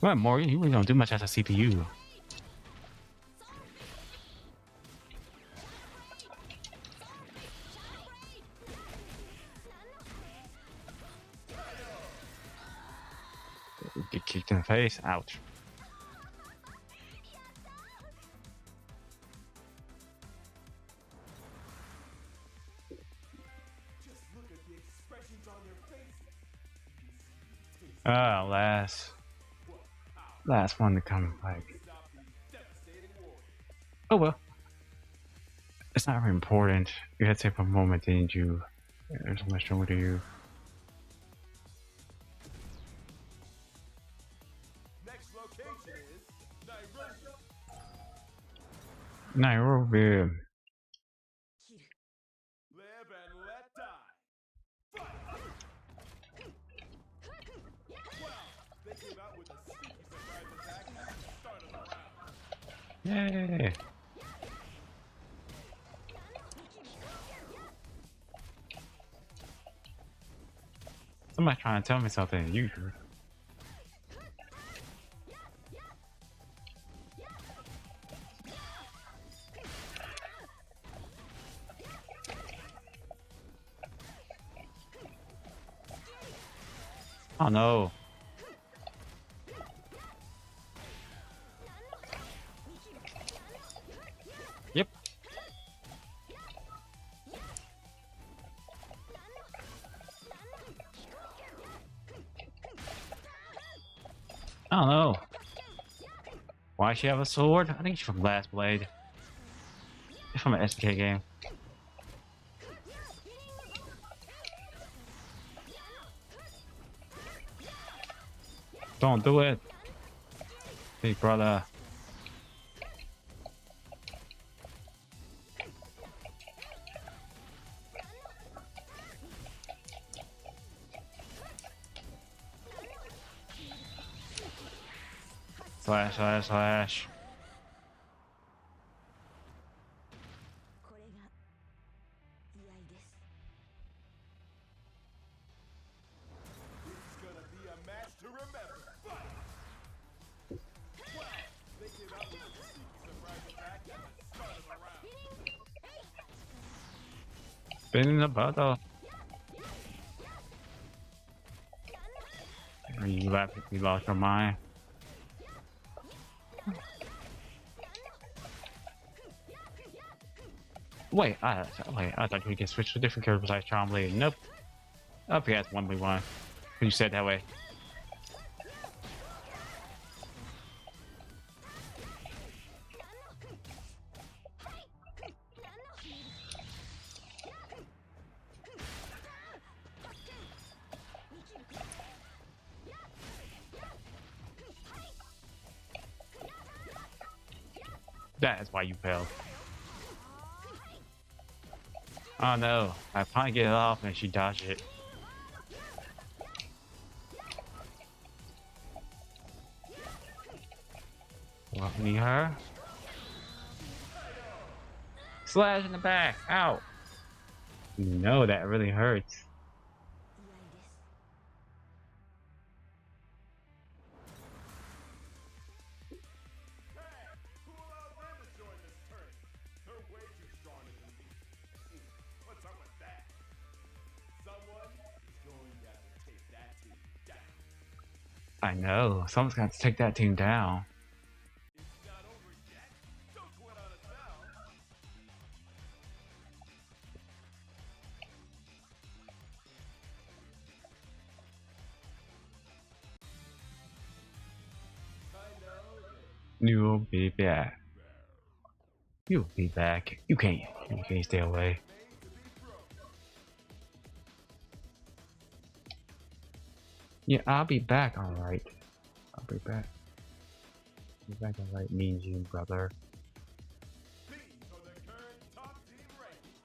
What, Morgan? You really don't do much as a CPU. Get kicked in the face. Ouch. Just look at the expressions on their faces. You can see the taste Ah, last one to come back. stop these devastating warriors. Oh well. It's not very important. You had to take a moment, didn't you? There's so much more to you. Next location is Nairobi. Nairobi. Live and let die. Fight! Yay! Somebody trying to tell me something. You. Oh no. Yep. I don't know. Why she have a sword? I think she's from Last Blade. It's from an SK game. Don't do it. Big brother. Slash, slash, slash. これが居合です It's gonna be a match to remember. Fight! Wow! They came out with a sneaky surprise attack at the start of the round. Been in the battle. You left. You lost your mind. Wait, I thought we could switch to different characters besides Charm Blade. Nope. Up here, that's 1v1. You said that way. That is why you failed. Oh no, I finally get it off and she dodged it. Welcoming her. Slash in the back. Ow. You know that really hurts. 居合です Hey! Who allowed them to join this tournament? They're way too stronger than me. What's up with that? Someone is going to have to take that team down. I know. Someone's got to take that team down. It's not over yet. Don't quit on us now. I know that You'll be back. You'll be back. You can't stay away. made to be broken. Yeah, I'll be back. All right. I'll be back. Be back. All right. Means you, brother. These are the current top team rankings.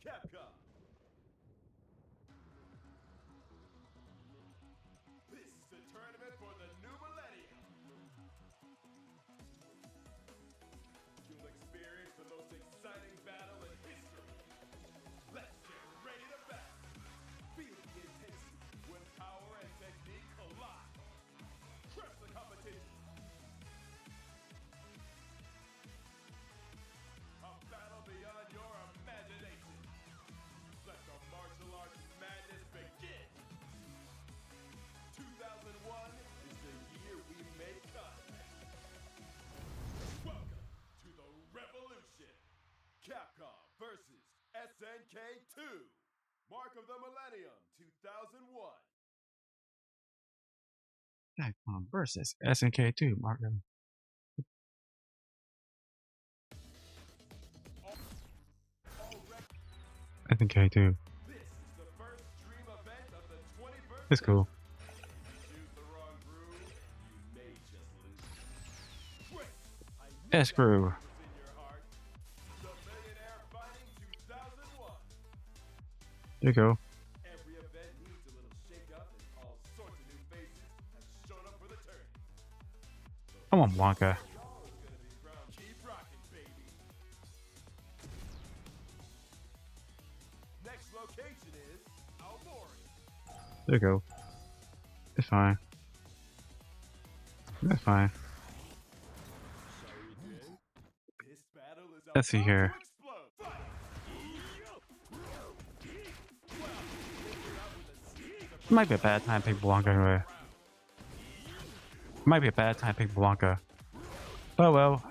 Capcom. This is the tournament for the new millennium. You'll experience the most exciting battle in history. Let's get ready to battle. Feel the intensity when power and technique collide. Crush the competition. A battle beyond your imagination. Let the martial arts madness begin. 2001 is the year we make contact. Welcome to the revolution. Capcom versus SNK 2. Mark of the Millennium 2001. Capcom versus SNK2. Martin. SNK2. This is the first dream event of the 21st It's cool. Choose the wrong groove, you may just lose. Wait, I knew S Crew. was in your heart. The Millionaire Fighting 2001. There you go. Every event needs a little shake-up Come on, Blanca. Keep rocking, baby. Next location is mourn. There you go. It's fine. That's fine. This battle is Let's see about here. to explode. Fight! Might be a bad time to pick Blanca anyway. Might be a bad time to pick Blanca. Oh well.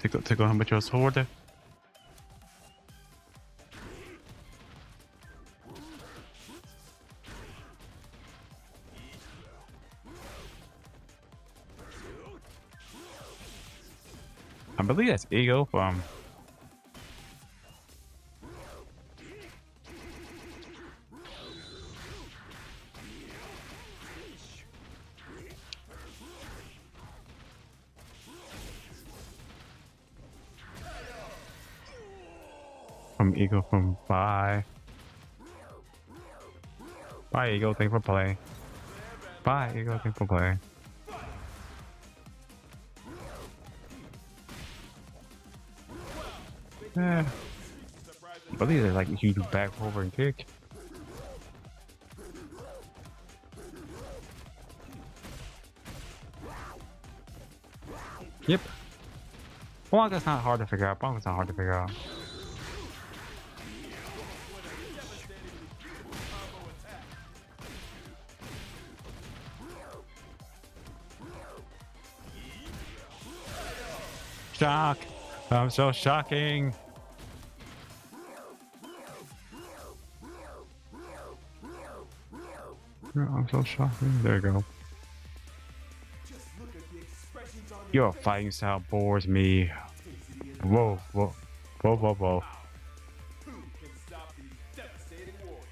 Take on with your sword. I believe that's Ego from Ego from Bye. Bye Ego, thanks for playing. Bye Ego, thanks for playing. I believe there's like a huge back over and kick. Yep. Blanca's not hard to figure out. Blanca's not hard to figure out. Shock! I'm so shocking! I'm so shocking. There you go. Just look at the expressions on Your fighting style bores me. Whoa, whoa, whoa, whoa, whoa. Who can stop these devastating warriors?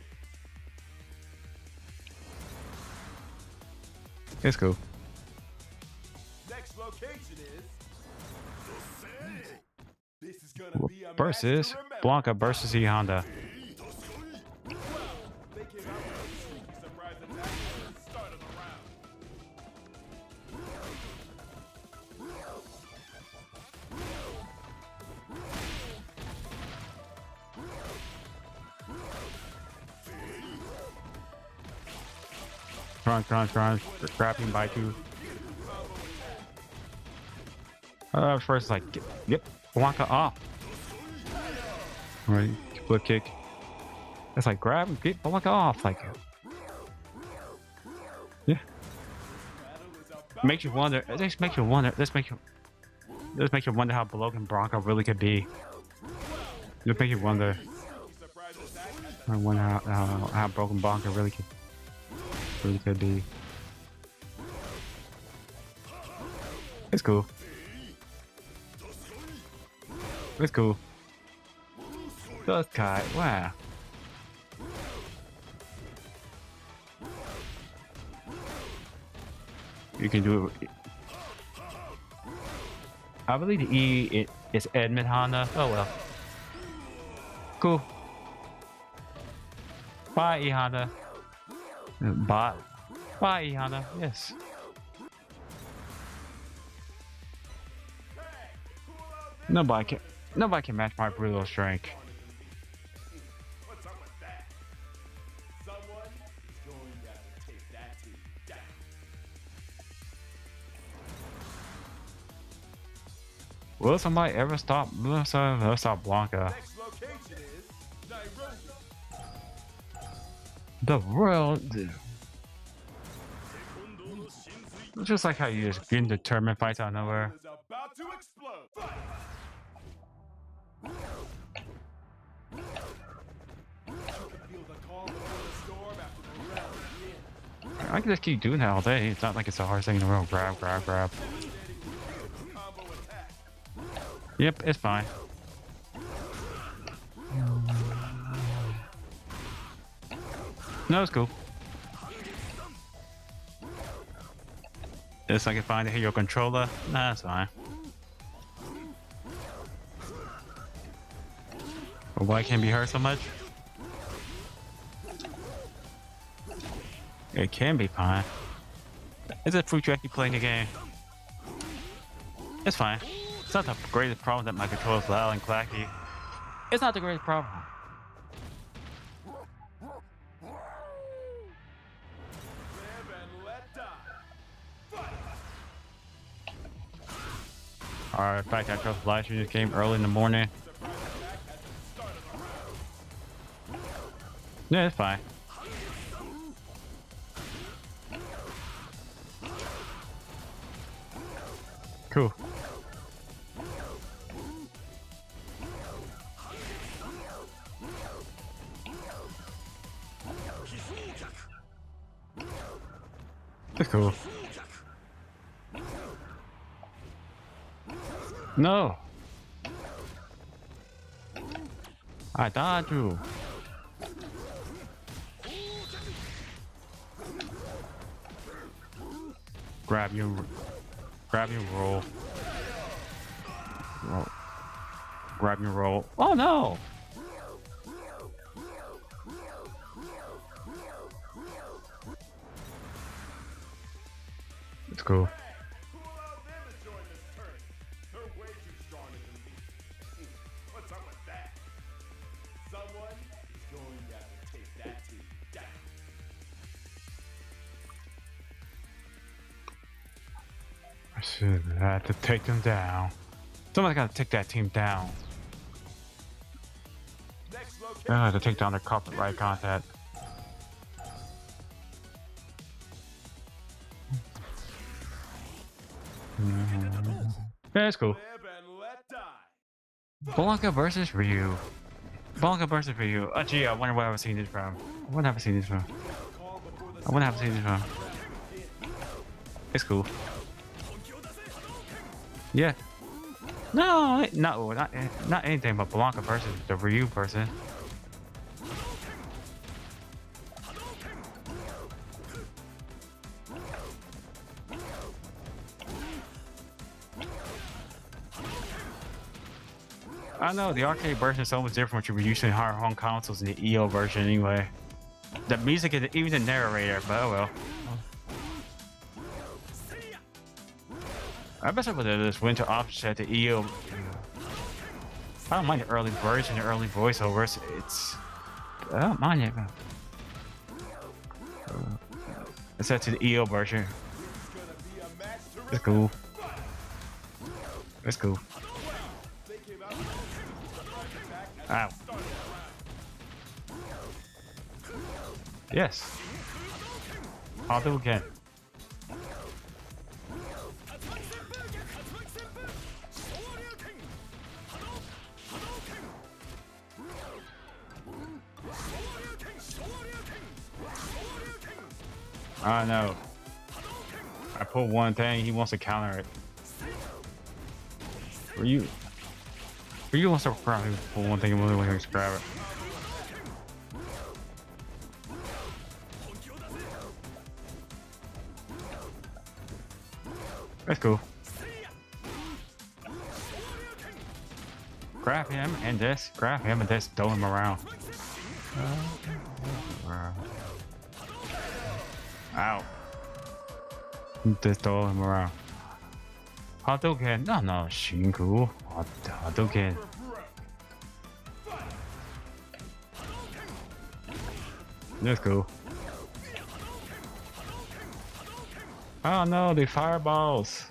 It's cool. Next location is. This is gonna be a Versus match to remember. Blanca versus E Honda. They came out with a sneaky surprise attack at the start of the round. Crunch. Grabbing by two. First, like, get Blanca off. Alright, flip kick. It's like, grab and get Blanca off. Like, yeah. Makes you wonder. This makes you wonder. This makes you wonder how broken Blanca really could be. Just make you wonder. I wonder how broken Blanca really could be. It's cool. It's cool. Just Kai. Wow. You can do it. I believe the E is Edmund Honda. Oh well. Cool. Bye, E Honda. Bye. Bye, E Honda. Yes. Nobody can match my brutal strength. What's up with that? Someone is going to have to take that team down. Will somebody ever stop Blanca? Next location is Nairobi. The world. Just like how you just get determined fights out of nowhere. Is about to explode. Fight! You can feel the calm before the storm after the round begins. I can just keep doing that all day. It's not like it's the hardest thing in the world. Grab. Combo attack. Yep, it's fine. No, it's cool. Just like if I hit your controller, nah, that's fine. But why can't be hurt so much? It can be fine. Is it fruit you actually playing the game? It's fine. It's not the greatest problem that my controller's loud and clacky. It's not the greatest problem. Live and let die. Alright, in fact, I just live stream this game early in the morning. Surprise attack at the start of the round. Yeah, it's fine. Cool. That's cool. No! I dodged you. Grab your roll. Grab your roll. Oh no! It's cool. Who allowed them to join this tournament? They're way too stronger than me. What's up with that? Someone is going to have to take that team down. I should have to take them down. Somebody's gotta take that team down. Next location. I have to take down their copyright content. Yeah, it's cool. Live and let die. Blanca versus Ryu. Blanca versus Ryu. Oh, gee, I wonder what I've seen this from. I wonder if I've seen this from. Call before the I wonder if I've seen this from. It's cool. Yeah. No, not anything but Blanca versus the Ryu person. I know the arcade version is so much different from what you're using hard home consoles and the EO version anyway. The music and even the narrator, but oh well. I bet I would have just went to offset the EO. I don't mind the early version, the early voiceovers. I don't mind it. It's set to the EO version. It's cool. It's cool. Ow. Yes. I'll do it again. I know. I pull one thing, he wants to counter it. Ryu wants to probably pull one thing and really wants to grab it. That's cool. Grab him and this, throw him around. Ow. Just throw him around. Hadouken. No, Shinku. Hadouken. That's cool. Oh no, the fireballs.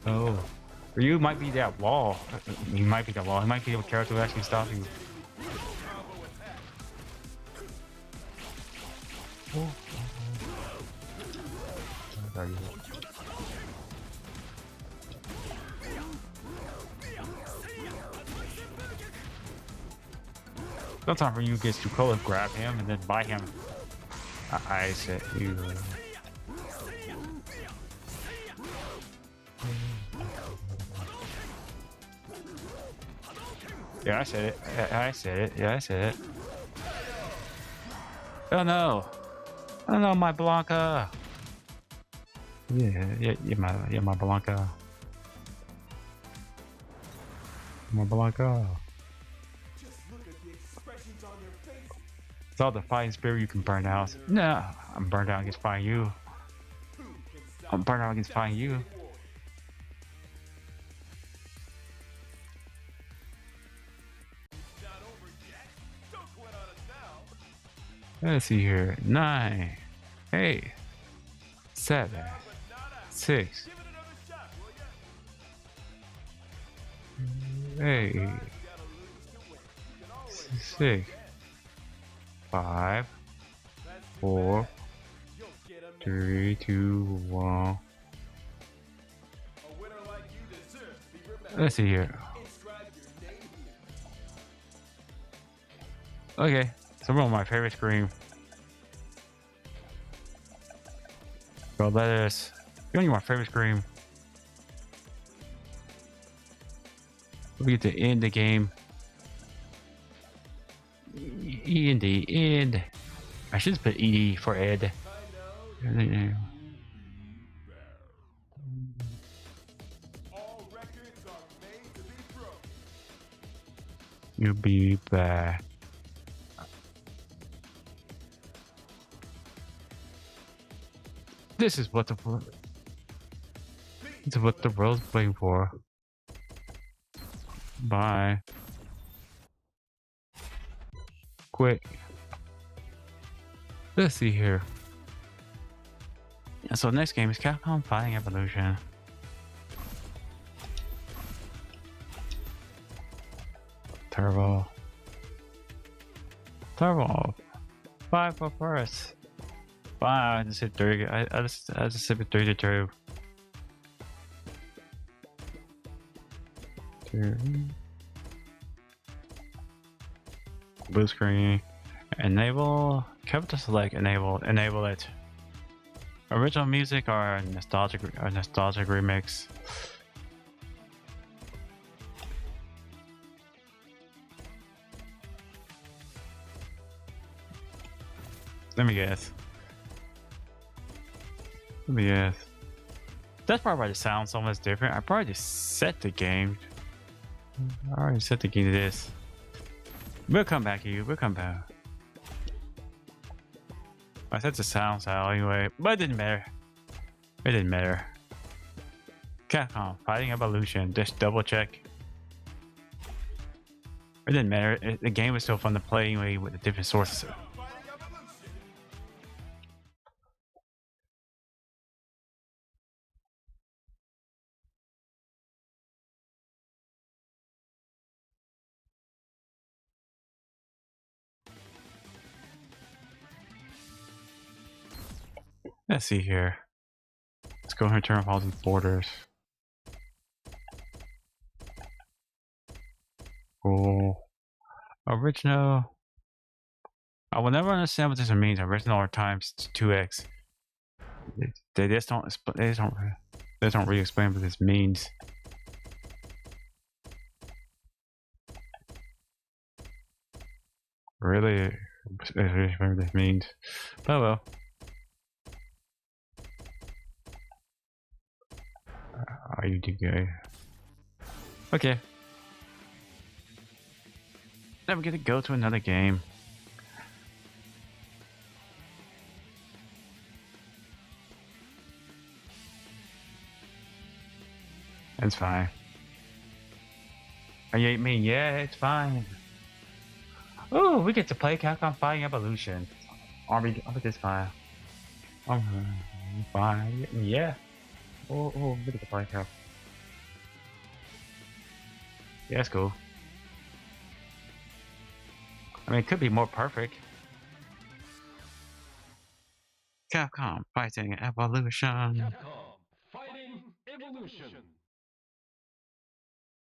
Oh. Ryu might be that wall. He might be the wall. He might be a character who actually stops you. Sometimes Ryu gets too close, grab him and then bite him. I said you. Yeah, I said it. I said it. Yeah, I said it. Oh no. Oh no, my Blanca. Yeah, my Blanca. My Blanca. Just look at the expressions on their faces. It's all the fighting spirit you can burn out. No, I'm burned out against fighting you. Who can stop I'm burned out against fighting you. devastating war? It's not over yet. Don't quit on us now. Let's see here. 9, 8, 7, Down, but not out. 6, Give it another shot, will ya? 8, You gotta lose to win. You can always try 6, again. 5, That's too 4, bad. You'll get 'em next 3, 2, 1. A winner like you deserves to be remembered. Let's see here. Inscribe your name here. Okay, so one of my favorite scream. Go let us. You know my favorite scream. We get to end the game. In the end. I should just put ED for Ed. All records are made to be broken. You'll be back. This is what the world's waiting for. Bye. Quick. Let's see here. Yeah, so next game is Capcom Fighting Evolution. Turbo. 5 for first. Wow, I just hit 3. I just hit 3 to 2. 2. Blue screen. Enable. Capital select. Enable it. Original music or nostalgic remix. Let me guess. That's probably why the sound so much different. I probably just set the game. I already set the game to this. We'll come back to you. We'll come back. I set the sound style anyway, but it didn't matter. It didn't matter. Capcom Fighting Evolution. Just double check. It didn't matter. The game was still fun to play anyway with the different sources. Fighting evolution. Let's see here. Let's go ahead and turn off all these borders. Cool. Original. I will never understand what this means. Original or times 2x. They just don't. They don't really explain what this means. Really, what this means. But well. Are you good? Okay. Now we're gonna go to another game. It's fine. Are you mean? Yeah, it's fine. Oh, we get to play Capcom Fighting Evolution. Are we this fine? Fine. Yeah. Oh, we get to play Capcom. Yeah, that's cool. I mean, it could be more perfect. Capcom Fighting Evolution. Capcom Fighting Evolution.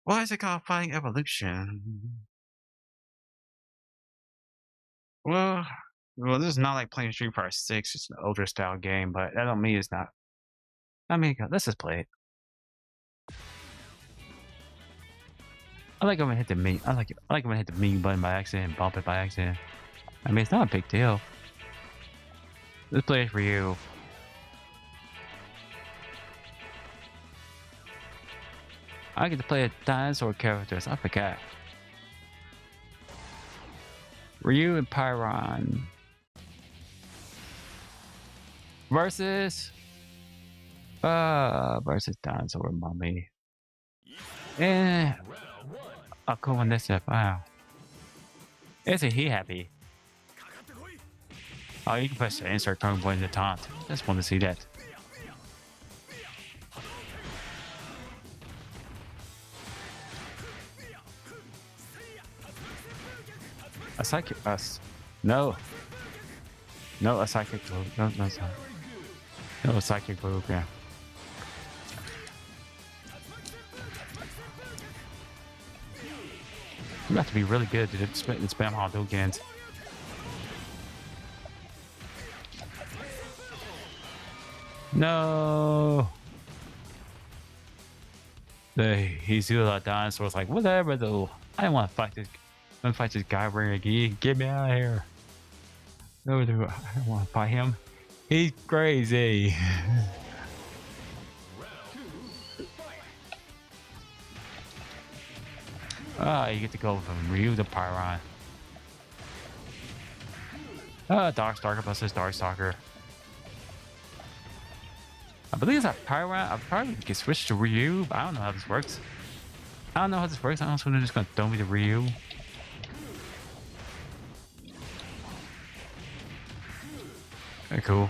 Why is it called Fighting Evolution? Well, this is not like playing Street Fighter 6. It's an older style game, but that don't mean it's not. I mean, let's just play it. I like when I hit the mute. I like when I hit the mute button by accident and bump it by accident. I mean, it's not a big deal. Let's play it for you. I get to play dinosaur characters. I forgot. Ryu and Pyron versus dinosaur mummy. And a cool one this up. Wow. Isn't he happy? Oh, you can press the insert turn point to taunt. Just want to see that. A psychic us. No. No, a psychic move. No, no, sorry. No, a psychic move, yeah. You have to be really good to spam Hadoukens. No. He's doing a lot of dinosaurs like whatever though. I don't want to fight this. I'm gonna fight this guy wearing a gi. Get me out of here. No, dude, I don't want to fight him. He's crazy. Ah, you get to go from Ryu to Pyron. Darkstalker versus Darkstalker. I believe that Pyron. I probably can switch to Ryu, but I don't know how this works. I don't know how this works. I don't know if they're just gonna throw me to Ryu. Okay, cool.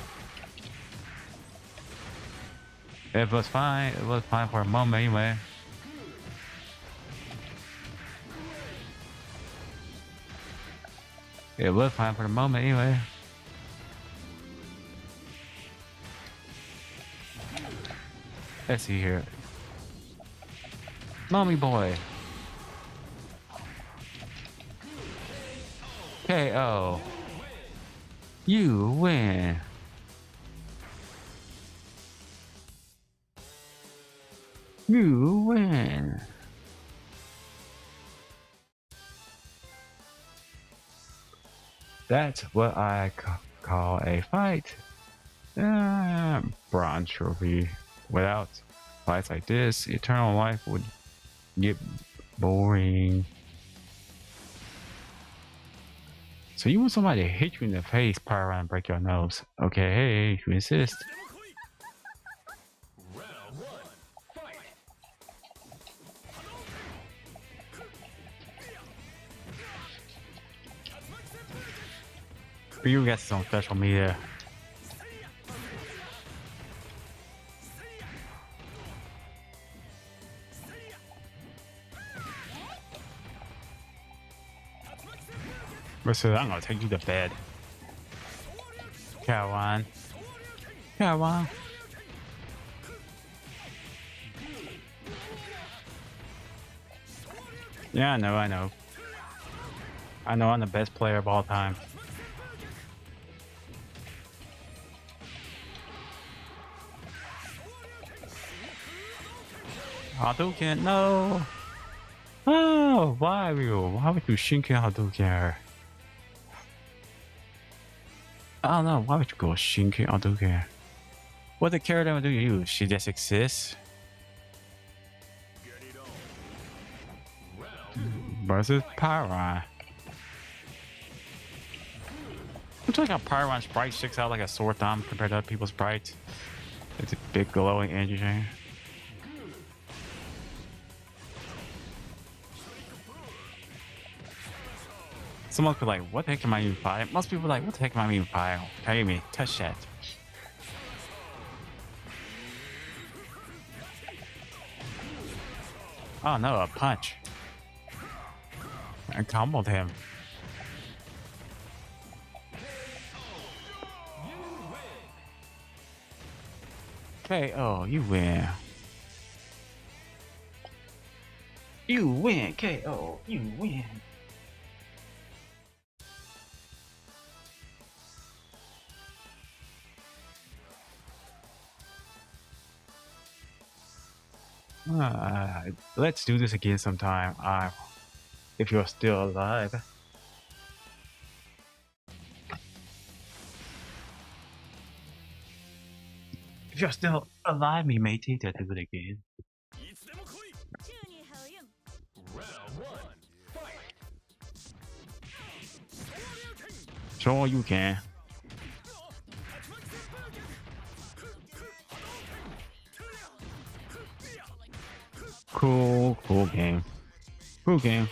It was fine. It was fine for a moment anyway. It was fine for the moment anyway. Let's see here. Mommy boy. KO. You win. You win. That's what I call a fight. Bronze trophy. Without fights like this, eternal life would get boring. So you want somebody to hit you in the face, Pyron, and break your nose. Okay, hey, you insist. Ryu gets his own special media. So I'm gonna take you to bed. Come on. Come on. Yeah, I know. I know I'm the best player of all time. Hadouken, no! Oh, why would you Shinken Hadouken? I don't know, why would you go Shinken Hadouken? What the character do you use? She just exists? Versus Pyron. Looks like a Pyron sprite sticks out like a sore thumb compared to other people's sprites. It's a big glowing energy chain. Someone could be like, what the heck am I even fighting? Most people are like, what the heck am I even fighting? Pay me, touch that. Oh no, a punch. I comboed him. KO, you win. You win, KO, you win. Let's do this again sometime. If you're still alive. If you're still alive, me matey, to do it again. Sure you can. Cool game. Cool game.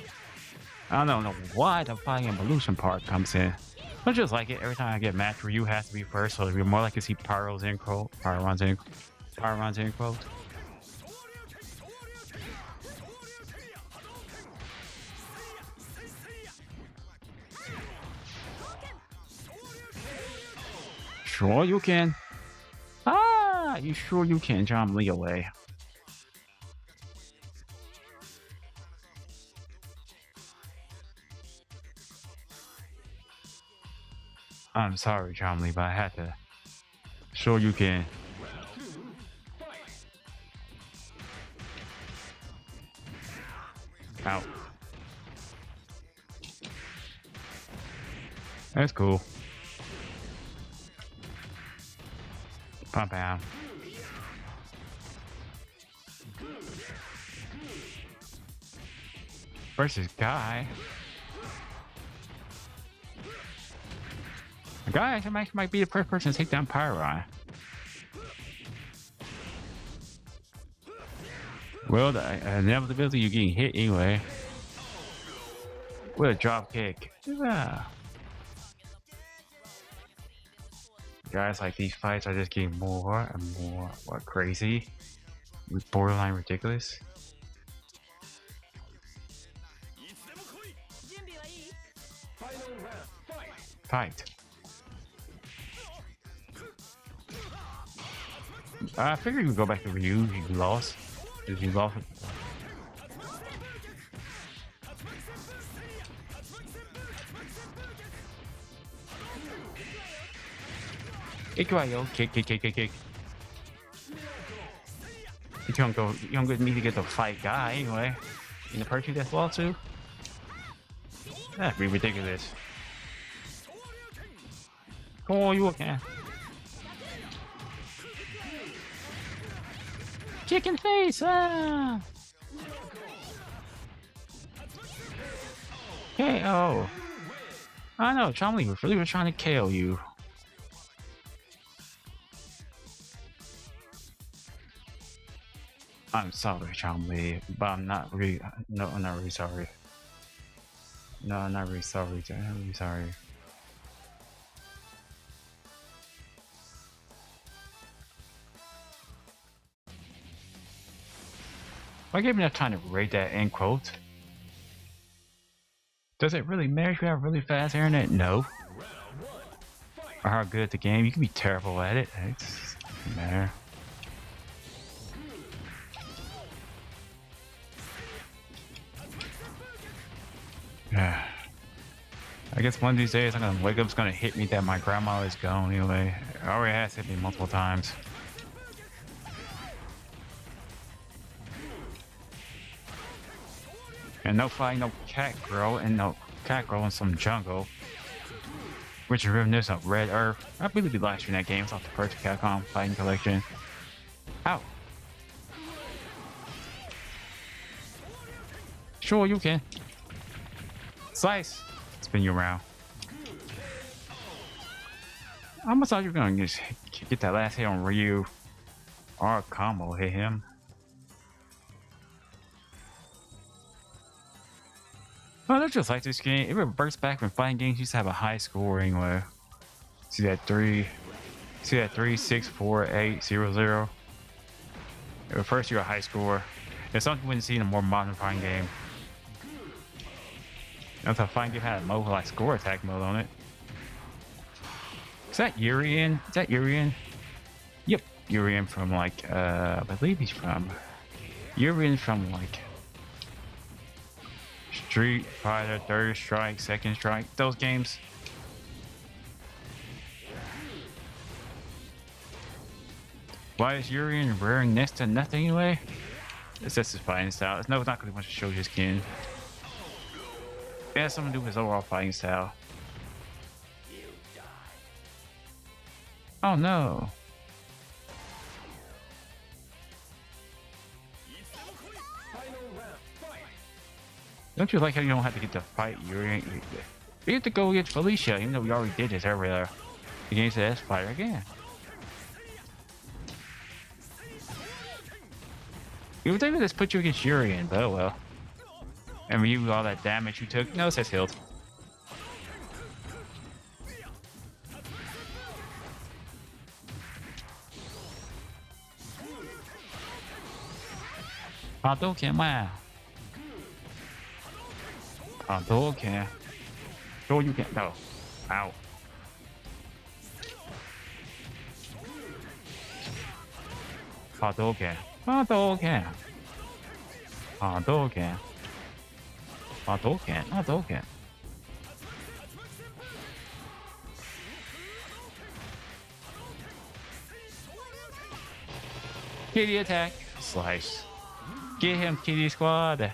I don't know why the fighting evolution part comes in. I just like it. Every time I get a match, Ryu has to be first, so you're more likely to see pyros in quote, pyrons in quote. Sure you can. Ah, you sure you can, John Lee away. I'm sorry, John Lee, but I had to. Sure you can. Out. That's cool. Pump out. Versus Guy. Guy actually might be the first person to take down Pyron. Well, the inevitability you're getting hit anyway. With a drop kick. Yeah. Guys, like these fights are just getting more and more crazy. Borderline ridiculous. Fight. I figured you would go back to Ryu. You lost. You lost. Kick. You don't need to get the fight Guy anyway. In the person that's lost to. That'd be ridiculous. Oh, you okay? Chicken face! Ah! KO! I know, Chomley was really trying to KO you. I'm sorry, Chomley, but I'm not really. No, I'm not really sorry. No, I'm not really sorry. I'm not really sorry. I gave enough time to rate that end quote. Does it really matter if you have really fast internet? No. Or how good at the game? You can be terrible at it. It doesn't matter. I guess one of these days I'm gonna wake up, it's gonna hit me that my grandma is gone anyway. It already has hit me multiple times. And no fighting no cat girl and no cat girl in some jungle. Which is reminiscent of Red Earth. I believe we live streamed that game. It's off the first Capcom fighting collection. Ow! Sure you can. Slice! Spin you around. I almost thought you were gonna just get that last hit on Ryu. Or a combo hit him. Oh, that's just like this game. It reverts back when fighting games used to have a high score anyway. See that 3, 6, 4, 8, 0, 0. It refers to a high score. It's something you wouldn't see in a more modern fighting game. If a fighting game had a mode like score attack mode on it. Is that Urian? Is that Urian? Yep, Urian from like I believe he's from Urian from like Street Fighter, Third Strike, Second Strike, those games. Why is Urian wearing next to nothing anyway? It's just his fighting style. No, it's not because he wants to show his skin. It has something to do with his overall fighting style. Oh no. Don't you like how you don't have to get to fight Urian? We have to go against Felicia, even though we already did this earlier. Against the S-Fighter again. You would think that this put you against Urian, but oh well. And you all that damage you took. No, it says healed. Hadouken, wow. Hadouken. Sure you can. No. Ow. Hadouken. Hadouken. Hadouken. Hadouken. Hadouken. Kitty attack. Slice. Get him, Kitty Squad.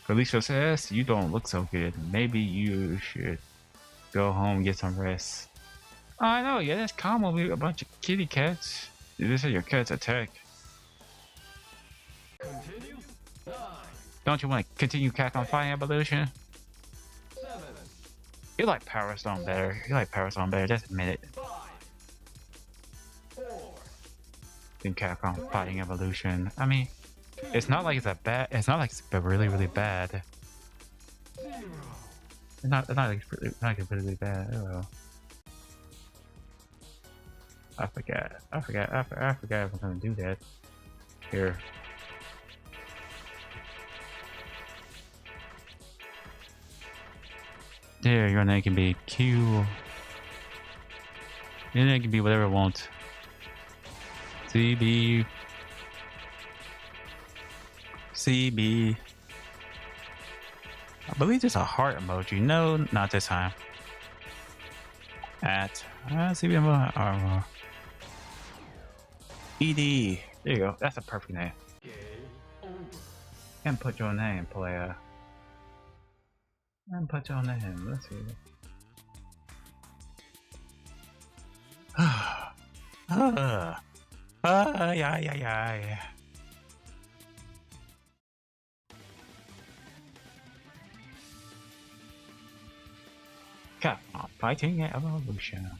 Felicia says, you don't look so good. Maybe you should go home and get some rest. Oh, I know, yeah, that's common with a bunch of kitty cats. This is your cat's attack. Don't you want to continue Capcom Fighting Evolution? You like Power Stone better. You like Power Stone better, just admit it. Than Capcom Fighting Evolution. I mean, it's not like it's a bad. It's not like it's really, really bad. It's not like it's really bad. Oh well. I forgot I was gonna do that. Here. There, your name can be Q. Your name can be whatever I want. CB. CB. I believe there's a heart emoji. No, not this time. At CB. ED. There you go. That's a perfect name. And put your name, player. And put your name. Let's see. Yeah. Capcom Fighting Evolution.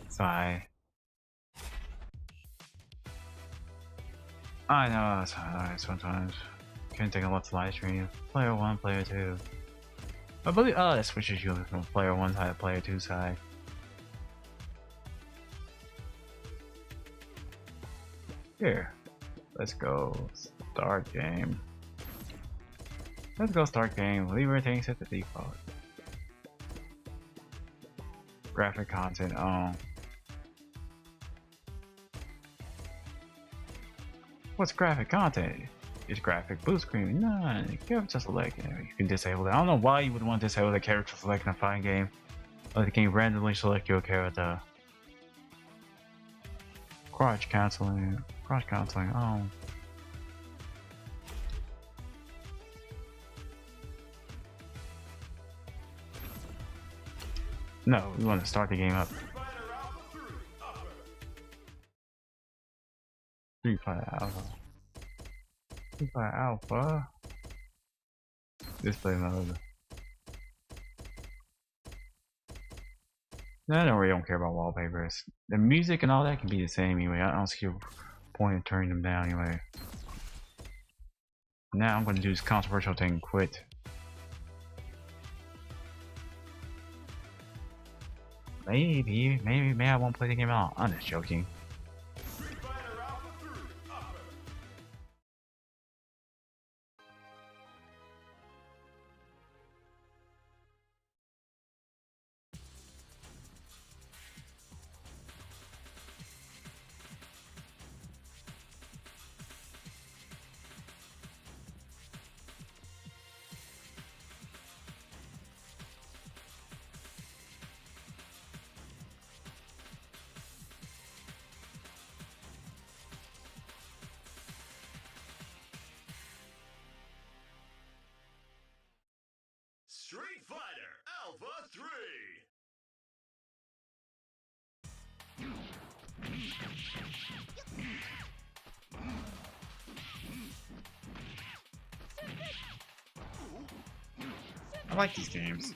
Sigh. I know it's hard sometimes. Can't take a lot to live stream. Player 1, player 2. I believe that switches you from player 1 side to player 2 side. Here. Let's go start game. Let's go start game. Leave everything set to default. Graphic content on. What's graphic content? It's graphic blue screen. None. Character select. You can disable that. I don't know why you would want to disable the character select in a fighting game. Let the game randomly select your character. Crouch canceling. Crouch canceling. Oh. No, we want to start the game up. Street Fighter Alpha. Street Fighter Alpha. Display mode. No, I don't care about wallpapers. The music and all that can be the same anyway. I don't see a point in turning them down anyway. Now I'm going to do this controversial thing and quit. Maybe I won't play the game at all. I'm just joking. like these games.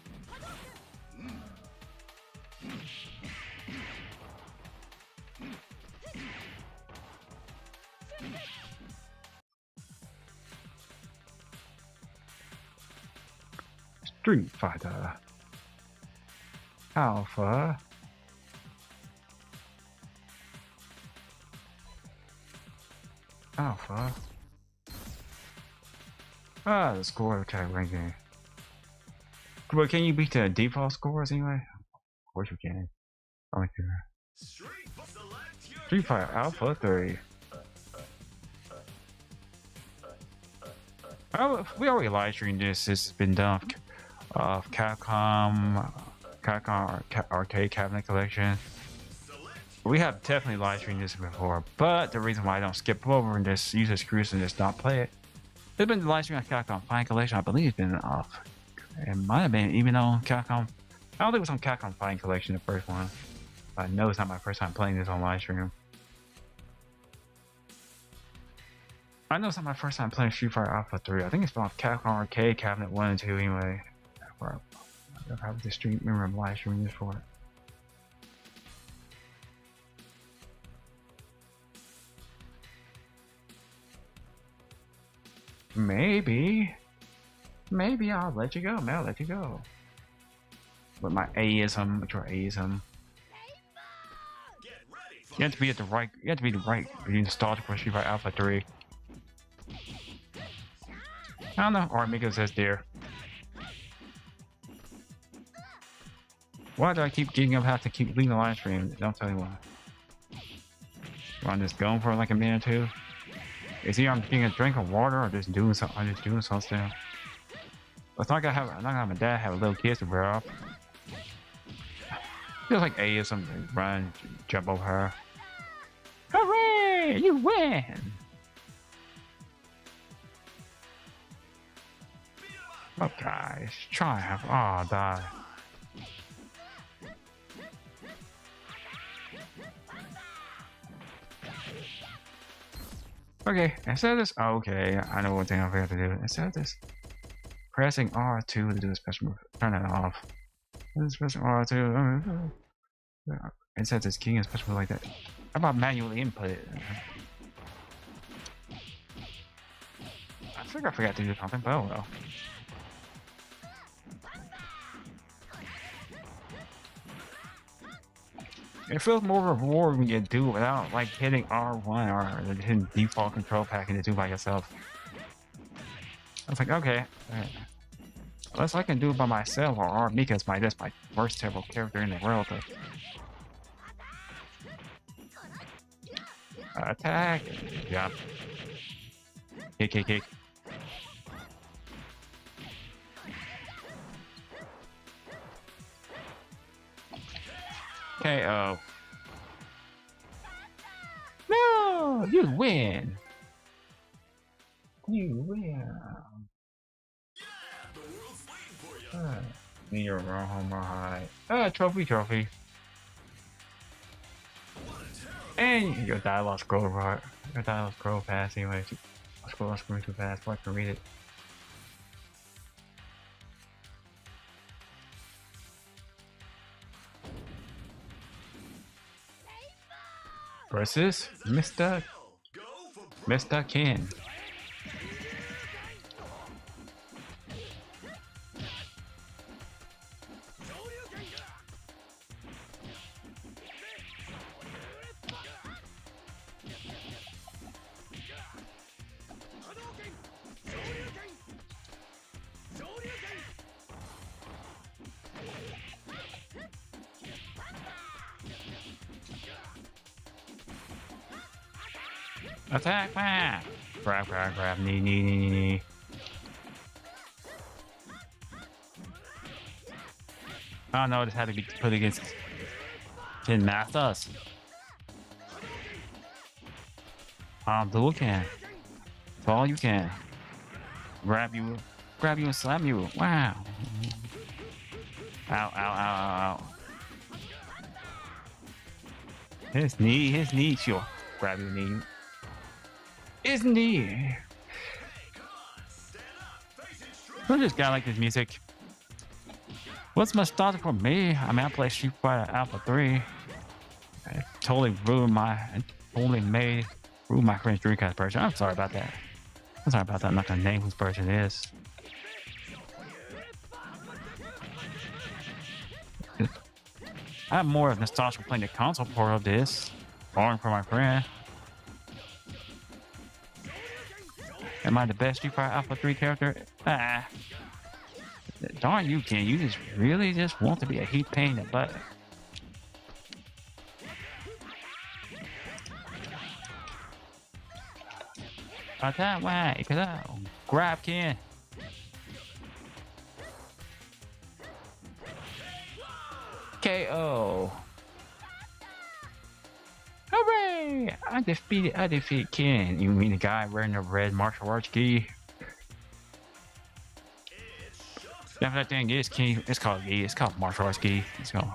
Street Fighter Alpha. Alpha. Ah, the score tag ranking. But can you beat the default scores anyway? Of course you can. I like that. Street Fighter Alpha 3. Oh, we already live streamed this. This has been done of Capcom Arcade Cabinet Collection. We have definitely live streamed this before, but the reason why I don't skip over and just use excuse and just not play it. It's been the live stream on Capcom Fine Collection. I believe it's been off. It might have been even on Capcom. I don't think it was on Capcom Fine Collection, the first one. But I know it's not my first time playing this on live stream. I know it's not my first time playing Street Fighter Alpha 3. I think it's on Capcom Arcade Cabinet 1 and 2 anyway. I have the stream, remember I'm live streaming this for it. Maybe I'll let you go, man. I'll let you go. With my aism, which are aism. You have to be at the right. You have to be the right. Be nostalgic for Street Fighter Alpha 3. I don't know. Or Miko says there. Why do I keep getting up? Have to keep leaving the live stream? Don't tell me why. I'm just going for like a minute or two. Is he I'm getting a drink of water or just doing something? I'm just doing something. It's not gonna have. I'm not gonna have my dad have a little kids to wear off. Feels like A or something. Run, jump over her. Hooray! You win! Oh guys, triumph! Oh, die. Okay, instead of this, okay, I know one thing I forgot to do. Instead of this, pressing R2 to do a special move, turn that off. Pressing R2. Instead of this king a special move like that. How about manually input it? I think I forgot to do something, but oh well. It feels more rewarding when you do it without like hitting R1 or hitting default control pack and do it by yourself. I was like, okay, unless I can do it by myself or R because that's my worst terrible character in the world. Attack! Yeah. Kick. KO. No! You win! You win! Need your home high. Trophy. And your dialogue scroll right. Your dialogue scroll fast anyway. Scroll too fast so I can read it. Versus Mr. Ken. Attack! Ah. Grab. Knee. Oh no, this had to be put against Ken Masters. Do what can. That's all you can. Grab you and slam you. Wow. Ow. His knee, sure. Grab your knee. Isn't he? I just gotta like this music. What's nostalgic for me? I mean, I played Street Fighter Alpha 3. It totally ruined my, ruined my friend's Dreamcast version. I'm sorry about that. I'm sorry about that. I'm not gonna name whose version it is. I have more of nostalgia playing the console port of this. Borrowing from my friend. Am I the best Street Fighter Alpha 3 character? Ah. Darn you, Ken. You just really just want to be a heat pain in the butt. About that way. Grab Ken. KO. Hooray! I defeated Ken. You mean the guy wearing the red martial arts gi? That's that thing is Ken. It's called gi. It's called martial arts gi. Let's go.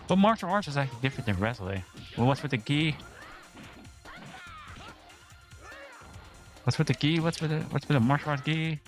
But martial arts is actually different than wrestling. Well, what's with the gi? What's with the gi? What's with the martial arts gi?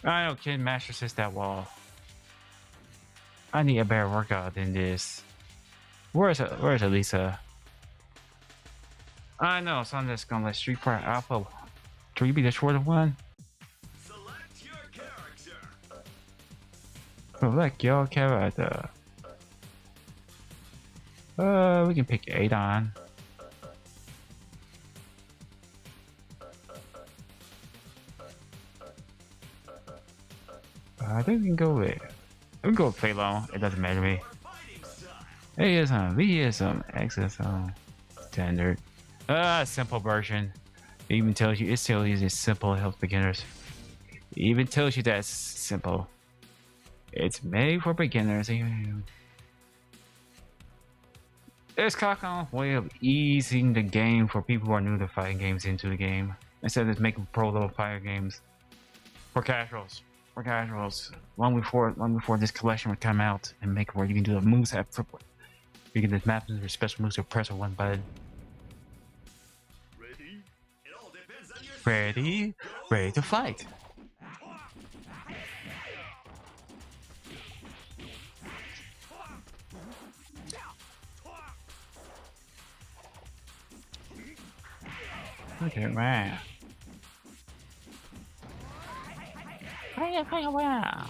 I know Kid Master says that wall. I need a better workout than this. Where's Elisa? I know, so I'm just gonna let Street Fighter Alpha 3 be the shorter one. Select your character. Select your character. We can pick Adon. I think we can go with. We can go with Phaelon. It doesn't matter to me. A is on, V is on, X is on. Standard. Simple version. It even tells you, it still uses simple, helps beginners. It even tells you that it's simple. It's made for beginners. There's Capcom's way of easing the game for people who are new to fighting games into the game. Instead of just making pro level fighter games for casuals. For casuals. Long before this collection would come out and make where you can do the moveset. You can just map your special moves to press with one button. Ready? It all depends on your Ready? Ready to fight. Okay, wow. Wow.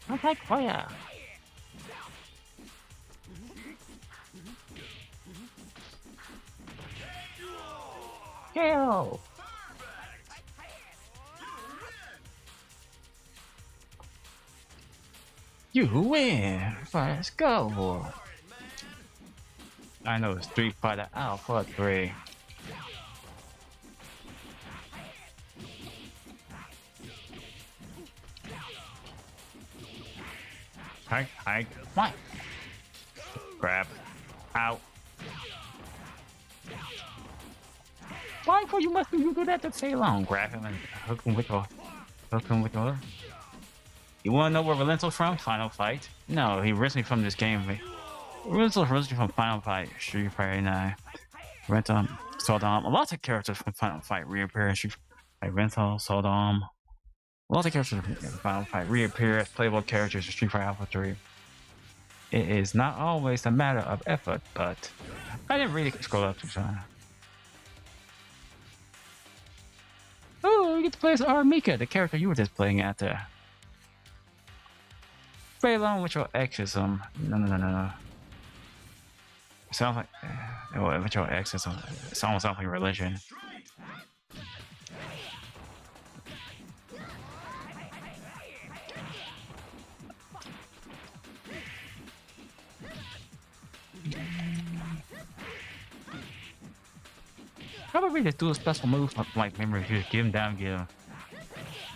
I like fire. Kill. You win. Let's go. I know Street Fighter Alpha 3. Hi, what? Grab. Out. Why for you must be you do that to say long? Grab him and hook him with your. You wanna know where Valento's from? Final Fight? No, he originally from this game. Valento's originally from Final Fight, Street Fighter 9. Rental, Sodom. Lots of characters from Final Fight reappear in Street Fighter. Rental, Sodom. Lots of characters from Final Fight reappear as playable characters in Street Fighter Alpha 3. It is not always a matter of effort, but I didn't really scroll up too far. Oh, we get to play as Armika, the character you were just playing at there. Play along with your exism. No. Sounds like with your exism. It almost sounds like religion. How about we just do a special move like maybe just give him down, get him.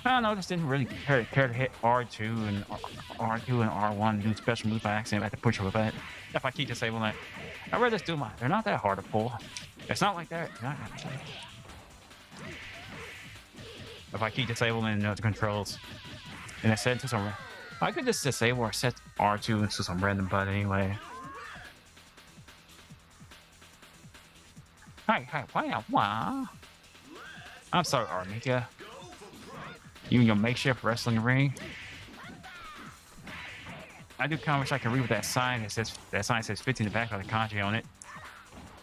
I don't know, just didn't really care to hit R2 and R2 and R1 do special moves by accident. I have to push with it. If I keep disabling it, I'd rather just do my. They're not that hard to pull. It's not like that. If I keep disabling the controls, and I set to some, I could just disable or set R2 into some random button anyway. Hi, why? I'm sorry, Armika. You in your makeshift wrestling ring? I do kind of wish I could read what that sign says 50 in the back of the kanji on it.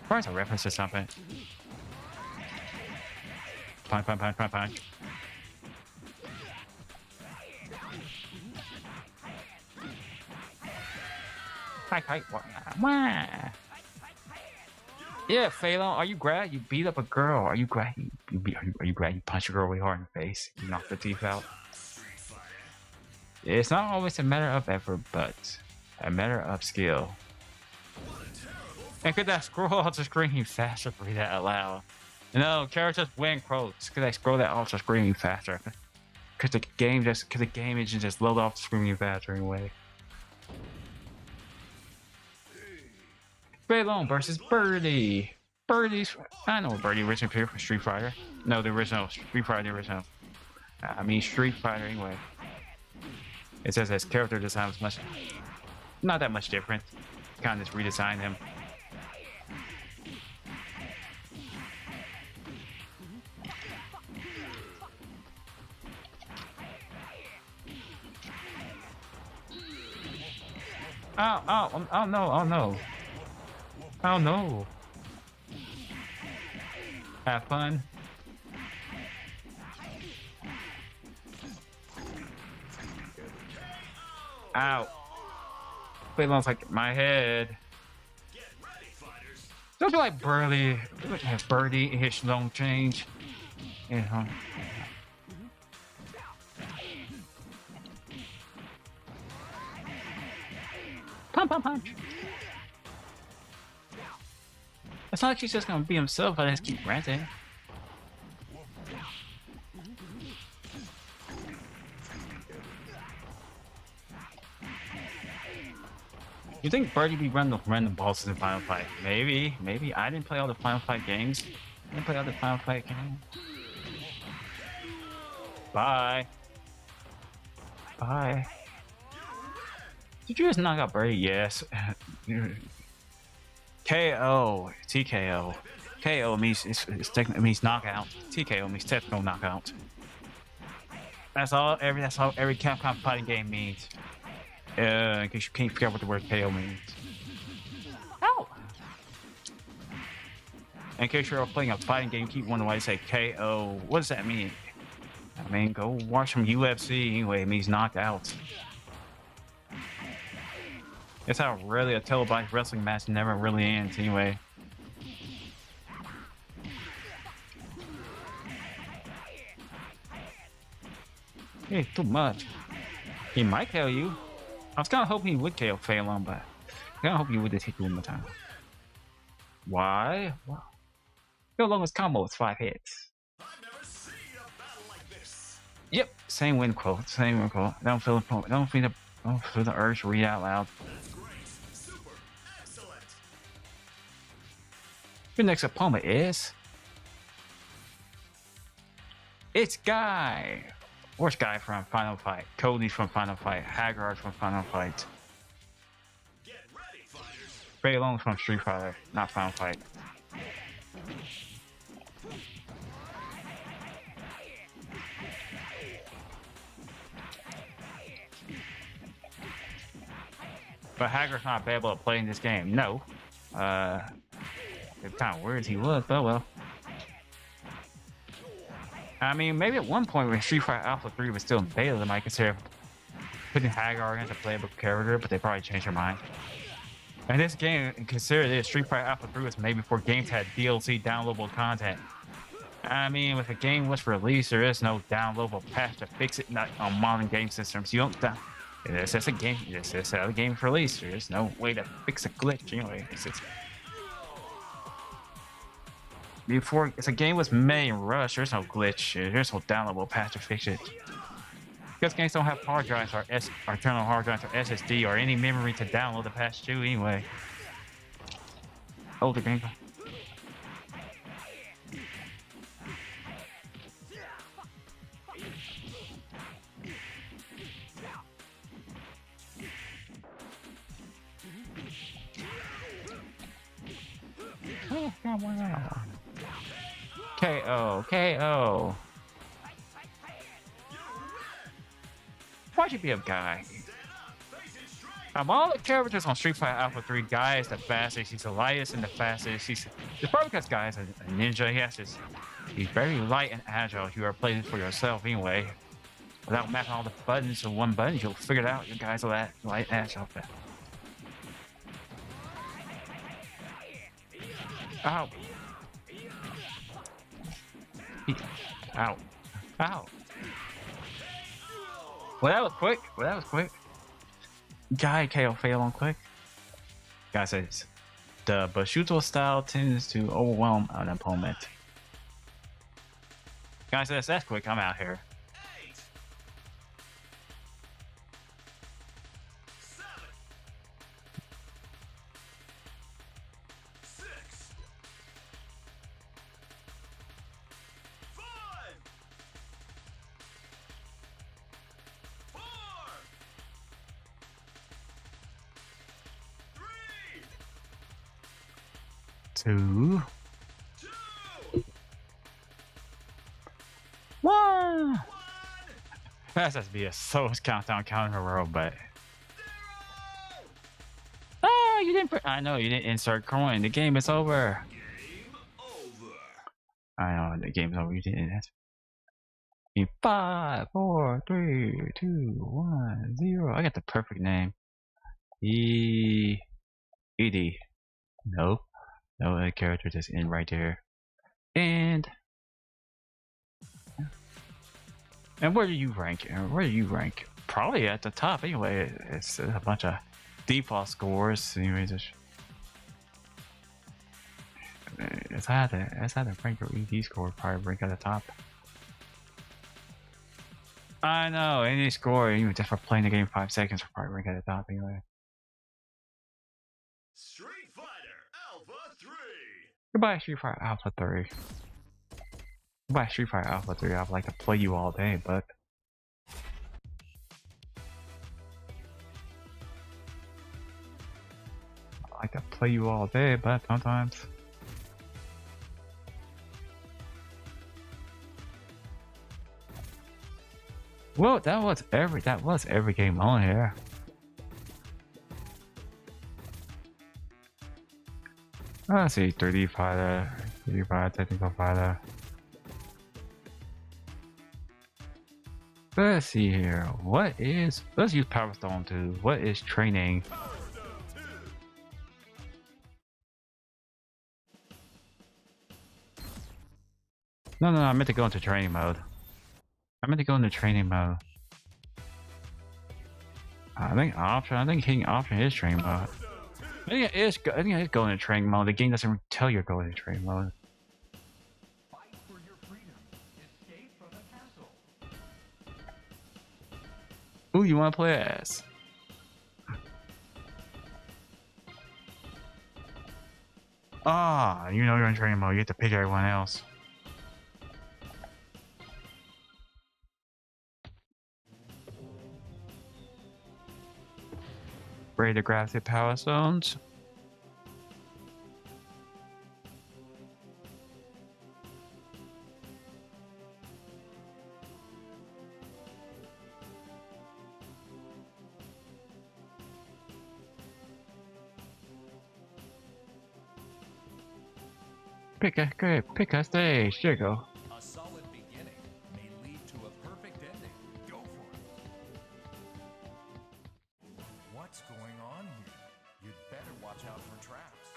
Probably it's a reference to something. Punch. Hi, why? Yeah, Phalon, are you glad you beat up a girl? Are you glad are you glad you punched a girl really hard in the face? You knocked her teeth out? It's not always a matter of effort, but a matter of skill. And could that scroll off the screen faster for read that out loud? No, characters win quotes. Could I scroll that off the screen faster? Cause the game engine just load off the screen faster anyway. Phalon versus Birdie. I know Birdie originally appeared from Street Fighter. No, the original Street Fighter, the original. I mean Street Fighter anyway. It says his character design was not that much different. Kind of just redesigned him. Oh no. Have fun. Ow. Phalon's like my head. Don't be like Birdie and his long change. Yeah. Punch. It's not like he's just gonna be himself, I just keep ranting. You think Birdie be running random bosses in Final Fight? Maybe. I didn't play all the Final Fight games. Bye. Did you just knock out Birdie? Yes. KO, TKO. KO means knockout. TKO means technical knockout. That's all every Capcom fighting game means. In case you can't figure out what the word KO means. Ow! In case you're playing a fighting game, keep wondering why they say KO. What does that mean? I mean, go watch some UFC anyway. It means knockout. It's how really a televised wrestling match never really ends anyway. Hey, too much. He might KO you. I was kind of hoping he would KO Phalon, but I kind of hope he would just hit you one more time. Why? Wow. Your longest combo was 5 hits. I've never seen a battle like this. Yep, same win quote. Don't feel the urge to read out loud. That's great. Super excellent. Your next opponent is... It's Guy! Where's Guy from Final Fight? Cody's from Final Fight. Haggard's from Final Fight. Get ready, fighters. Phalon's from Street Fighter, not Final Fight. But Haggard's not able to play in this game. No. It's kind of weird he was, but well. I mean, maybe at one point when Street Fighter Alpha 3 was still in beta, they might consider putting Haggard as a playable character, but they probably changed their mind. And this game, consider this, Street Fighter Alpha 3 was made before games had DLC downloadable content. I mean, if a game was released, there is no downloadable patch to fix it on modern game systems. You don't it's just a game. It's just how the game's released. There's no way to fix a glitch anyway. before the game was made in Rush, there's no glitch. There's no downloadable patch to fix it. Because games don't have hard drives or internal hard drives or SSD or any memory to download the patch to anyway. Older games. Oh, wow. KO, KO. Why'd you be a guy? Of all the characters on Street Fighter Alpha 3, Guy is the fastest, he's the lightest and the fastest. It's probably because Guy is a ninja. He's very light and agile. You are playing for yourself anyway. Without mapping all the buttons to one button, you'll figure it out. Your guy's light and agile. Ow. Ow. Ow. Well, that was quick. Guy KO fail on quick. Guy says, the Bushuto style tends to overwhelm an opponent. Guy says, that's quick, I'm out here. 7, 6, 5, 4, 3, 2, 1. That's has to be a slowest countdown count in the world, but you didn't. I know you didn't insert coin. The game is over. game over. I know the game's over. You didn't. In 5, 4, 3, 2, 1, 0. I got the perfect name. ED. Nope. No, the character just in right there. And where do you rank? Probably at the top anyway. It's a bunch of default scores. Anyways, it's how to rank your ED score. Probably rank at the top. I know, any score, even just for playing the game 5 seconds, will probably rank at the top anyway. Street Fighter Alpha 3. Goodbye, Street Fighter Alpha 3. Goodbye, Street Fighter Alpha 3. I'd like to play you all day, but sometimes. Well, that was every game on here. Let's see, 3D fighter, technical fighter. Let's see here. Let's use Power Stone 2. What is training? No, I meant to go into training mode. I think hitting option is training mode. I think it is going into training mode. The game doesn't tell you you're going into training mode. Fight for your freedom. Escape from the castle. Ooh, you want to play as? You know you're in training mode. You have to pick everyone else. Ready to grab the power stones? Pick a stage. There you go. A solid beginning may lead to a perfect ending. Go for it. What's going on here? You'd better watch out for traps.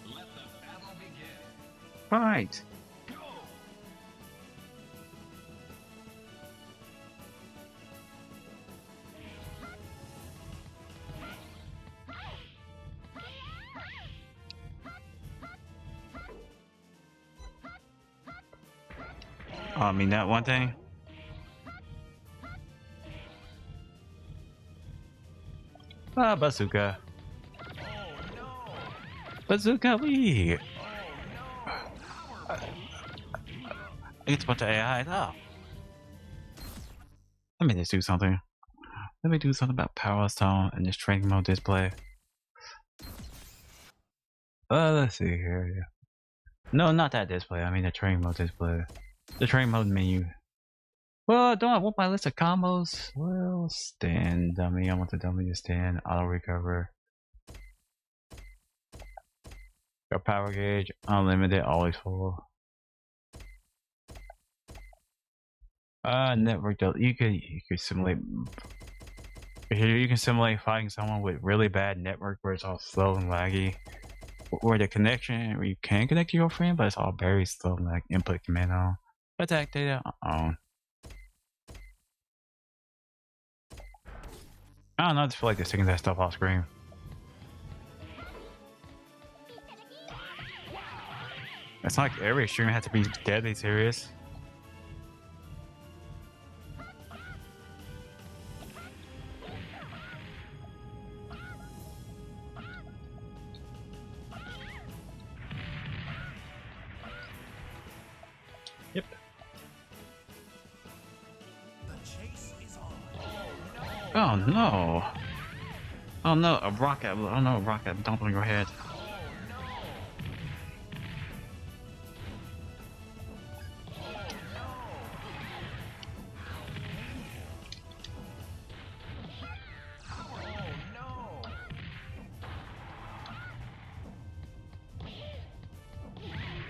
Let the battle begin. Fight. Go! Oh, I mean that one thing. Ah, bazooka. Bazooka, we. It's a bunch of AI. Oh. Let me just do something. Let me do something about Power Stone and this training mode display. Let's see here. No, not that display. I mean the training mode display. The training mode menu. Well, don't I want my list of combos? Well, stand dummy. I want the dummy to stand. Auto recover. Your power gauge, unlimited, always full. Network. You could simulate. Here you can simulate fighting someone with really bad network where it's all slow and laggy. Where the connection, where you can connect to your friend, but it's all very slow, like input command on. Attack data on. I don't know, I just feel like they're taking that stuff off screen. It's not like every stream has to be deadly serious. Yep. Oh no! Oh no, a rocket! Oh no, a rocket dumped on your head.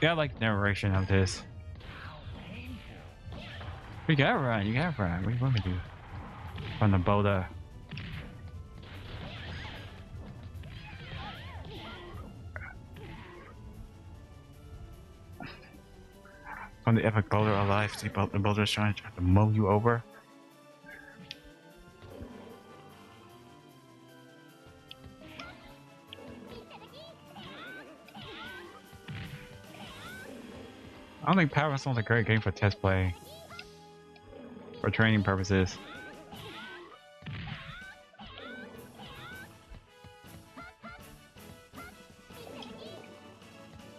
Yeah, I like narration of this. You gotta run, you gotta run. What do you want me to do? From the boulder. From the epic boulder alive, see the boulder's trying to mow you over. I don't think Power Stone's a great game for test play. For training purposes.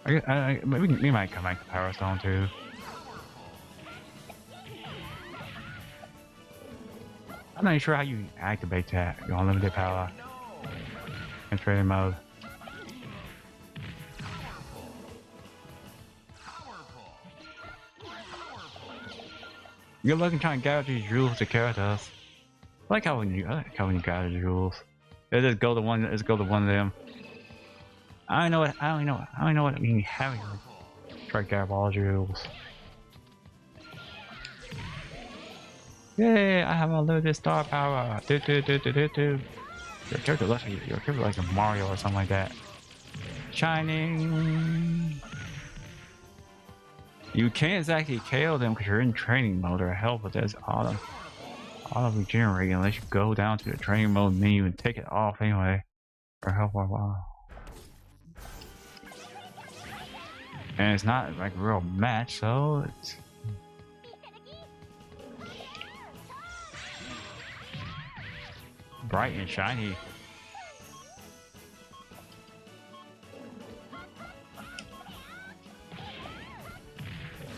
Maybe we might come back to Power Stone too. I'm not even sure how you activate that. Your unlimited power. In training mode. You're looking trying to gather these jewels to characters. I like how when you gather jewels. It just go to one. Let's go to one of them. I don't know what I mean. Having try to grab all jewels. Yay! I have unlimited star power. Do. Your character looks like a Mario or something like that. Shining. You can't exactly KO them because you're in training mode or hell, but there's auto regenerate unless you go down to the training mode menu and take it off anyway. For hell for a while. And it's not like a real match, so it's bright and shiny.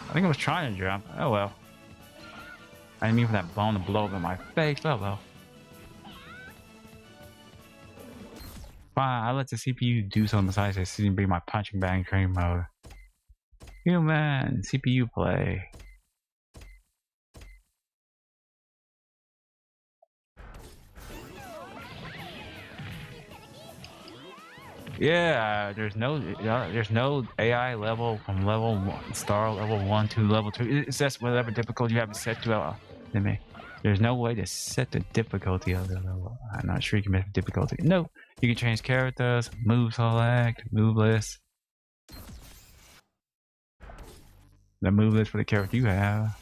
I think I was trying to jump. Oh well. I didn't mean for that bone to blow up in my face. Oh well. Fine, I let the CPU do something besides just sitting and be my punching bag training mode. Human CPU play. Yeah, there's no AI level from level 1, star level 1 to level 2. It's just whatever difficulty you have it set to. There's no way to set the difficulty of the level. I'm not sure you can make difficulty. No, you can change characters, move select, move list. The move list for the character you have.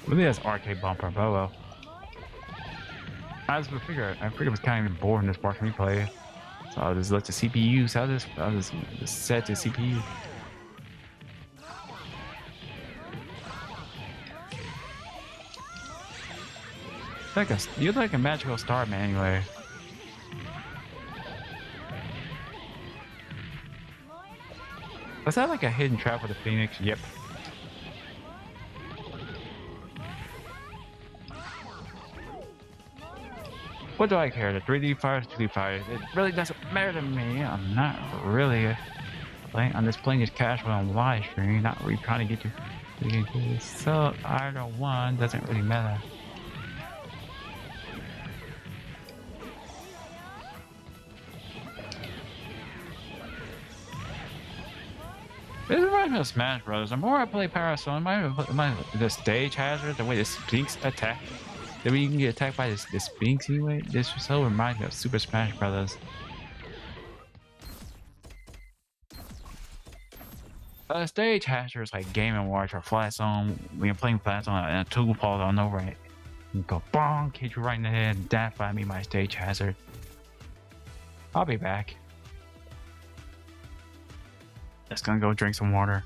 Look at this arcade bumper, Bobo. I figured it was kind of boring this part for me play. So I'll just let the CPU. So I'll just set the CPU. You're like a magical star, man. Anyway. Was that like a hidden trap with a phoenix? Yep. What do I care? The 3D fires, 2D fires. It really doesn't matter to me. I'm not really playing. I'm just playing this casual on live stream, not really trying to get you. So either one doesn't really matter. This reminds me of Smash Bros. The more I play Parasol, the stage hazard, the way the Sphinx attack, the way you can get attacked by the Sphinx anyway, this so reminds me of Super Smash Bros. Stage hazards like Game & Watch or Flat Zone, when you're playing Flat Zone and a tool falls on over it, you go bonk, hit you right in the head, and that's by me my stage hazard. I'll be back. Just gonna go drink some water.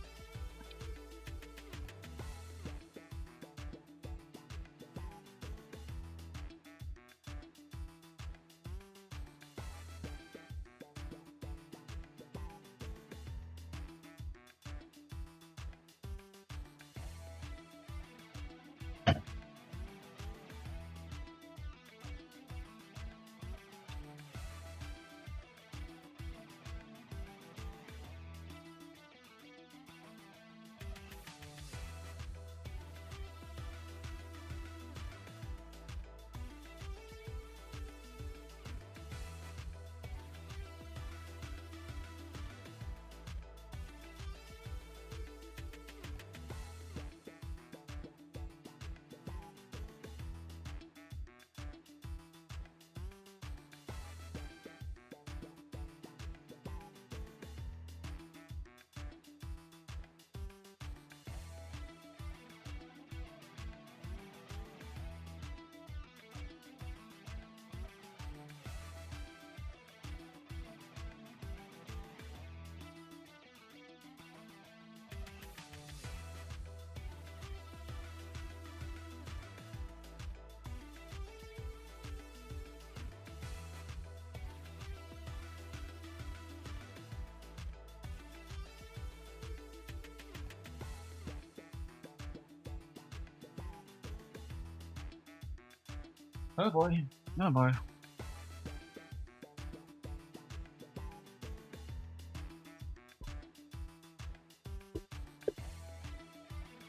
Oh boy. Oh boy.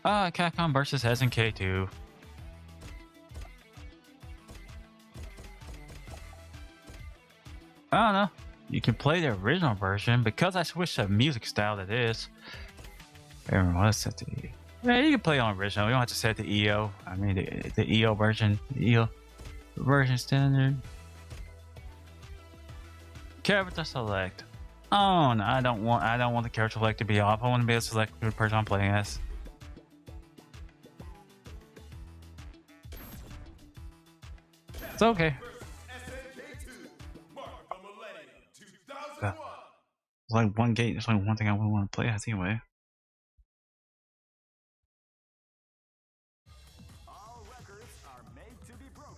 Capcom versus SNK2. I don't know. You can play the original version because I switched the music style to this. Everyone wants to set the yeah, you can play on original. You don't have to set the EO. I mean the EO version. The EO version standard. Character select. Oh no, I don't want the character select to be off. I want to be able to select the person I'm playing as. It's okay. It's like one gate. There's only one thing I would want to play as anyway. All records are made to be broken.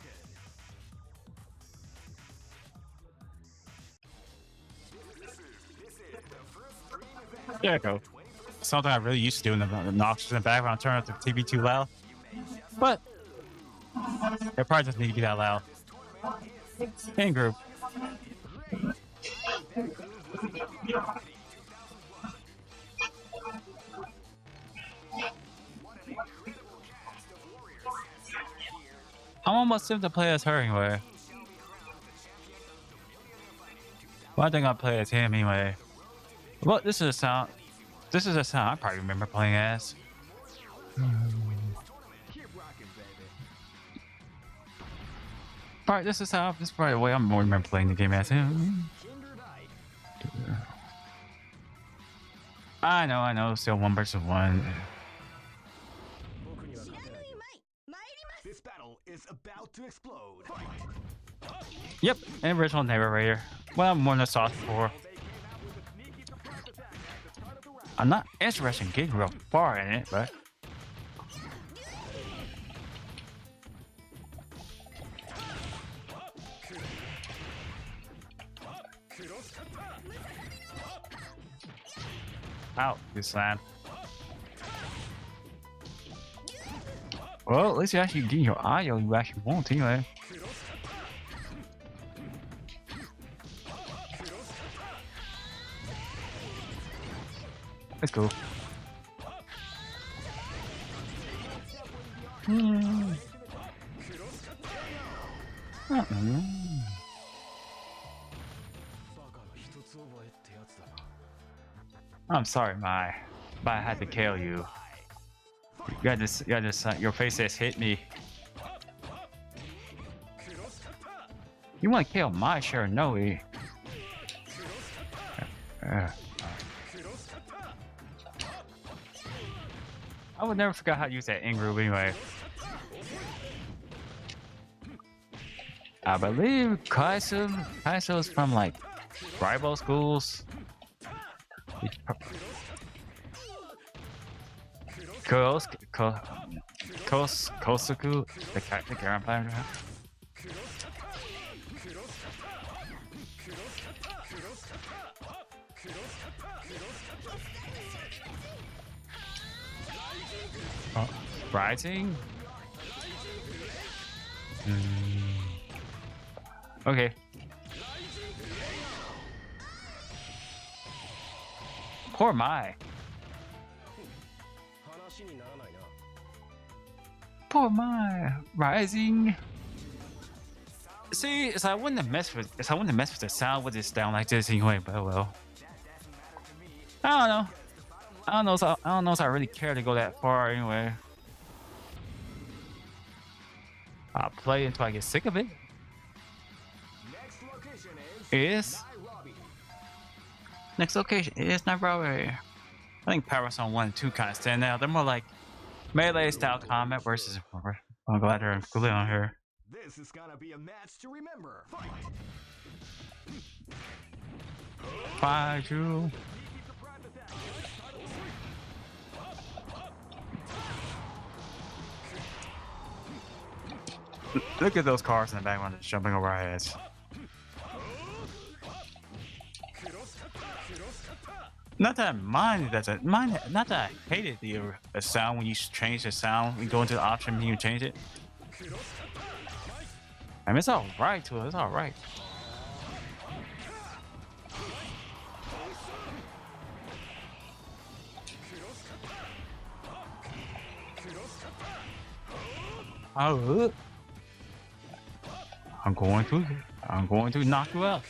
This is the first dream event. There you go. Something I really used to do in the notches in the background, turn up the TV too loud. But it probably doesn't need to be that loud. In group. I'm almost tempted to play as her anyway. Well, I think I'll play as him anyway. Well, this is a sound. This is a sound I probably remember playing as. Alright, this is probably the way I'm more remember playing the game as him. I know, still 1 versus 1. This battle is about to explode. Fight. Yep, an original narrator. Well, I'm more nostalgic for. I'm not interested in getting real far in it, but. Ow, you slam. Well, at least you actually get your IO you actually want anyway. Let's go. I'm sorry, but I had to kill you. Your face has hit me. You want to kill my share, no way. I would never forget how to use that Ingroup anyway. I believe Kaiso is from like rival schools. Kosuku, the Karen player. Rising? Okay. Poor Mai. Poor Mai. Rising. See, I wouldn't have messed with the sound with this down like this anyway, but well. I don't know. I don't know if I really care to go that far anyway. I'll play until I get sick of it. Next location is Nairobi. I think Power Zone 1 and 2 kind of stand out. They're more like melee style combat versus. I'm glad they're included on here. This is gonna be a match to remember. Fight you. Look at those cars in the background just jumping over our heads. Not that I minded not that I hated the sound when you change the sound. You go into the option and you change it. I mean, it's alright to it. It's alright. Oh, I'm going to knock you out.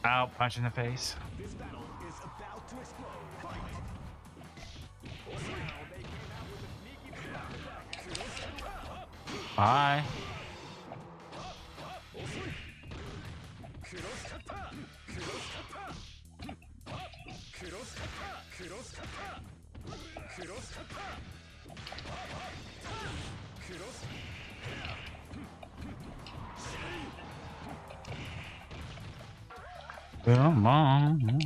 Ow, punch in the face. This battle is about to explode. Bye. Come on.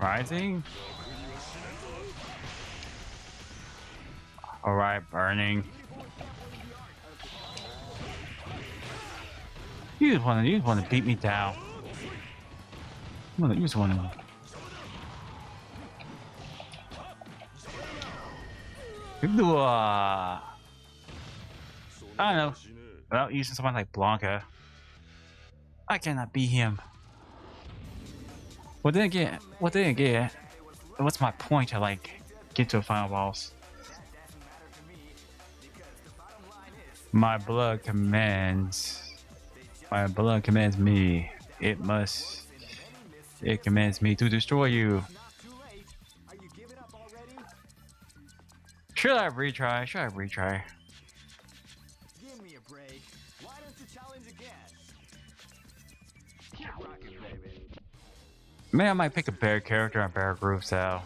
Rising. All right, burning. You just want to beat me down. You just want to. I don't know. Without using someone like Blanca, I cannot beat him. Well, then again, what's my point to like get to a final boss? My blood commands me. It commands me to destroy you. Should I retry? Should I retry? Give me a break. Why don't you challenge again? Keep rocking, baby. Maybe I might pick a better character and better groove style.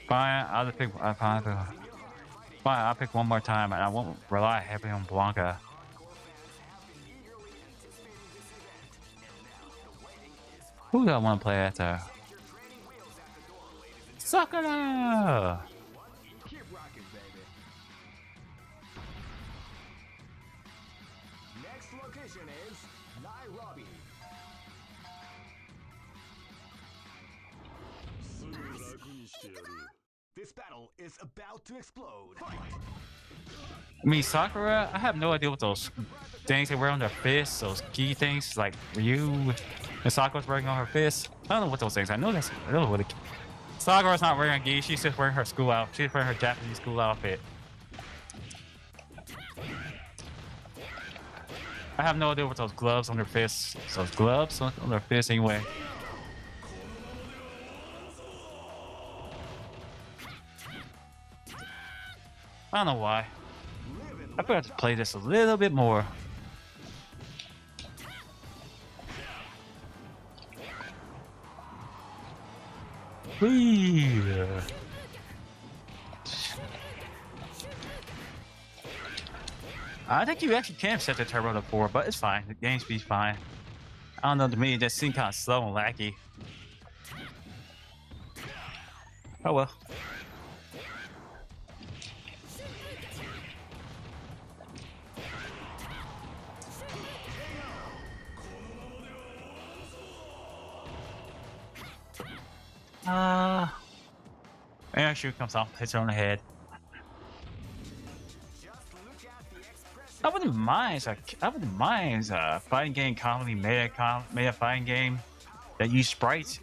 Fine, I'll just pick. Fine, I'll pick one more time, and I won't rely heavily on Blanca. Who do I want to play after? Sakura! Keep rocking, baby. Next location is Nairobi. This battle is about to explode. I mean, Sakura, I have no idea what those things they wear on their fists, those key things, like Ryu and Sakura's wearing on her fists. I don't know what those things. I know what it. Sakura's not wearing a gi. She's just wearing her school outfit. She's wearing her Japanese school outfit. I have no idea what those gloves on their fists. Those gloves on their fists, anyway. I don't know why. I better to play this a little bit more. Whee! I think you actually can set the turbo to 4, but it's fine. The game speed's fine. I don't know, to me it just seemed kind of slow and laggy. Oh well. And shoot comes off, hits her on the head. I wouldn't mind a fighting game comedy made a fighting game that uses sprites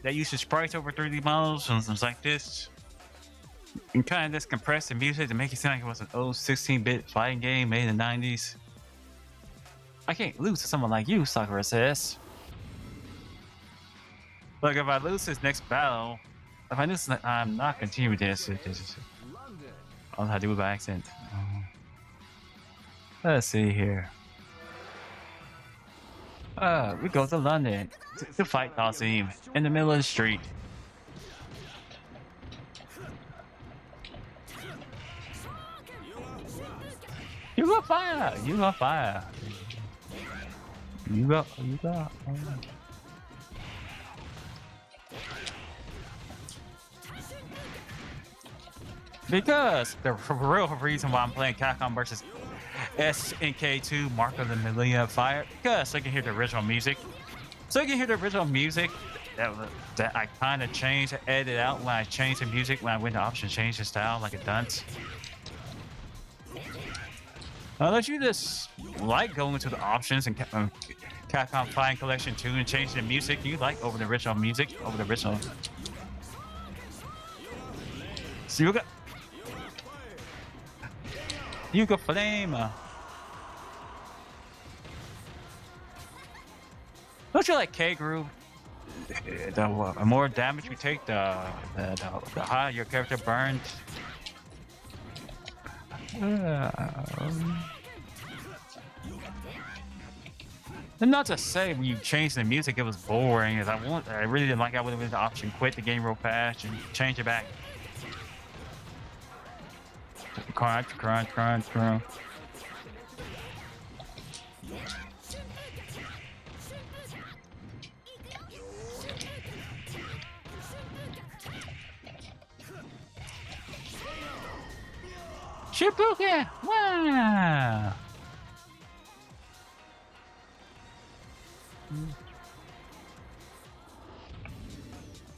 over 3D models and things like this. And kind of just compress the music to make it sound like it was an old 16-bit fighting game made in the 90s. I can't lose to someone like you, Sakura says. Look, if I lose this next battle, I'm not continuing this. I'll have to do it by accident. Let's see here. We go to London to fight Coliseum in the middle of the street. You got fire! You got fire! You got fire. Because the real reason why I'm playing Capcom versus SNK2 Mark of the Millennium of Fire, because I can hear the original music. So you can hear the original music that I kind of changed, edited out when I changed the music, when I went to options, change the style like a dunce. Unless you just like going to the options and Capcom Flying Collection 2 and changing the music you like over the original music, over the original. So you got flame. Don't you like K-Groove? The more damage you take, the higher your character burns. And not to say when you changed the music it was boring, as I really didn't like it. I would have been the option quit the game real fast and change it back. Crunch. Shibuya! Wow!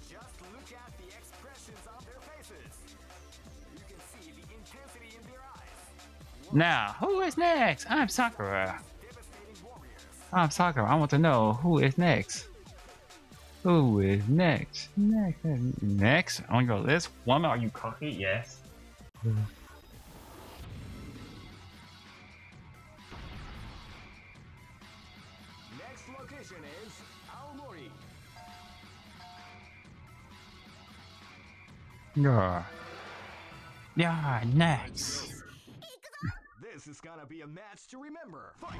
Just look at the expressions of their faces. You can see the intensity in their eyes. Now, who is next? I'm Sakura. Devastating warriors. I'm Sakura. I want to know who is next. Who is next? Next on your list? Woman, are you cocky? Yes. Next location is Aomori. Yeah. Yeah, next. This is gonna be a match to remember. Fight!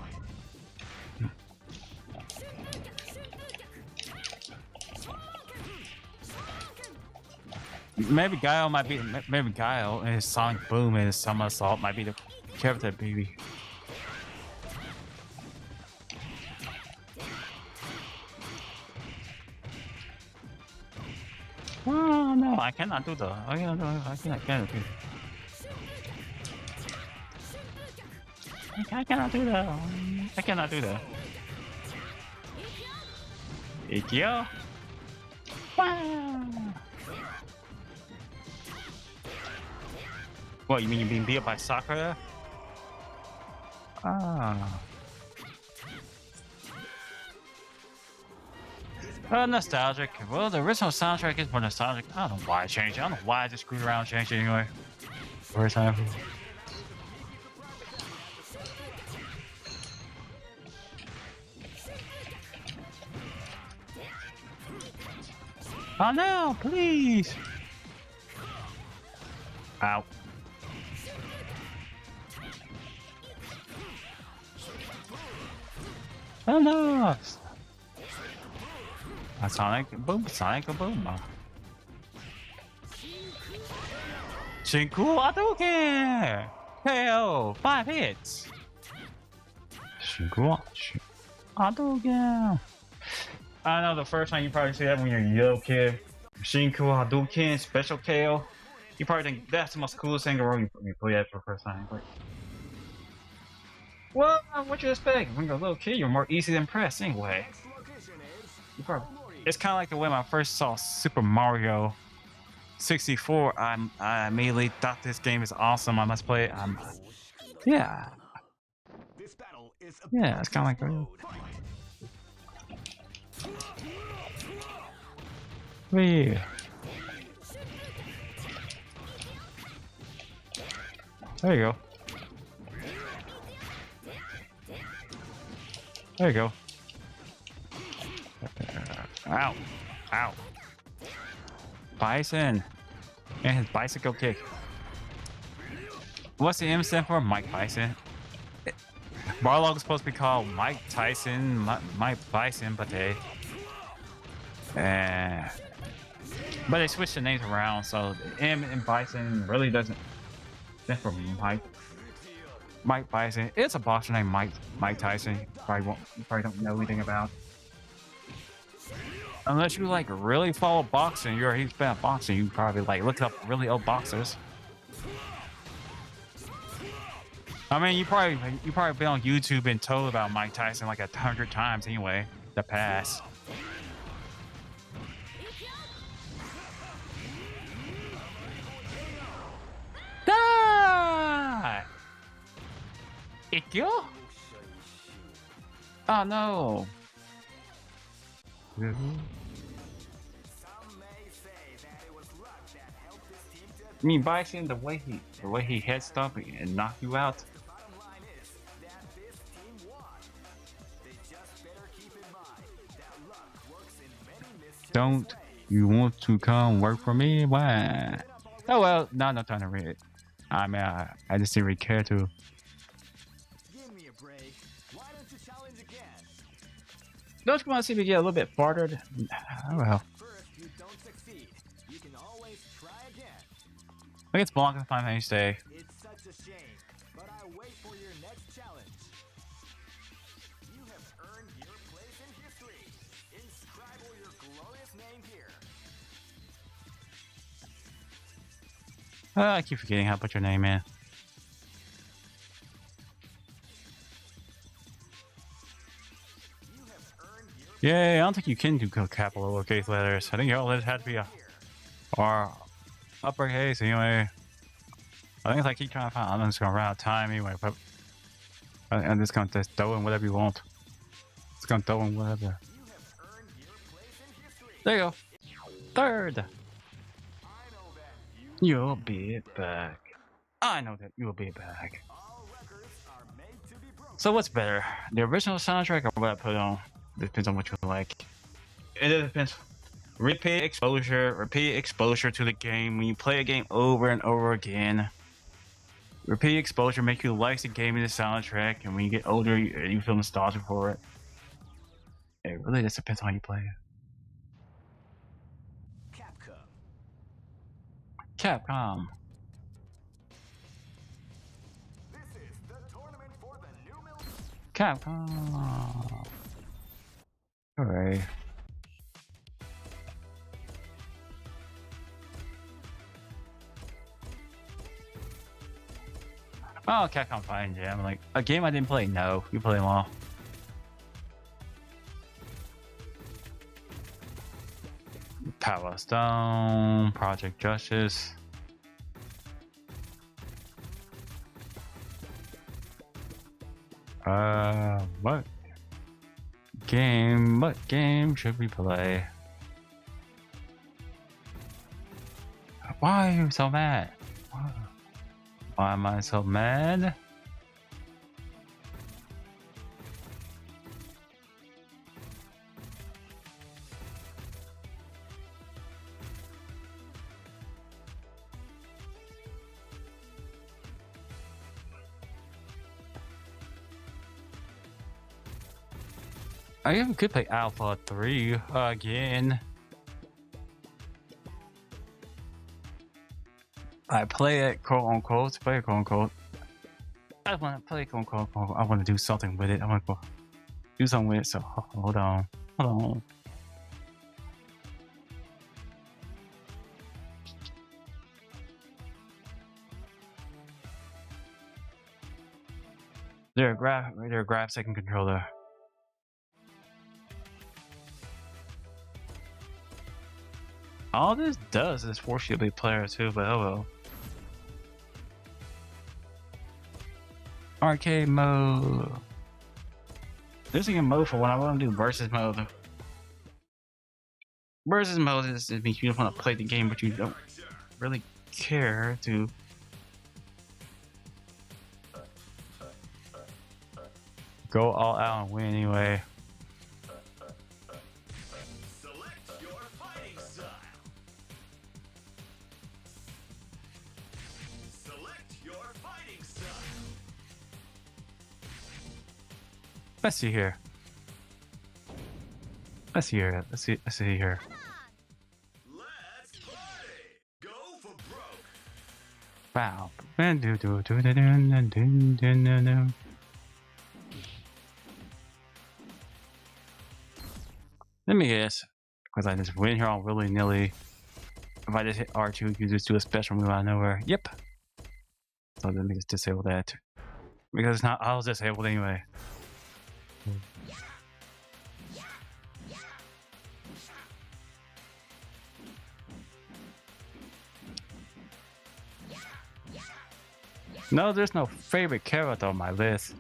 Maybe Guile might be. Maybe Guile and his Sonic Boom and his Summer Assault might be the character, baby. Oh no, I cannot do that. I cannot do it. I cannot do that. I cannot do that. Ikyo? Wow. What, you mean you're being beat up by Sakura? Ah. Nostalgic. Well, the original soundtrack is more nostalgic. I don't know why I changed it. I don't know why I just screwed around and changed it anyway. First time. Oh no, please! Ow. Oh no! A Sonic Boom, Sonic Boom. Shinku Hadouken! KO! 5 hits! Shinku Hadouken! I know the first time you probably see that when you're a little kid. Shinku Hadouken, special KO. You probably think that's the most coolest thing in the world when you play that for the first time. Like, well, what you expect? When you're a little kid, you're more easily impressed anyway. You probably, it's kind of like the way when I first saw Super Mario 64. I immediately thought this game is awesome. I must play it. Yeah. Yeah, it's kind of like that. Wee. There you go. There you go. Ow. Ow. Bison. And his bicycle kick. What's the M stand for? Mike Bison. Barlog is supposed to be called Mike Tyson, Mike Bison, but they switched the names around, so the M in Bison really doesn't stand for Mike Bison. It's a boxer named Mike Tyson. You probably don't know anything about. Unless you like really follow boxing, you're a huge fan of boxing, you probably like look up really old boxers. I mean, you probably been on YouTube and told about Mike Tyson like 100 times anyway. The past. Die! Ikkyo? Oh no. I mean, Bison, the way he head stomp and knock you out. Don't you want to come work for me? Why? Oh well, no time to read it. I mean, I just didn't really care to. Give me a break. Why don't you challenge again? Don't you want to see if we get a little bit farther? Oh well. First, you don't succeed. You can always try again. I guess Blanca Final Fantasy Day. It's such a shame, but I wait for your next challenge. You have earned your place in history. Inscribe your glorious name here. I keep forgetting how to put your name in. Yeah, I don't think you can do capital lowercase letters. I think all letters had to be or uppercase anyway. I think if I keep trying to find, I'm just gonna run out of time anyway. But I'm just gonna just throw in whatever you want. Just gonna throw in whatever. There you go. Third. You'll be back. I know that you'll be back. So what's better, the original soundtrack or what I put on? Depends on what you like. It depends Repeat exposure to the game. When you play a game over and over again, repeat exposure make you like the game and the soundtrack, and when you get older, you feel nostalgic for it. It really just depends on how you play it. Capcom. This is the tournament for the new Capcom. Alright. Oh, Capcom Fighting Jam. Like, a game I didn't play? No. You play them all. Power Stone, Project Justice. What game should we play? Why are you so mad? Why am I so mad? I even could play Alpha 3 again. I play it, quote unquote. Play it, quote unquote. I want to play it, quote unquote. I want to do something with it. I want to do something with it. So hold on. There, grab second controller. All this does is force you to be a player too, but oh well. Arcade mode. There's a mode for when I want to do versus mode. Versus mode is it means you just want to play the game, but you don't really care to. Go all out and win anyway. Select your fighting style. Select your fighting style. Let's see here. Let's see here. Let's see here. Let's party. Go for broke. Wow. Let me guess, because I just went here all willy-nilly. If I just hit R2, you just do a special move out of nowhere. Yep. So let me just disable that. Because it's not, I was disabled anyway. No, there's no favorite character on my list.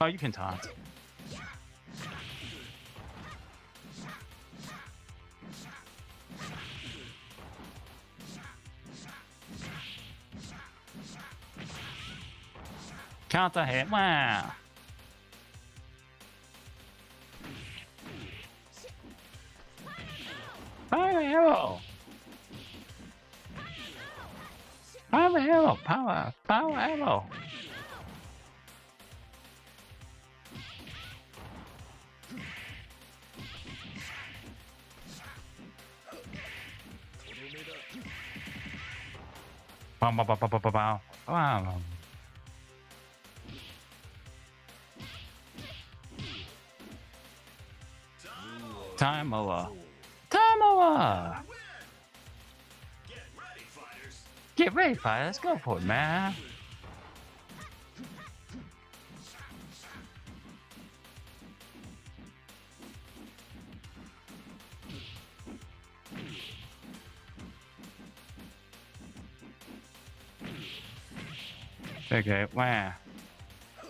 Oh, you can taunt. Counter hit, wow. Fire arrow. Power arrow, power arrow. Wow. Time over. Get ready, fighters. Let's go for it, man. Okay, wow.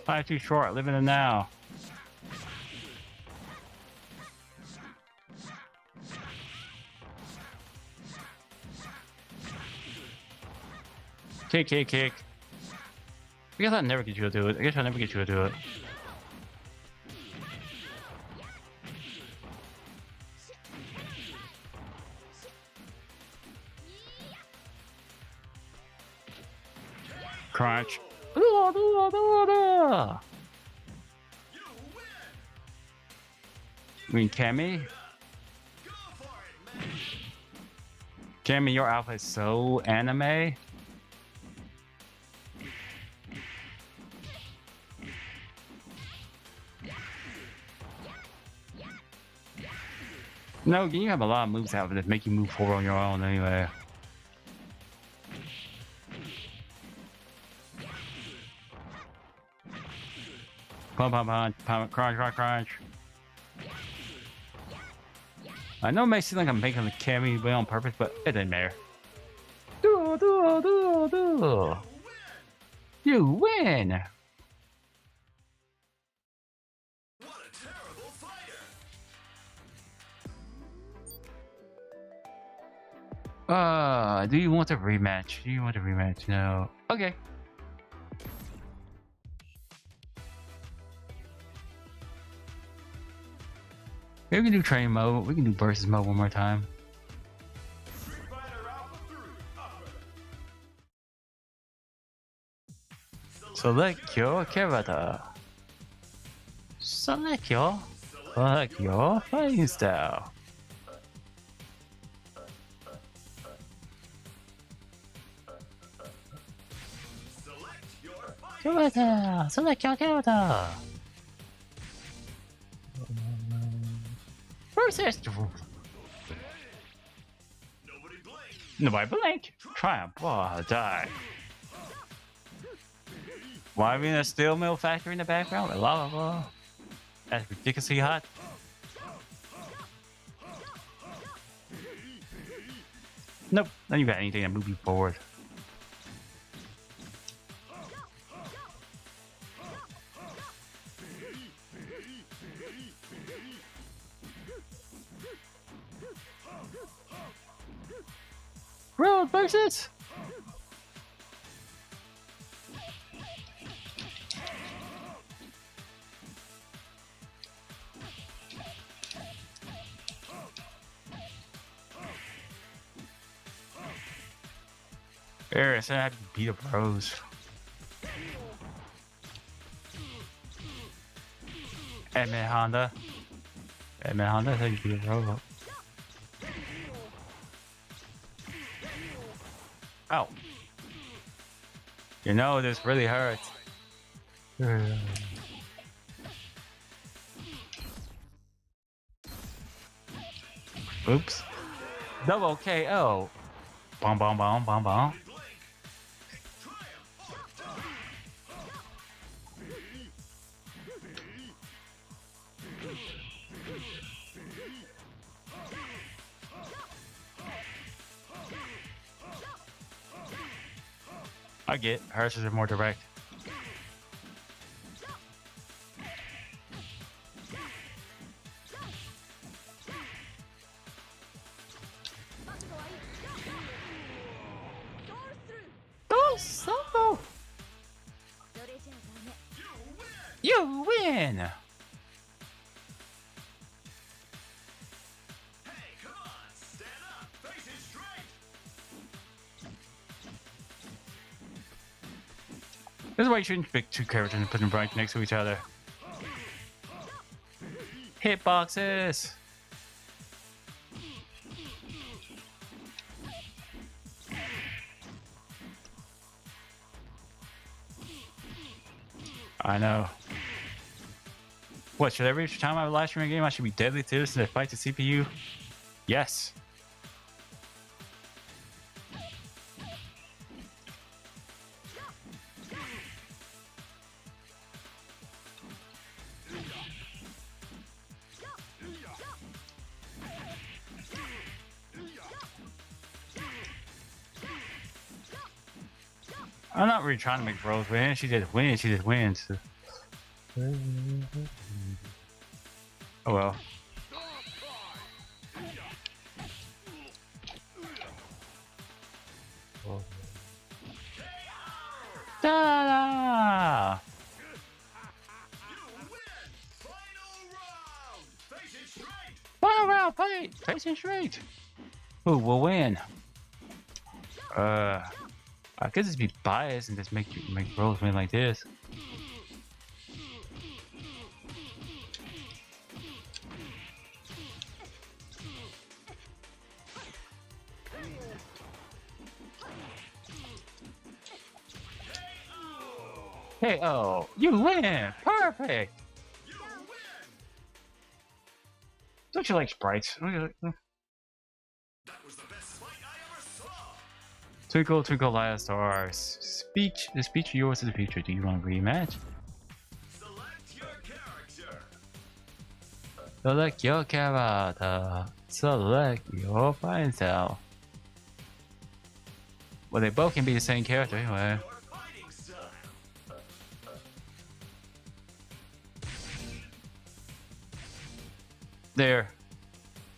Life's too short. Live in the now. Kick. I guess I'll never get you to do it. Crunch. I mean, Cammy? Cammy, your outfit is so anime. No, you have a lot of moves out that make you move forward on your own anyway. Pump, crunch. I know it may seem like I'm making the Cammy way on purpose, but it didn't matter. You win! What a terrible fighter! Do you want a rematch? No. Okay. Maybe we can do training mode. We can do versus mode one more time. Street Fighter Alpha 3, upper. Select your character. Select your fighting style. Select your character. Versus. Nobody blink. Triumph. Oh, die. Why being a steel mill factory in the background? Blah, blah, blah. That's ridiculously hot. Nope. Not even got anything to move you forward. Road versus. There, I said I had to beat up Rose. Admit Honda, I said you beat up Rose up. Ow. You know, this really hurts. Oops. Double KO. Bomb, bomb, bomb, bomb, bomb. I get hers is more direct. Oh, you win! Hey, come on, stand up, face it straight. This is why you shouldn't pick two characters and put them right next to each other. Hitboxes! I know. What, should every time I live stream a game I should be deadly serious to fight the CPU? Yes. I'm not really trying to make Rose win. She just wins. She just wins. Oh well. Da-da! Final round, face it straight. Who will win? I could just be biased and just make rolls win like this. Hey, oh, you win! Perfect! Don't you like sprites? Twinkle, twinkle, light star. Speech. The speech of yours to the future. Do you want to rematch? Select your character. Select your character. Select your fine self. Well, they both can be the same character anyway. Your fighting style. There.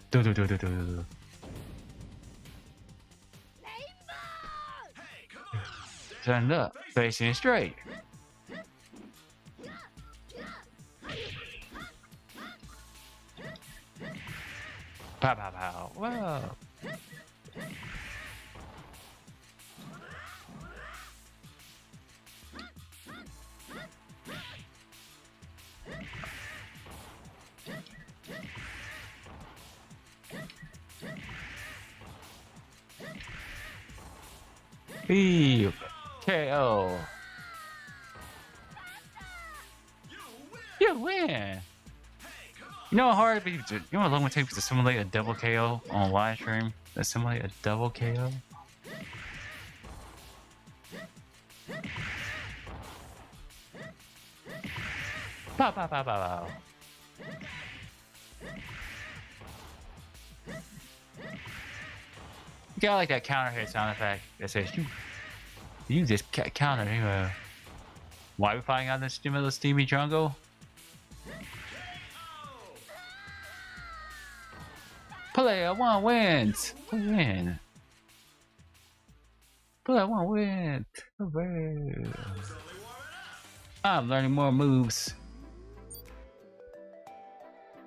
Do do do do do do. Hey, come on. Stand up, facing straight. Pow pow pow. Whoa. Beep. KO. You win. You know how hard it is? You know how long it takes to simulate a double KO on live stream? To simulate a double KO? Pow pow pow pow pow. You got like that counter hit sound effect that says you just counter anyway. Why are we fighting on this steamy jungle? Player one wins. Win. Player one wins. Hooray. I'm learning more moves.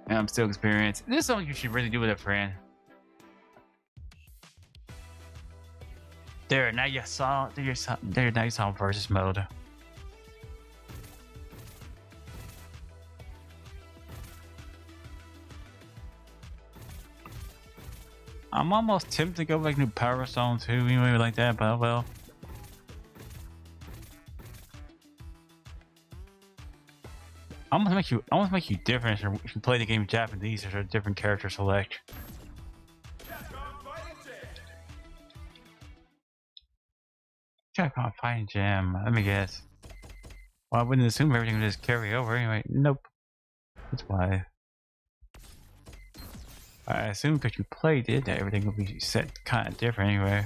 And I'm still experienced. This is something you should really do with a friend. There, now you saw. There, now you saw versus mode. I'm almost tempted to go back to Power Stone too, anyway, like that, but well. I want to make you different if you play the game Japanese. There's a different character select. Capcom Fighting Jam. Let me guess. Well, I wouldn't assume everything would just carry over anyway. Nope. That's why. I assume because you played it that everything will be set kind of different anyway.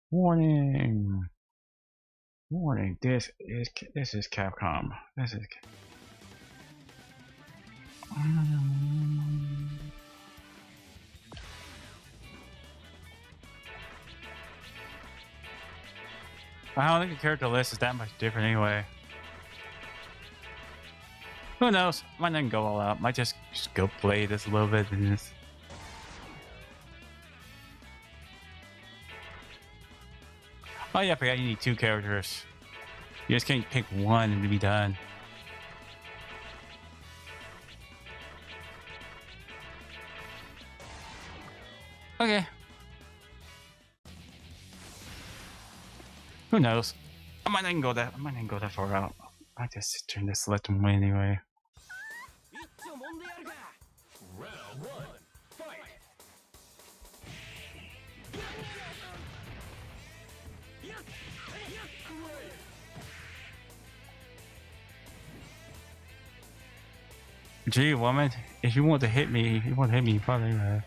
Warning! Warning! This is Capcom. This is. I don't think the character list is that much different anyway. Who knows? Might not go all out. Might just go play this a little bit and just. Oh yeah, I forgot you need 2 characters. You just can't pick one and be done. Okay. Who knows? I might not even go that far out. I just turn this select and win anyway. Round 1. Fight. Gee, woman, if you want to hit me, you probably.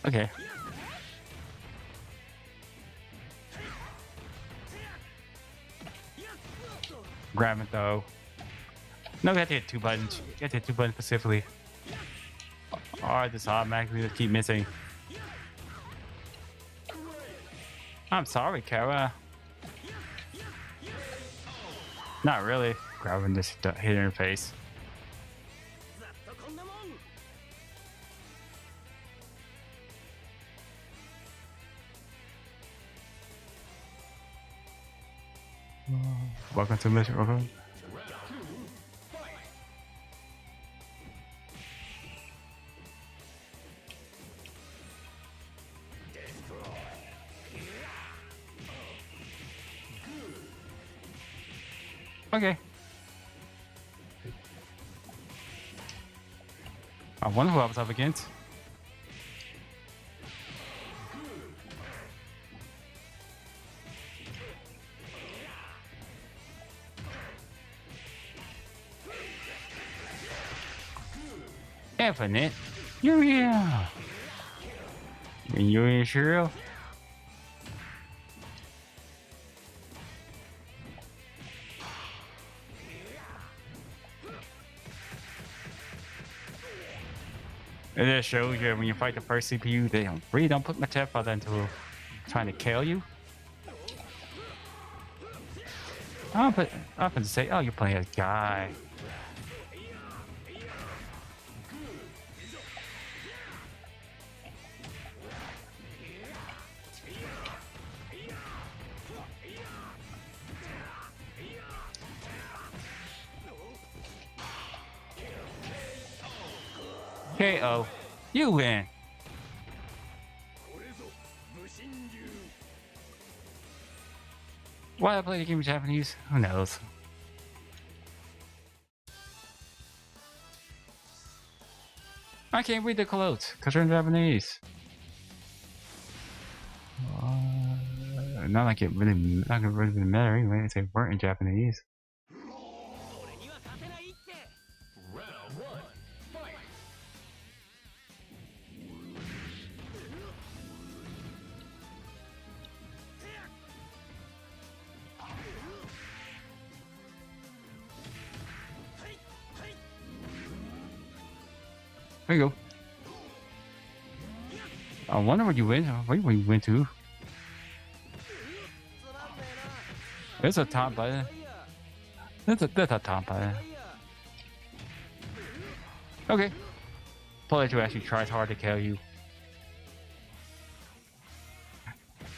Okay. Grab it though. No, you have to hit 2 buttons. You have to hit 2 buttons specifically. Or this automatically just keep missing. I'm sorry, Kara. Not really. Grabbing this hit in her face. Welcome to Mission. Welcome. Okay. I wonder who I was up against. Infinite. Yeah. You sure? It just shows you when you fight the first CPU, they really don't put much effort into trying to kill you. I often say, oh, you're playing a guy. KO. You win. Why I play the game in Japanese? Who knows? I can't read the quotes because they're in Japanese. Not like it really matter anyway if they weren't in Japanese. Round 1, fight! There you go. I wonder where you went. Where you went to? There's a top button. That's a top button. Okay. Pikachu actually tries hard to kill you.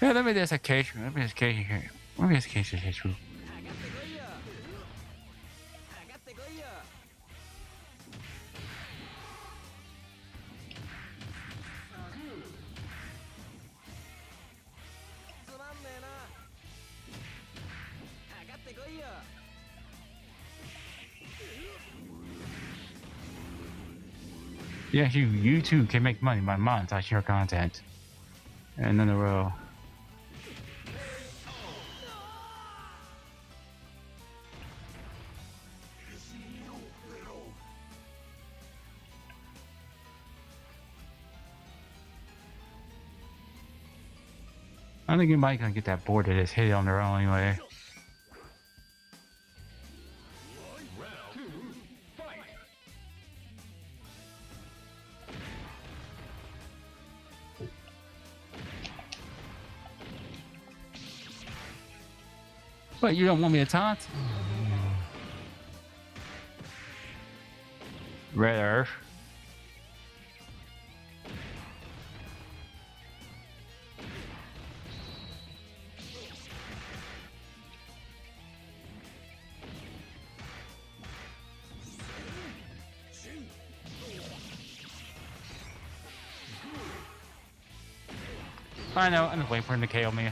Yeah, maybe there's a case. Maybe there's a case here. Maybe there's a case is true. Yeah, you too can make money by monetizing your content. And in a row. I think you might gonna get that board that just hit it on their own anyway. Round 2, fight! But you don't want me to taunt? Red Earth. I know, I'm just waiting for him to KO me.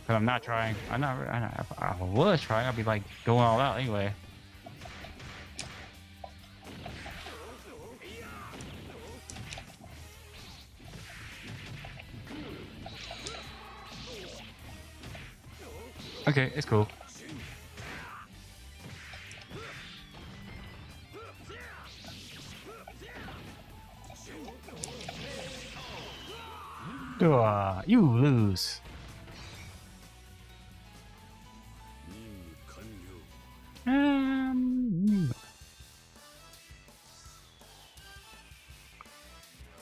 But I'm not trying. If I was trying, I'd be like going all out anyway. Okay, it's cool. You lose.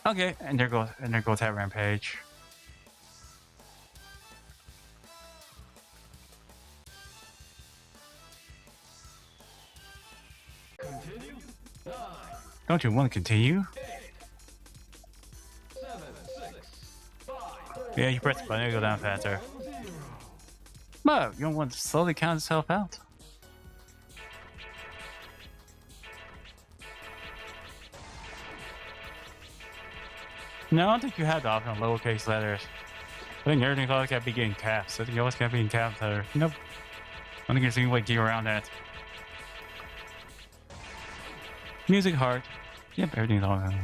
Okay, and there goes that rampage. Continue. 9, Don't you want to continue? 7, 6, 5, Yeah, you press the button, it'll go down faster. 0. But you don't want to slowly count itself out. No, I don't think you have the option on lowercase letters. I think everything's always got to be getting caps. I think you always got to be in caps letter. Nope. I don't think there's any way to get around that. Music hard. Yep, everything's all around.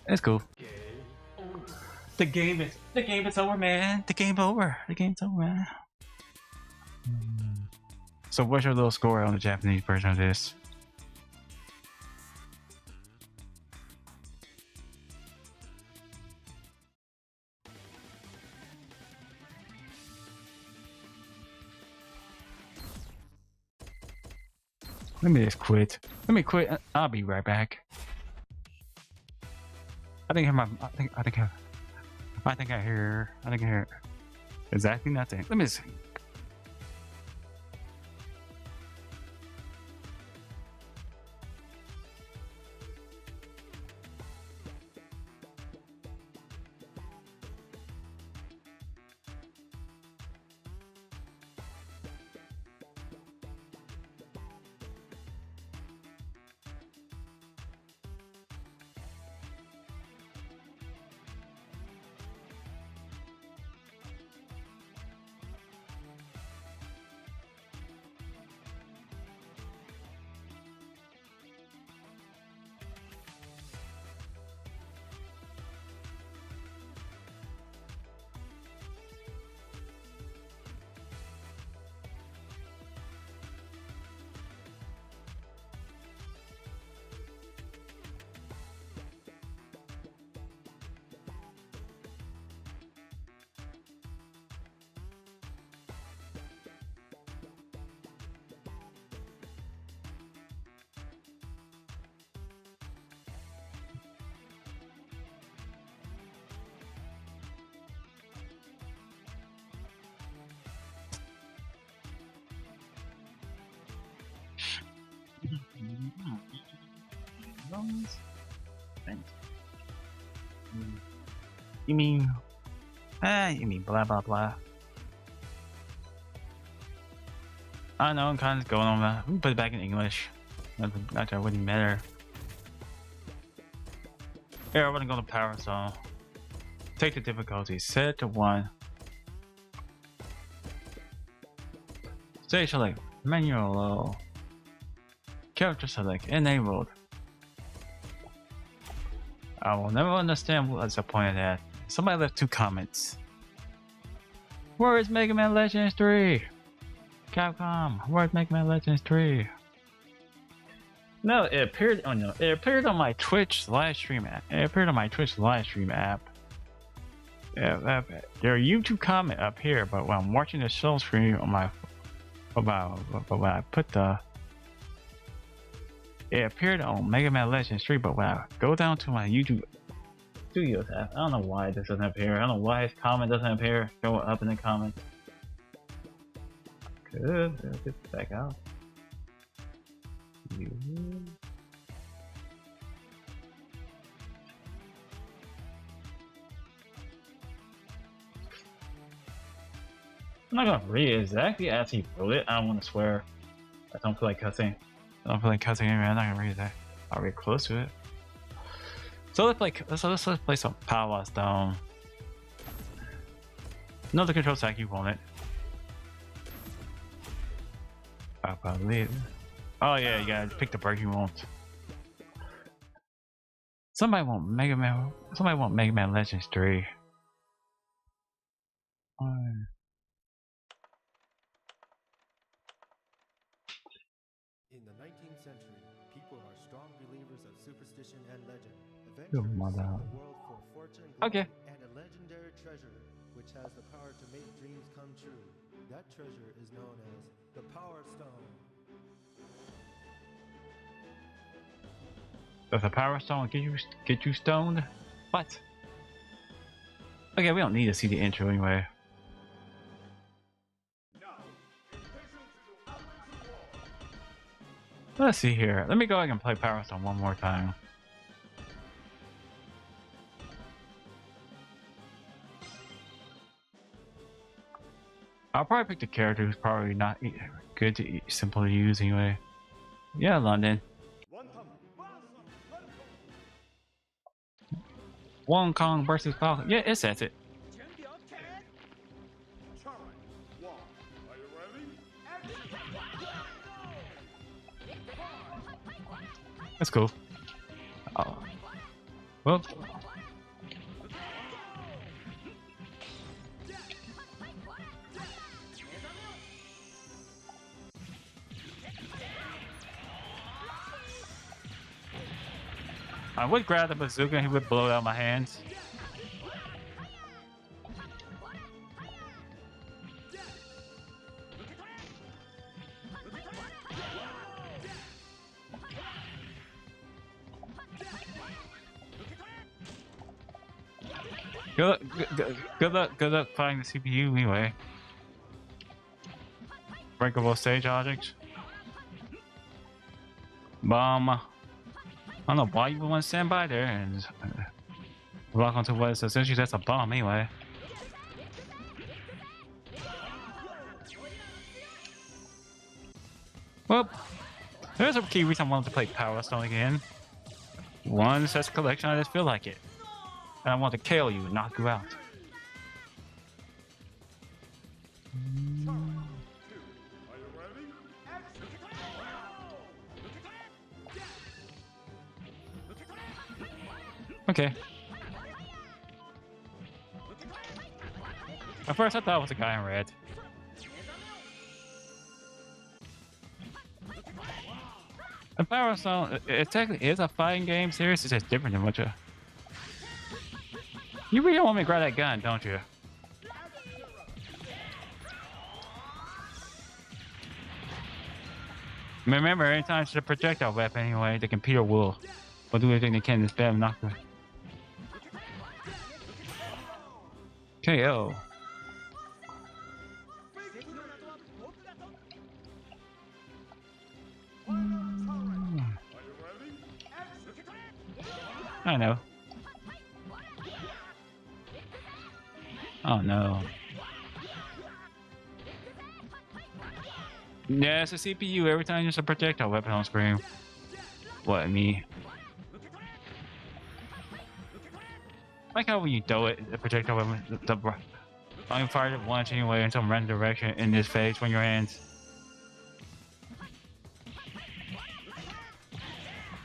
It's cool. The game is over, man. The game's over. The game's over, man. So what's your little score on the Japanese version of this? Let me just quit. Let me quit. I'll be right back. I think I hear exactly nothing. Let me see. You mean blah blah blah. I know I'm kind of going on that. We can put it back in English. Not that wouldn't matter. Here, I'm gonna go to power zone. Take the difficulty. Set it to 1. Stage select. Manual low. Character select. Enabled. I will never understand what's the point of that. Somebody left 2 comments. Where is Mega Man Legends 3? Capcom, where's Mega Man Legends 3? No, it appeared on my Twitch live stream app. Their YouTube comment up here, but when I'm watching the show stream on my when I put the it appeared on Mega Man Legends 3, but when I go down to my YouTube Studios app, I don't know why this doesn't appear. I don't know why his comment doesn't appear. Go up in the comments. Good. Let's get back out. I'm not gonna read it exactly as he wrote it. I don't want to swear. I don't feel like cussing. Anyway. I'm not gonna read that. I'll read close to it. So let's play some Power Stone. No, the control stack you want it. I'll probably. Oh yeah, you gotta pick the break you want. Somebody want Mega Man Legends 3. In the 19th century, people are strong believers of superstition and legend. Your Adventurers mother. seek the world for fortune, glory, Okay. and a legendary treasure, which has the power to make dreams come true. That treasure is known as the Power Stone. Does the Power Stone get you stoned? What? Okay, we don't need to see the intro anyway. Let's see here. Let me go ahead and play Power Stone one more time. I'll probably pick the character who's probably not good to simple to use anyway. Yeah, London. Wong Kong versus Falcon. Yeah, it says it. That's cool. Oh. Well. I would grab the bazooka and he would blow out my hands. Good luck fighting the CPU anyway. Breakable stage objects. Bomb. I don't know why you would want to stand by there and lock onto what is essentially that's a bomb anyway. Well, there's a key reason I wanted to play Power Stone again. One such collection, I just feel like it. And I want to kill you, knock you out. Okay. At first I thought it was a guy in red. The Power Stone, it technically is a fighting game series, it's just different than what you... You really don't want me to grab that gun, don't you? Remember, anytime it's a projectile weapon anyway, the computer will do everything they can to spam knock the... KO. I know. Oh no. Yeah, it's a CPU every time there's a projectile weapon on screen. What, me? Like how when you throw it, the projectile weapon, the only fire it once anyway in some random direction in this phase from your hands.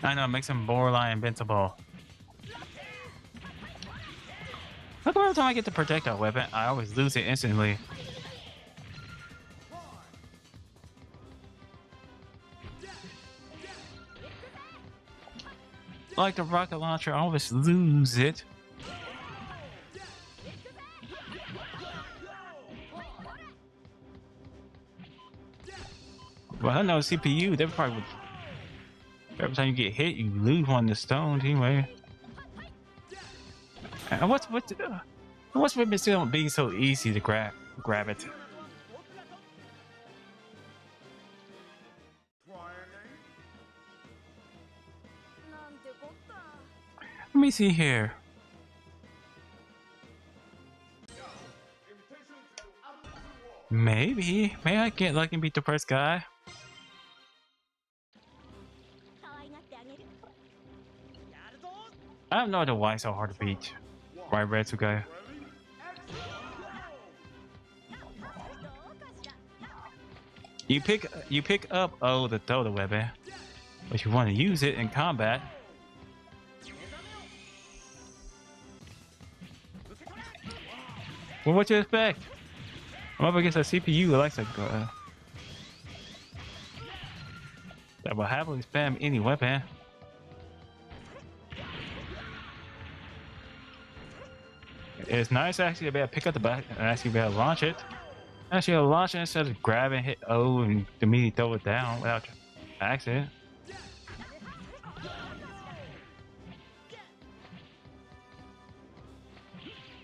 I know, it makes him borderline invincible. Look, every time I get the projectile weapon, I always lose it instantly. Like the rocket launcher, I always lose it. Well, I know CPU, they probably would. Every time you get hit, you lose one of the stones anyway. And what's with it still being so easy to grab it? Let me see here. Maybe I get lucky and beat the first guy. I have no idea why it's so hard to beat. Right, red guy. You pick up O to throw the weapon, but you want to use it in combat. Well, what you expect? I'm up against a CPU that likes to that will happily spam any weapon. It's nice actually to be able to pick up the back and actually be able to launch it. Actually, launch it instead of grabbing, hit O, and immediately throw it down without accident.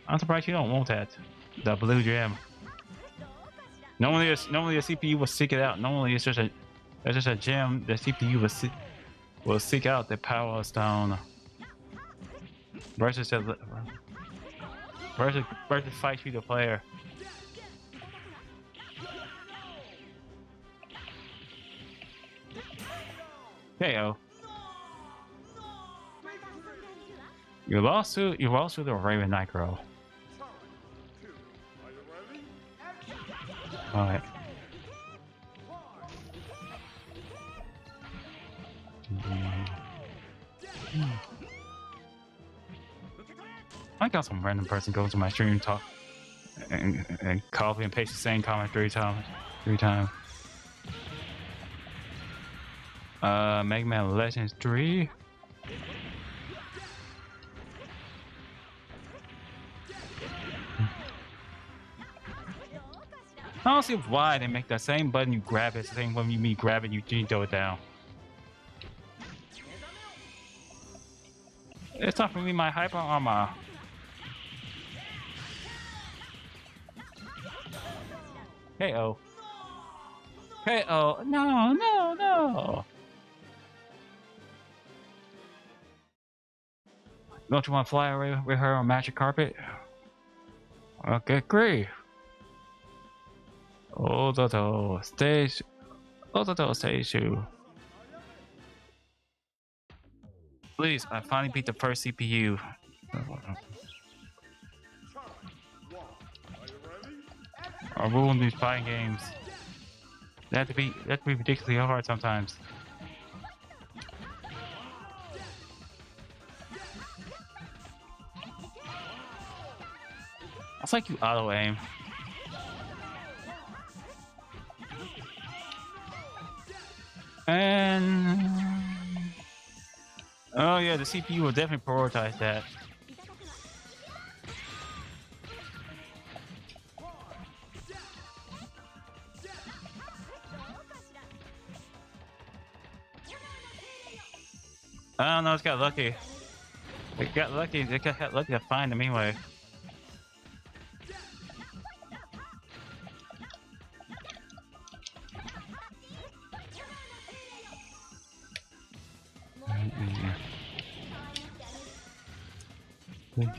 I'm surprised you don't want that. The blue gem. Normally a CPU will seek it out. Normally it's just a gem. The CPU will seek out the Power Stone. Versus fight you the player. KO. You lost to the Raven Knight girl. Alright. I got some random person go to my stream and talk and copy and paste the same comment three times. Mega Man Legends 3. I don't see why they make that same button you grab it, the same when you grab it, you throw it down. It's not for me, my hyper armor. KO. KO. No. Don't you want to fly away with her on magic carpet? Okay, great. Ododo stage. Please, I finally beat the first CPU. I ruin these fighting games. They have to be ridiculously hard sometimes. It's like you auto aim. And oh yeah, the CPU will definitely prioritize that. I don't know, it's got lucky. It got lucky to find him anyway.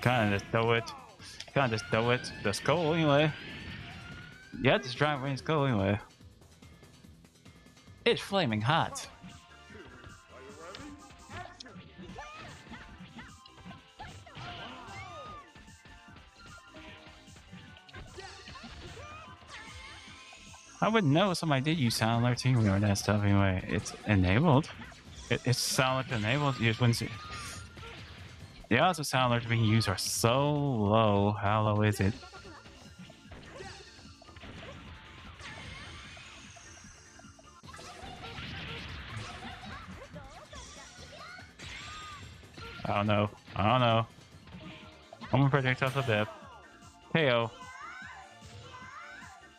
Kinda just throw it. The skull anyway. Yeah, just try and win skull anyway. It's flaming hot. I wouldn't know if somebody did use sound alert team or that stuff anyway. It's enabled. It's sound alert enabled. You just wouldn't see. The odds of sound alerts being used are so low. How low is it? I don't know. I'm gonna predict off of death. KO.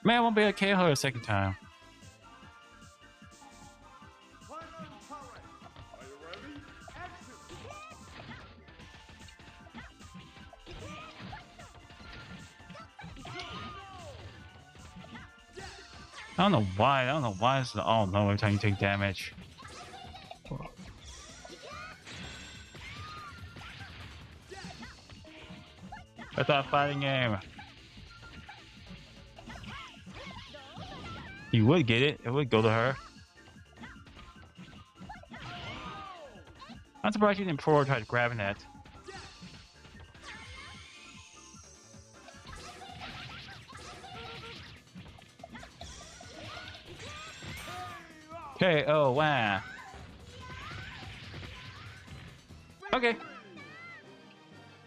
Man, I won't be able to KO her a second time. I don't know why this is all no every time you take damage. It's a fighting game. You would get it. It would go to her. I'm surprised you didn't prioritize grabbing that. Okay, oh wow. Okay.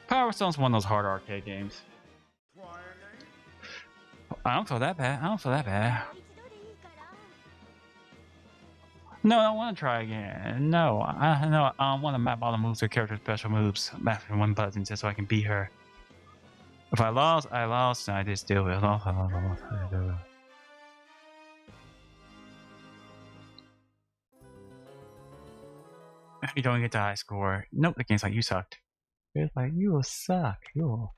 Power Stone's one of those hard arcade games. I don't feel that bad. No, I don't want to try again. No, I don't want to map all the moves or character special moves. Map in one button just so I can beat her. If I lost, I lost, and I just deal with it. You don't get the high score. Nope, the game's like, you sucked. It's like, you will suck. You.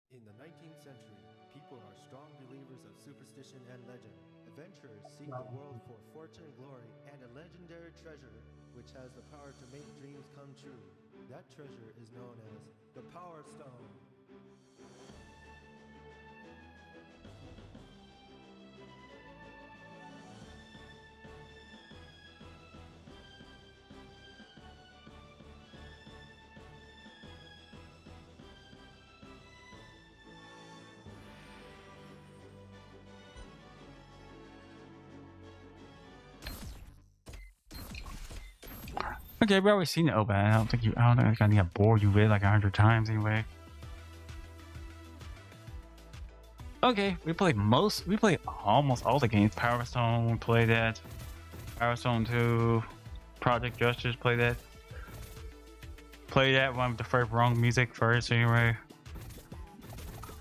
In the 19th century, people are strong believers of superstition and legend. Adventurers seek the world for fortune, glory, and a legendary treasure which has the power to make dreams come true. That treasure is known as the Power Stone. Okay, we already seen it open. I don't think I need to bore you with it like 100 times anyway. Okay, we played almost all the games. Power Stone, play that. Power Stone 2, Project Justice, play that. Play that one with the first wrong music first anyway.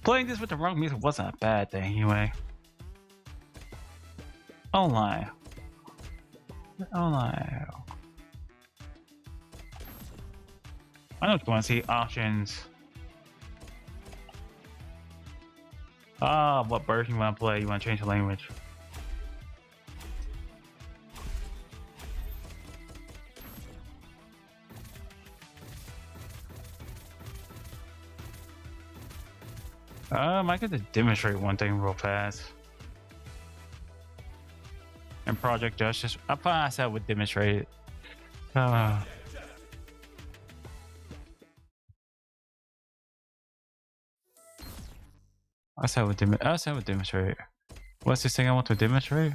Playing this with the wrong music wasn't a bad thing anyway. Online. Online. I don't want to see options. What version you want to play? You want to change the language? I could just demonstrate one thing real fast. And Project Justice, I probably said I would demonstrate it. I said I would demonstrate. What's this thing I want to demonstrate?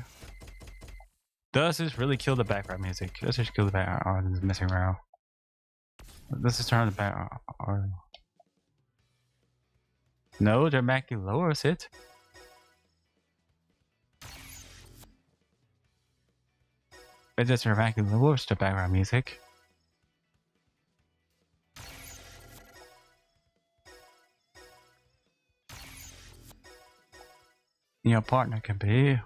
Does this really kill the background music? Does this kill the background? Oh, it's messing around. Let's just turn on the background. No, dramatically lowers it. It just dramatically lowers the background music. Your partner can be.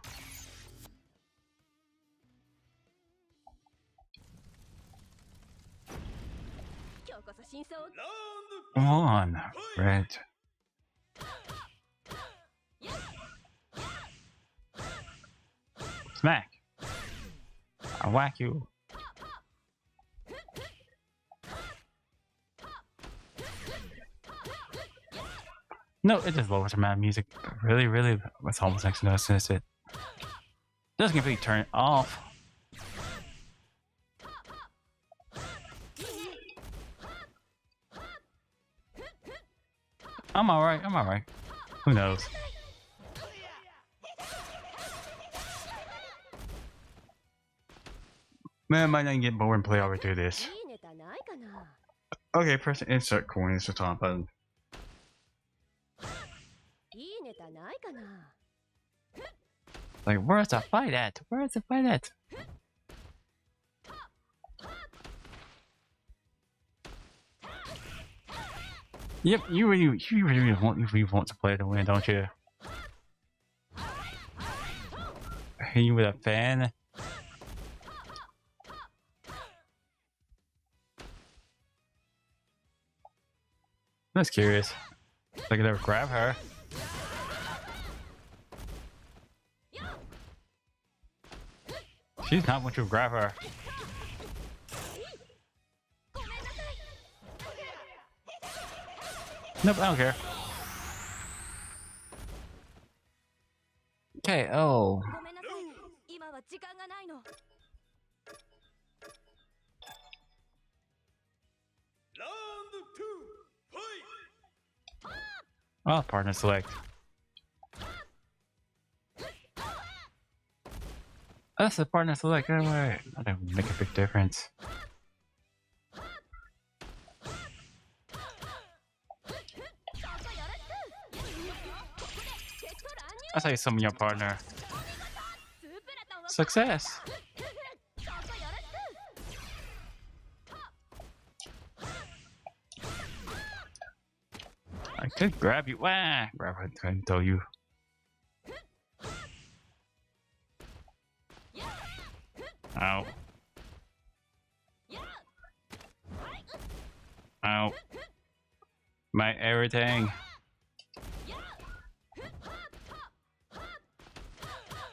Come on, Red. Smack. I'll whack you. No, it just lowers the amount of music. Really, it's almost next to no sense. It doesn't completely turn it off. I'm alright. Who knows? Man, I might not get bored and play all the way through this. Okay, press the insert coins to top button. Like, where's the fight at? Yep, you really want to play to win, don't you? Hit you with a fan. I'm just curious. If I could ever grab her. She's not want you to grab her. Nope, I don't care. Okay, oh. Oh, partner select. That's the partner select. Anyway, that doesn't make a big difference. That's how you summon your partner. Success! I could grab you. Wah! Grab her and throw you. Ow. Ow. My everything.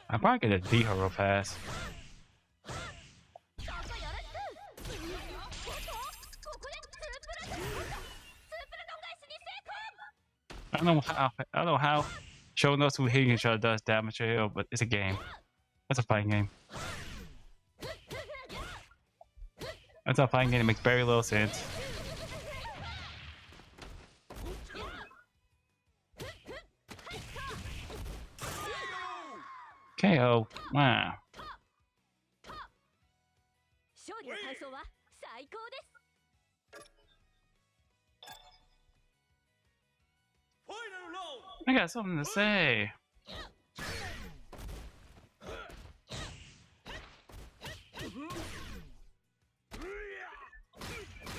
I'm probably gonna beat her real fast. I don't know how showing us who hitting each other does damage to you, but it's a game. It's a fighting game. It's a fighting game that makes very little sense. KO. Wow. 最高です。 Final round. I got something to say.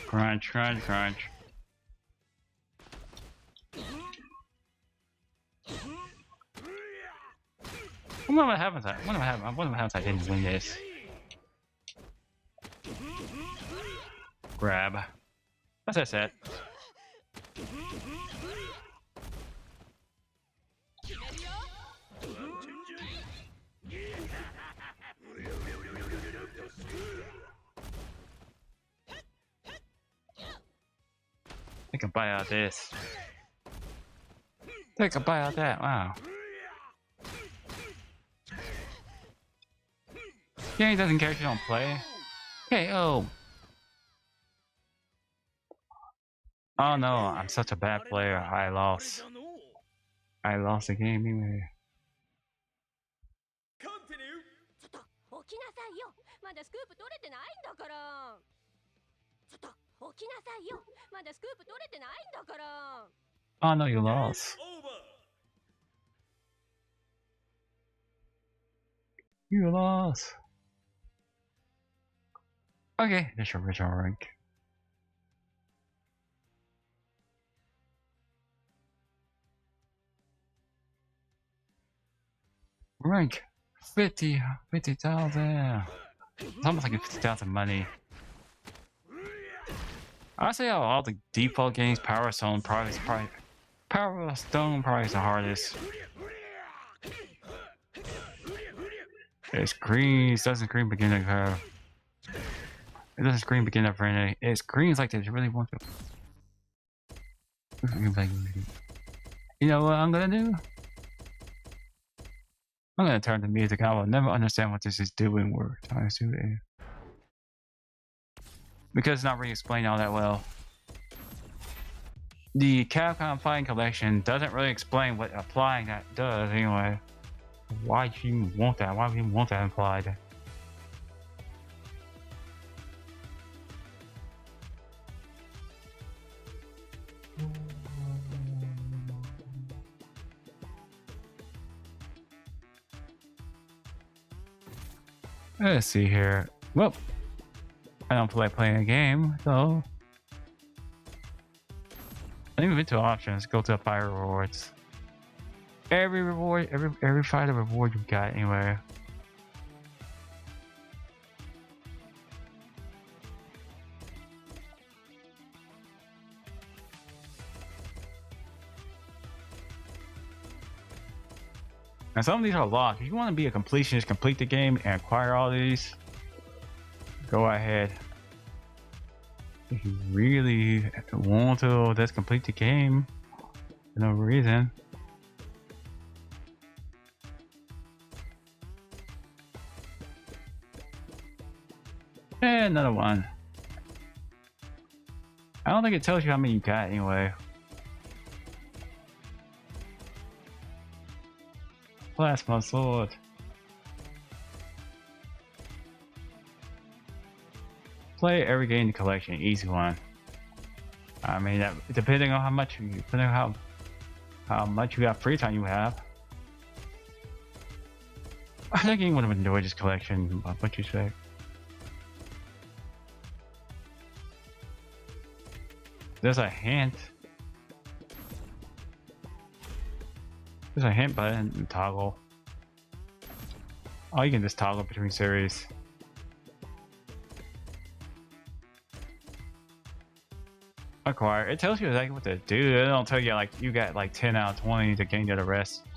Crunch, crunch, crunch. What happens? What happens? I didn't win this. Grab. That's what I said. Take a bite out of this. Take a bite out of that. Wow. Yeah, he doesn't care if you don't play. KO. Oh no, I'm such a bad player. I lost. I lost the game anyway. Continue. ちょっと起きなさいよ。まだスクープ取れてないんだから。ちょっと起きなさいよ。まだスクープ取れてないんだから。 Oh no, you lost. Over. You lost. Okay, that's your original rank. Rank 50,000. It's almost like 50,000 money. I say out of all the default games, Power Stone probably is the hardest. It screams, doesn't scream beginner curve. It doesn't scream beginner friendly. It screams like they really want to. You know what I'm gonna do? I'm gonna turn the music. I will never understand what this is doing. We're trying to do it because it's not really explained all that well. The Capcom Fighting Collection doesn't really explain what applying that does anyway. Why do you want that? Why would you want that implied? Let's see here. Well, I don't feel like playing a game, so I think move into options. Go to fire rewards. Every reward, every fighter reward you got anyway. And some of these are locked. If you want to be a completionist, complete the game and acquire all these, go ahead. If you really want to just complete the game for no reason. And another one. I don't think it tells you how many you got anyway. Plasma sword. Play every game in the collection, easy one. I mean, depending on how much you got free time you have. I think you would have enjoyed this collection. What you say? There's a hint. There's a hint button and toggle. Oh, you can just toggle between series. Acquire. It tells you exactly what to do. It don't tell you like you got like 10 out of 20 to gain the rest.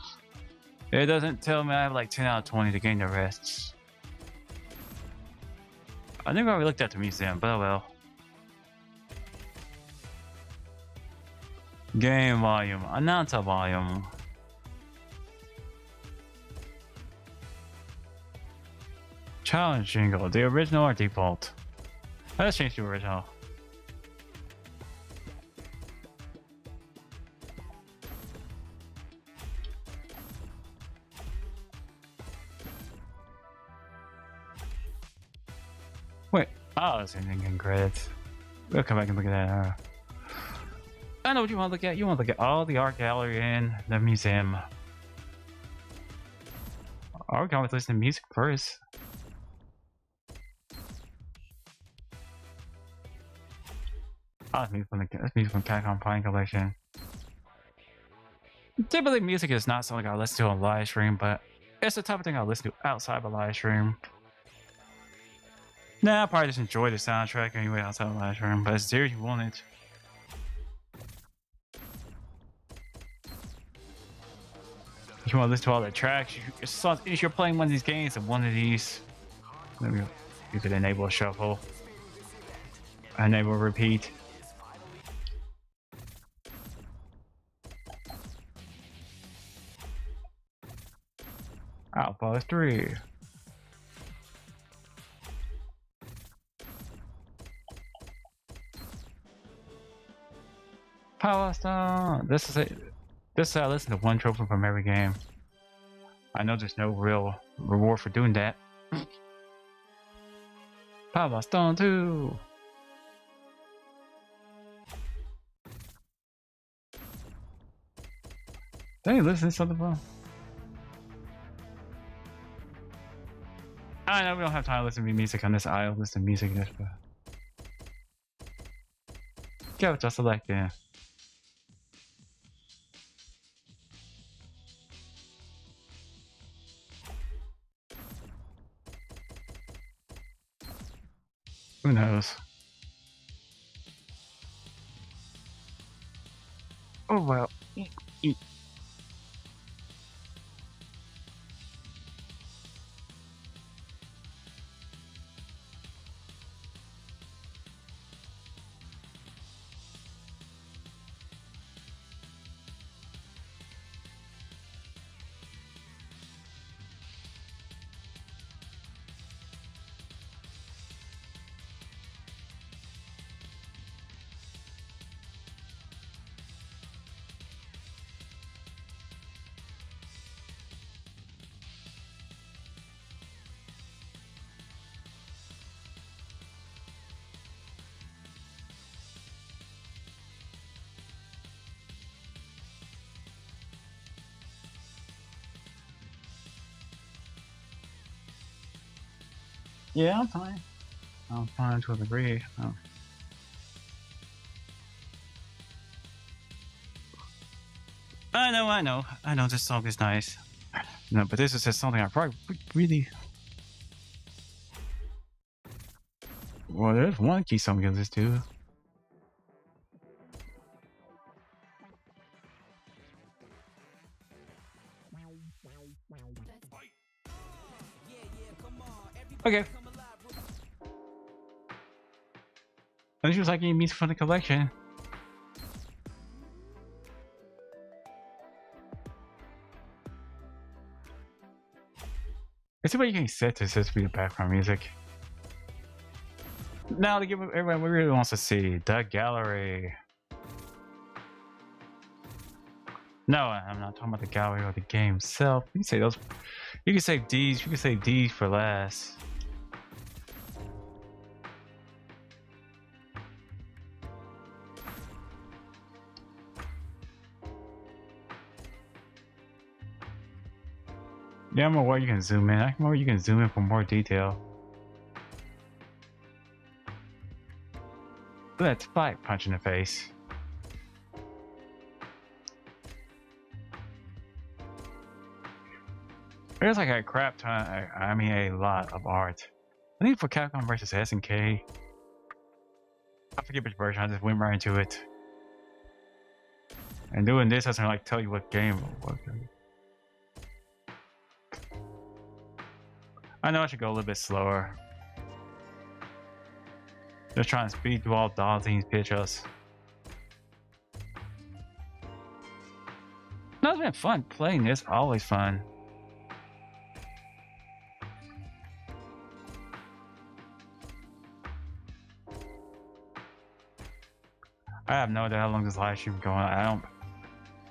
It doesn't tell me I have like 10 out of 20 to gain the rest. I never really looked at the museum, but oh well. Game volume. Announcer volume. Challenge jingle. The original or default? Let's change the original. Wait, Oh, it's in credits. We'll come back and look at that. I know what you want to look at. You want to look at all the art gallery in the museum. Or we can always listen to music first. Oh, that's music from Capcom Pine Collection. Typically, music is not something I listen to on live stream, but it's the type of thing I listen to outside of live stream. Nah, I probably just enjoy the soundtrack anyway outside of live stream, but it's there you want it. If you want to listen to all the tracks, if you're playing one of these games and one of these, maybe you could enable a shuffle, enable repeat. Outpost 3. Power Stone. This is it. This is how I listen to one trophy from every game. I know there's no real reward for doing that. Power Stone 2. Did you listen to something from? I know we don't have time to listen to music on this aisle. Listen to music in this, but go just select it. Who knows? Oh well. Yeah, I'm fine. I'm fine to a degree. Oh. I know this song is nice. No, but this is just something I probably really... Well, there's one key song you can listen to. Okay. This was like any music from the collection. Let's see what you can set this to be the background music. Now to give everyone what really wants to see the gallery. No, I'm not talking about the gallery or the game itself. You can say those. You can save D's. You can save D's for last. Yeah, I'm aware you can zoom in. I'm aware you can zoom in for more detail. Let's fight. Punch in the face. There's like a crap ton. I mean, a lot of art. I think for Capcom versus SNK. I forget which version. I just went right into it. And doing this doesn't like tell you what game. I know I should go a little bit slower. Just trying to speed through all daunting pictures. No, it's been fun playing this. Always fun. I have no idea how long this live stream is going. I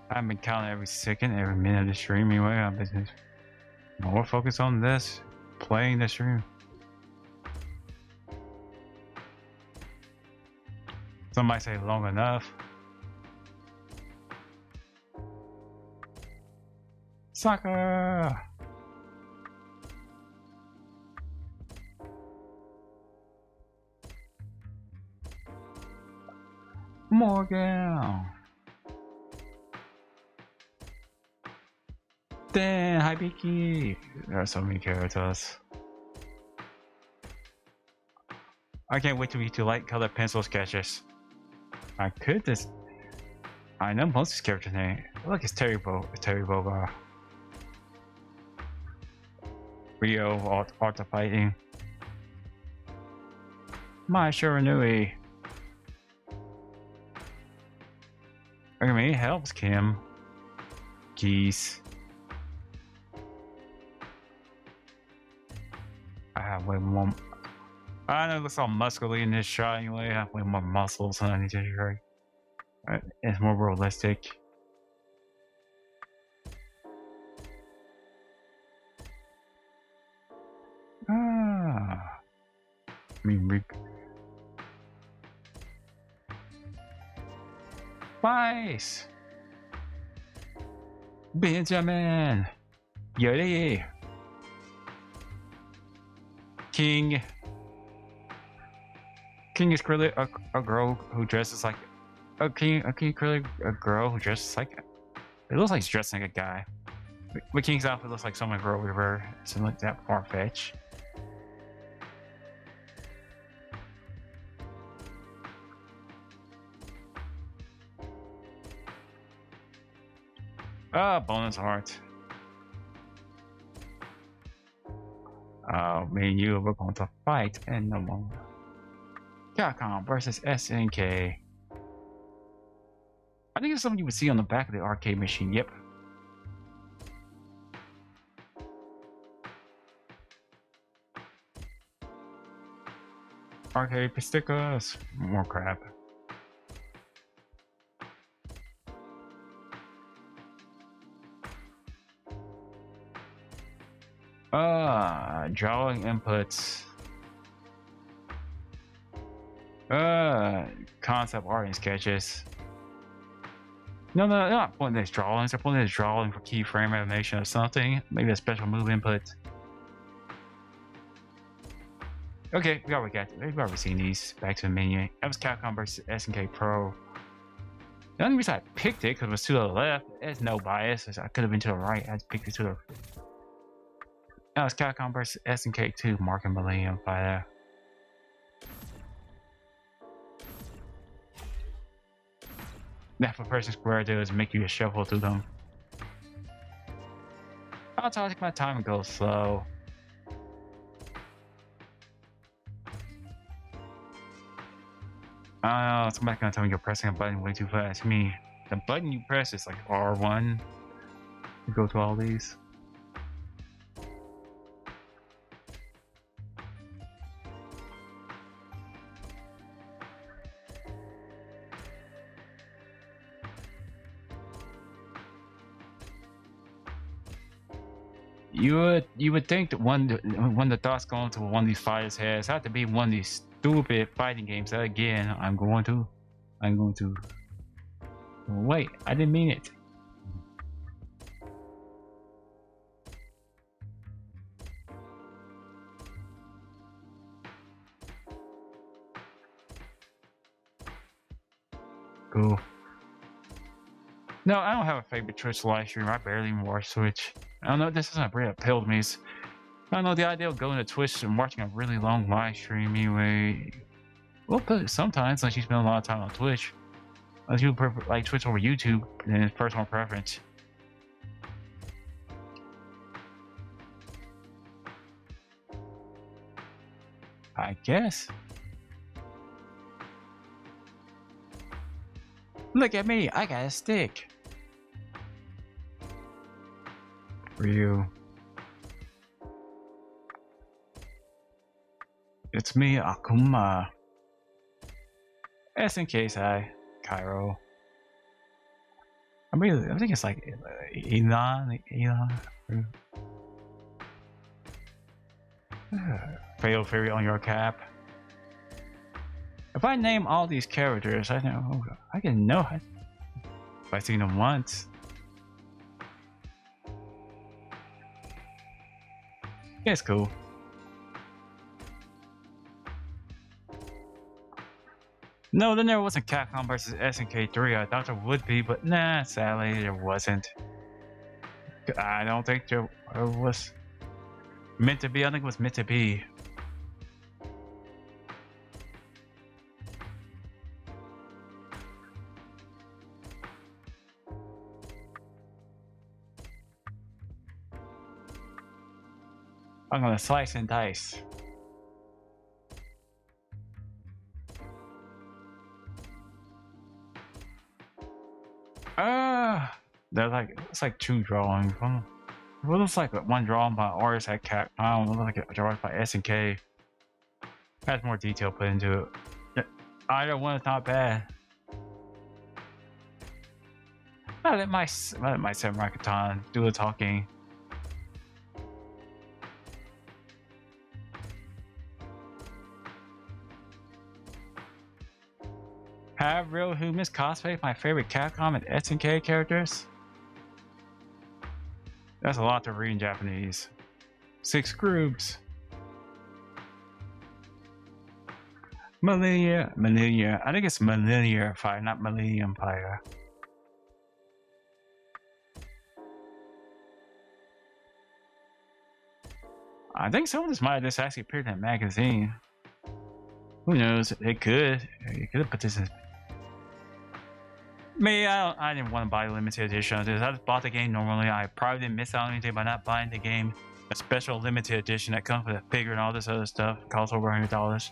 haven't been counting every second, every minute of the stream anyway. I'm just more focused on this, playing the stream. Some might say long enough. Soccer! Morgan! Damn, Hibiki! There are so many characters. I can't wait to read to light colored pencil sketches. I could just. I know most of his character's name. Look, it's Terry Bogard. Rio, art of fighting. My Shiranui. I mean, it helps Kim. Geese. I have way more. I know it looks all muscly in this shot anyway. I have way more muscles than I need to hear. It's more realistic. I mean, Vice! Benjamin! Yuri! King! King is clearly a girl who dresses like a king clearly a girl who dresses like it looks like he's dressed like a guy. But King's outfit looks like someone girl would wear. Something like that far-fetched. Bonus heart. Me and you were going to fight and no more. Capcom versus SNK. I think it's something you would see on the back of the arcade machine. Yep. Arcade stickers. More crap. Drawing inputs. Concept art and sketches. No, they're not putting this drawings. They're putting this drawing for keyframe animation or something. Maybe a special move input. Okay, we've already seen these. Back to the menu. That was Capcom vs SNK Pro. The only reason I picked it because it was to the left. There's no bias. I could have been to the right. I just picked it to the. That was Capcom vs SNK 2 Mark and Millennium Fighter. That for person square do is make you shuffle through them. I'll take my time and go slow. I don't know, somebody's gonna tell me you're pressing a button way too fast. Me, the button you press is like R1 to go to all these. You would think that when the thoughts go into one of these fighters' heads, have to be one of these stupid fighting games that again I'm going to wait, I didn't mean it. Cool. No, I don't have a favorite Twitch live stream. I barely even watch Twitch. I don't know, this doesn't really appeal to me. I don't know, the idea of going to Twitch and watching a really long live stream anyway. Well, but sometimes, unless you spend a lot of time on Twitch. Unless you like Twitch over YouTube, then it's personal preference. I guess. Look at me, I got a stick. Ryu. It's me, Akuma. SNK Sai, Cairo. I think it's like Elon. Fatal Fury on your cap. If I name all these characters, I know I can know it if I seen them once. Yeah, it's cool. No, then there wasn't Capcom versus SNK 3. I thought there would be, but nah, sadly there wasn't. I don't think there was meant to be. I think it was meant to be. I'm gonna slice and dice. They're like, it's like two drawings. One, it looks like one drawn by artist at Capcom. It looks like a drawing by SNK. Has more detail put into it. Either one is not bad. I let my Samurai Katana do the talking. Have real humans cosplay my favorite Capcom and SNK characters? That's a lot to read in Japanese. 6 groups. Millennia. I think it's Millennia Fire, not Millennium Fire. I think some of this might have just actually appeared in a magazine. Who knows? It could. It could have put this in. Me, I didn't want to buy a limited edition of this. I just bought the game normally. I probably didn't miss out on anything by not buying the game. A special limited edition that comes with a figure and all this other stuff. It costs over $100.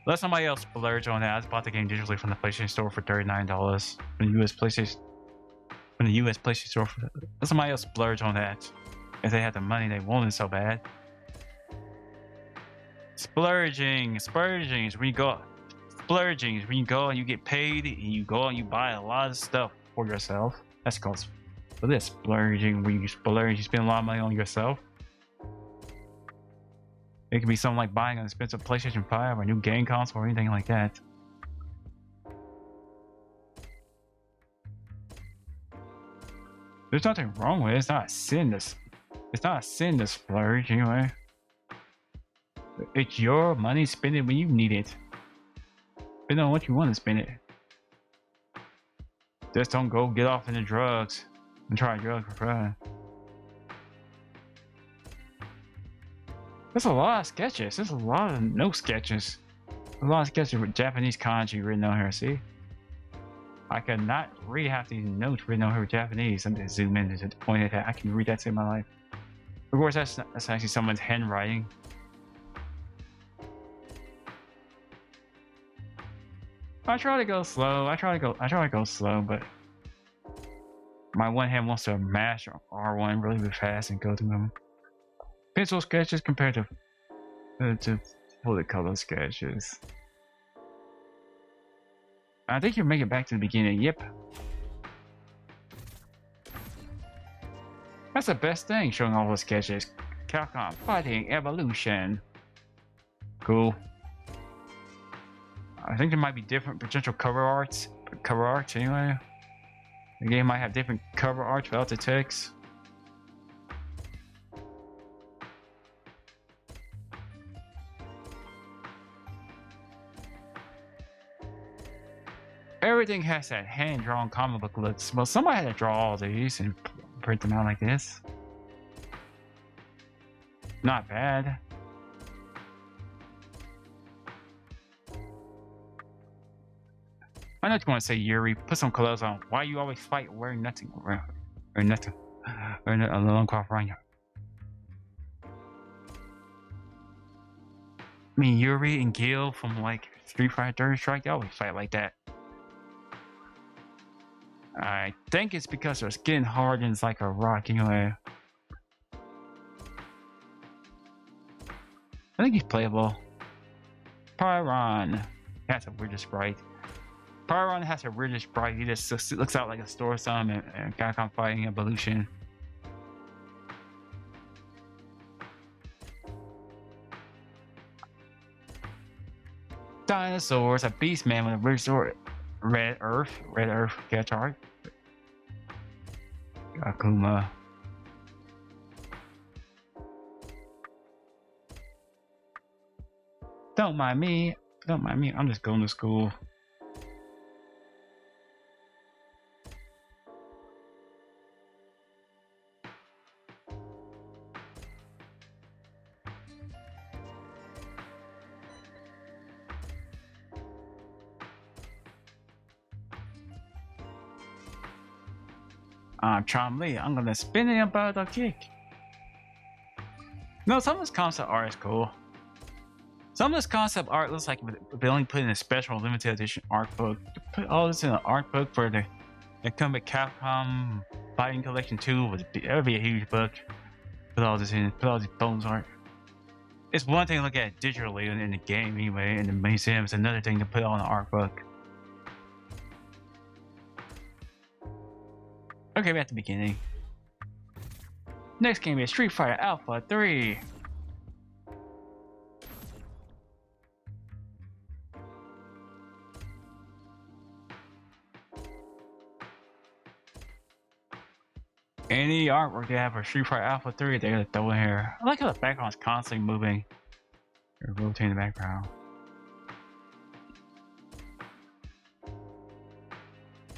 Let somebody else splurge on that. I just bought the game digitally from the PlayStation Store for $39. From the US PlayStation Store. Let somebody else splurge on that. If they had the money they wanted so bad. Splurging is when you go. Splurging is when you go and you get paid and you go and you buy a lot of stuff for yourself. That's called splurging. When you splurge, you spend a lot of money on yourself. It could be something like buying an expensive PlayStation 5 or a new game console or anything like that. There's nothing wrong with it. It's not a sin to splurge anyway. It's your money. Spend it when you need it. Spend on what you want to spend it. Just don't go get off into drugs and try drugs for fun. There's a lot of sketches. There's a lot of no sketches. A lot of sketches with Japanese kanji written on here. See, I could not read half these notes written on here with Japanese. I'm just zoom in to the point that I can read that in my life. Of course, that's actually someone's handwriting. I try to go slow. I try to go slow, but my one hand wants to mash R1 really fast and go through them. Pencil sketches compared to fully color sketches. I think you make it back to the beginning. Yep. That's the best thing, showing all the sketches. Capcom Fighting Evolution. Cool. I think there might be different potential cover arts anyway. The game might have different cover arts without the text. Everything has that hand-drawn comic book look. Well, somebody had to draw all these and print them out like this. Not bad. I know what you want to say, Yuri. Put some clothes on. Why you always fight wearing nothing? Or nothing. Or a long cloth around you. I mean, Yuri and Gil from like Street Fighter Third Strike, they always fight like that. I think it's because their skin hardens like a rock anyway. I think he's playable. Pyron. That's a weirdest sprite. Pyron has a weirdest sprite. He just looks out like a store some and Capcom Fighting Evolution. Dinosaurs, a beast man with a resort. Red Earth sketch art. Akuma. Don't mind me. Don't mind me. I'm just going to school. I'm Chom-Lee. I'm gonna spin it about a kick. No, some of this concept art is cool. Some of this concept art looks like they only put in a special limited edition art book. Put all this in an art book for the incumbent Capcom Fighting Collection 2 that would be a huge book. Put all this in, put all these bones art. It's one thing to look at it digitally in the game anyway, in the museum. It's another thing to put on an art book. Okay, we're at the beginning. Next game is Street Fighter Alpha 3. Any artwork they have for Street Fighter Alpha 3, they're gonna throw in here. I like how the background's constantly moving. Or rotating the background.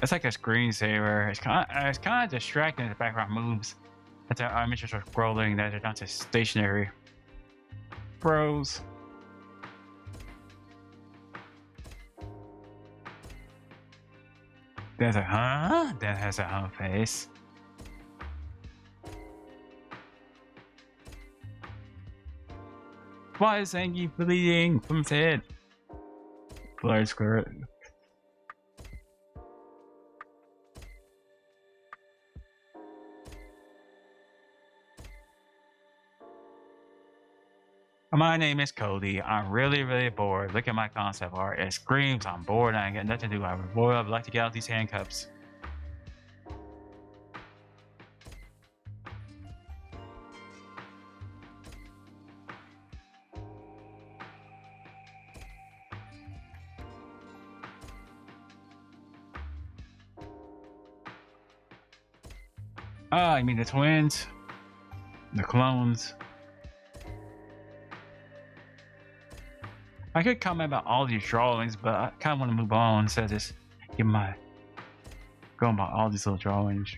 It's like a screensaver. It's kind of distracting as the background moves. That's how images are scrolling, that they're not just stationary. Bros. There's a huh? That has a huh face. Why is Angie bleeding from his head? Blood squirt. My name is Cody. I'm really bored. Look at my concept art. It screams I'm bored. I ain't got nothing to do. I'm bored. I'd like to get out these handcuffs. Ah, you mean the twins? The clones? I could comment about all these drawings, but I kind of want to move on instead of just give my going about all these little drawings.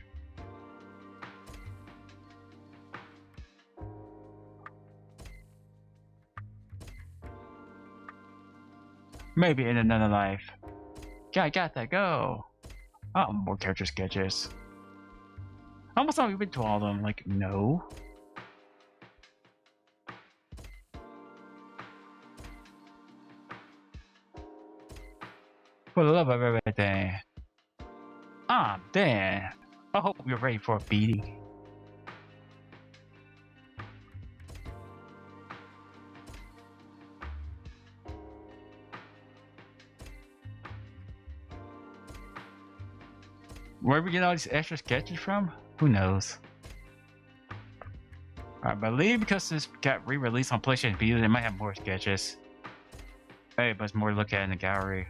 Maybe in another life. Yeah, I got that. Go. Oh, more character sketches. I almost thought we went to all of them. Like, no. For the love of everything. Ah, damn. I hope you're ready for a beating. Where we get all these extra sketches from? Who knows? I believe because this got re-released on PlayStation Vita, they might have more sketches. Hey, but it's more to look at in the gallery.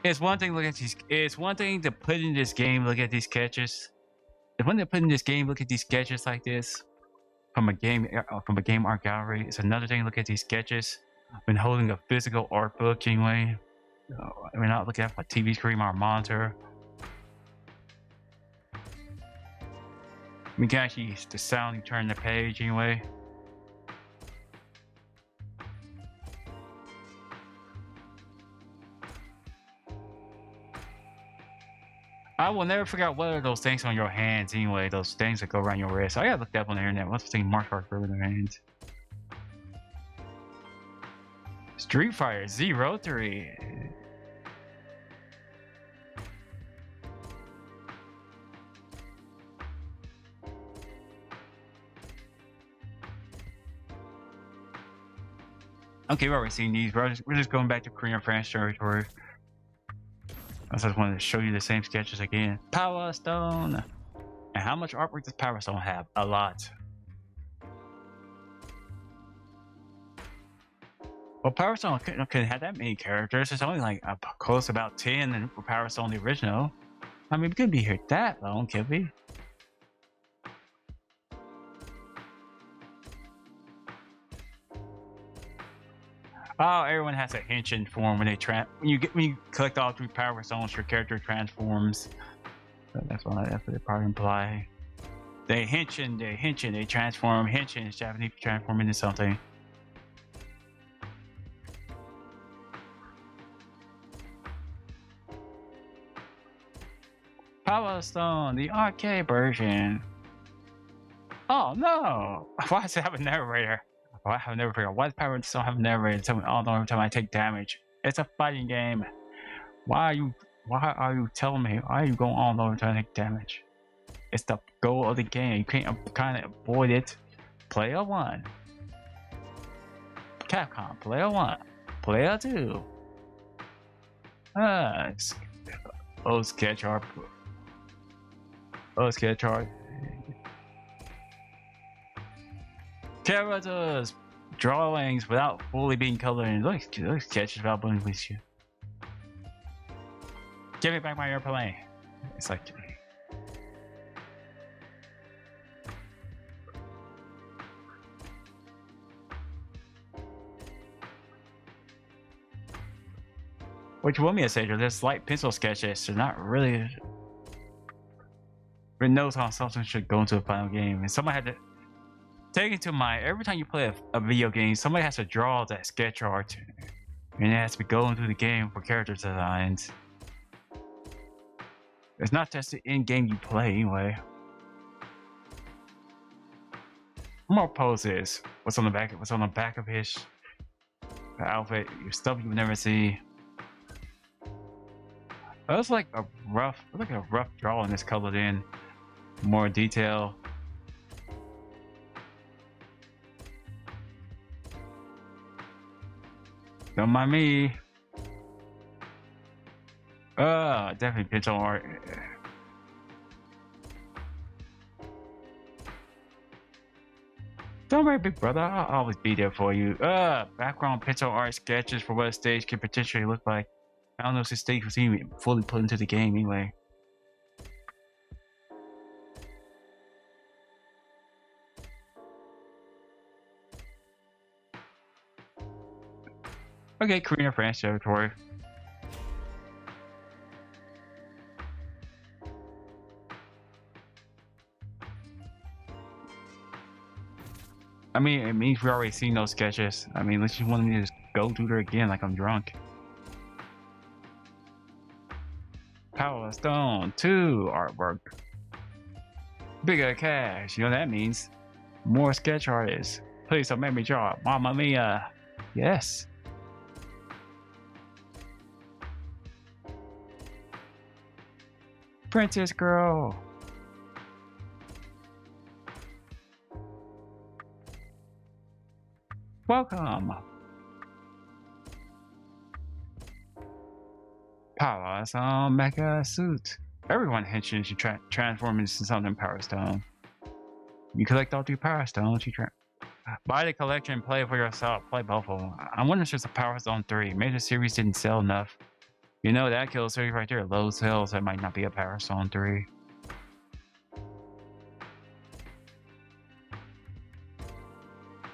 It's one thing to look at these. It's one thing to put in this game. Look at these sketches. It's one thing to put in this game. Look at these sketches like this from a game art gallery. It's another thing to look at these sketches when holding a physical art book. Anyway, we're not looking at a TV screen or a monitor. We can actually use the sound and turn the page anyway. I will never figure out what are those things on your hands anyway, those things that go around your wrist. I gotta look that up on the internet. What's the thing mark art for their hands? Street Fighter 03. Okay, we've already seen these. We're just going back to Korean French territory. I just wanted to show you the same sketches again. Power Stone! And how much artwork does Power Stone have? A lot. Well, Power Stone couldn't have that many characters. It's only like close about 10 in Power Stone the original. I mean, we couldn't be here that long, could we? Oh, everyone has a henshin form when they when you collect all 3 Power Stones, your character transforms. So that's what they probably imply. They henshin, they transform. Henshin is Japanese for transform into something. Power Stone, the arcade version. Oh no! Why does it have a narrator? Why have a narrator? Why does Power Stone have a narrator? Tell me all the time I take damage. It's a fighting game. Why are you telling me? Why are you going all over trying to take damage? It's the goal of the game. You can't kind of avoid it. Player 1. Capcom. Player 1. Player 2. Sketch art. Sketch art. Characters. Drawings without fully being colored. Look sketches without being with you. Give me back my airplane. It's like. What you want me to say? They're slight pencil sketches. They're not really. It knows how something should go into a final game, and somebody had to take it to mind. Every time you play a video game, somebody has to draw that sketch art, and it has to be going through the game for character designs. It's not just the in-game you play anyway. More poses. What's on the back? What's on the back of his outfit? Your stuff you would never see. That's like a rough drawing that's colored in. More detail. Don't mind me. Definitely pencil art. Don't worry, big brother. I'll always be there for you. Background pencil art sketches for what a stage could potentially look like. I don't know if the stage was even fully put into the game anyway. Okay, Korean French territory. I mean, it means we've already seen those sketches. I mean, unless you want me to just go through there again like I'm drunk. Power Stone 2 artwork. Bigger cash. You know what that means? More sketch artists. Please don't make me draw. Mamma mia. Yes. Princess girl. Welcome. Power Stone Mecha Suit. Everyone henshin should transform into something Power Stone. You collect all 2 Power Stones, you buy the collection and play it for yourself. Play both of them. I wonder if there's a Power Stone 3. Maybe the series didn't sell enough. You know that kills series right there. Low sales. That might not be a Power Stone 3.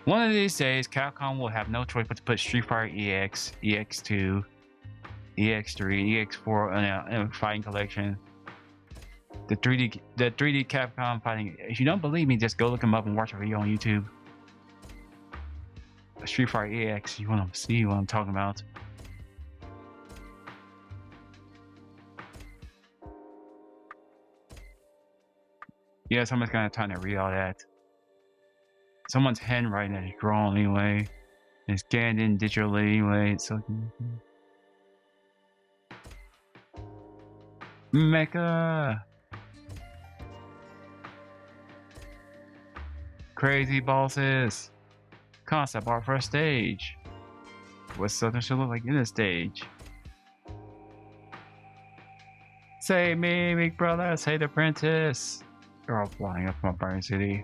One of these days, Capcom will have no choice but to put Street Fighter EX, EX2, EX3, EX4 in a fighting collection. The 3D Capcom fighting. If you don't believe me, just go look them up and watch a video on YouTube. Street Fighter EX. You want to see what I'm talking about? Yeah, someone's gonna have time to read all that. Someone's handwriting is drawn anyway. It's scanned in digitally anyway. So Mecha. Crazy bosses. Concept art for a stage. What something should look like in a stage. Save me, big brother. Save the princess. They're all flying up from a burning city.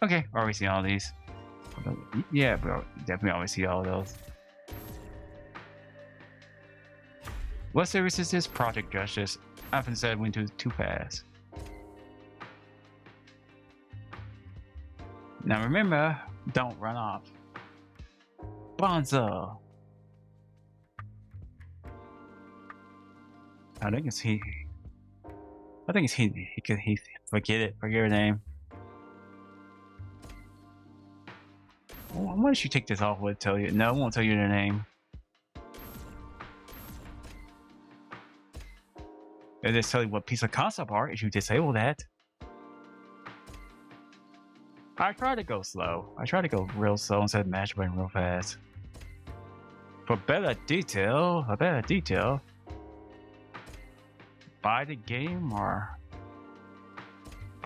Okay, already seen all these. Yeah, bro. Definitely always see all of those. What series is this? Project Justice. I haven't said went too fast. Now remember, don't run off. Bonzo. I think it's he. I think it's he. He forget it. Forget her name. Why don't you take this off? Would tell you. No, I won't tell you their name. It'll just tell you what piece of concept art if you disable that. I try to go slow. I try to go real slow instead of mash button real fast. For better detail, buy the game or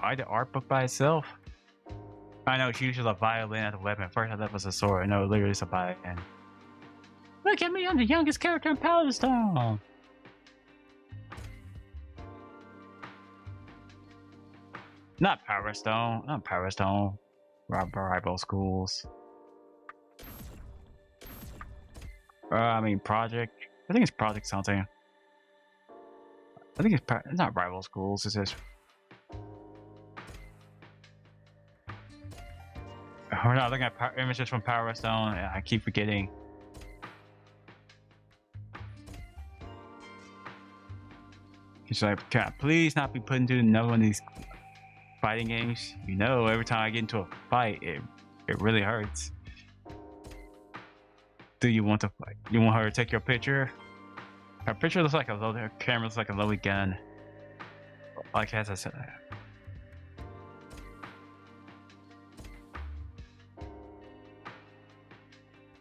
buy the art book by itself. I know it's usually a violin as a weapon. First I thought it was a sword. No, literally it's a violin. Look at me, I'm the youngest character in Power Stone. Not Power Stone. Not Power Stone. Rival schools. I mean Project. I think it's Project something. I think it's not rival schools. It's just. We're not looking at images from Power Stone. I keep forgetting. He's like, can I please not be put into another one of these fighting games? You know, every time I get into a fight, it really hurts. Do you want to fight? You want her to take your picture? Her picture looks like a loaded. Her camera looks like a loaded gun. Like as I said.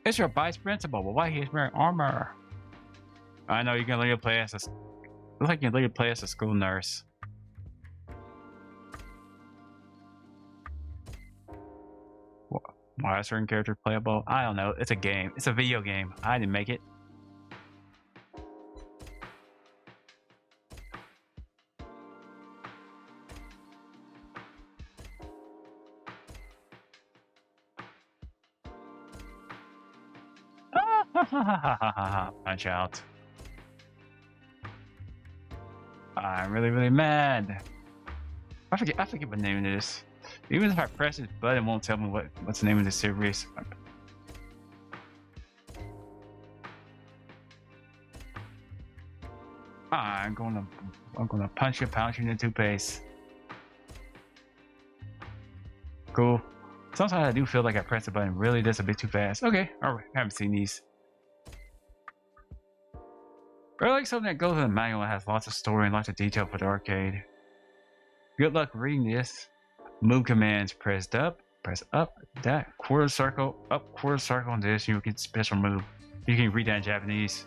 It's your vice principal, but why he's wearing armor? I know you can literally play as a. Looks like you can literally play as a school nurse. Why a certain character playable? I don't know. It's a game. It's a video game. I didn't make it. Punch out. I'm really mad. I forget what the name it is. Even if I press this button, it won't tell me what's the name of the series. I'm gonna punch you in the toothpaste. Cool. Sometimes I do feel like I press the button really just a bit too fast. Okay, alright, I haven't seen these. I like something that goes in the manual and has lots of story and lots of detail for the arcade. Good luck reading this. Move commands: press up, that quarter circle, up quarter circle on this, you get special move. You can read that in Japanese.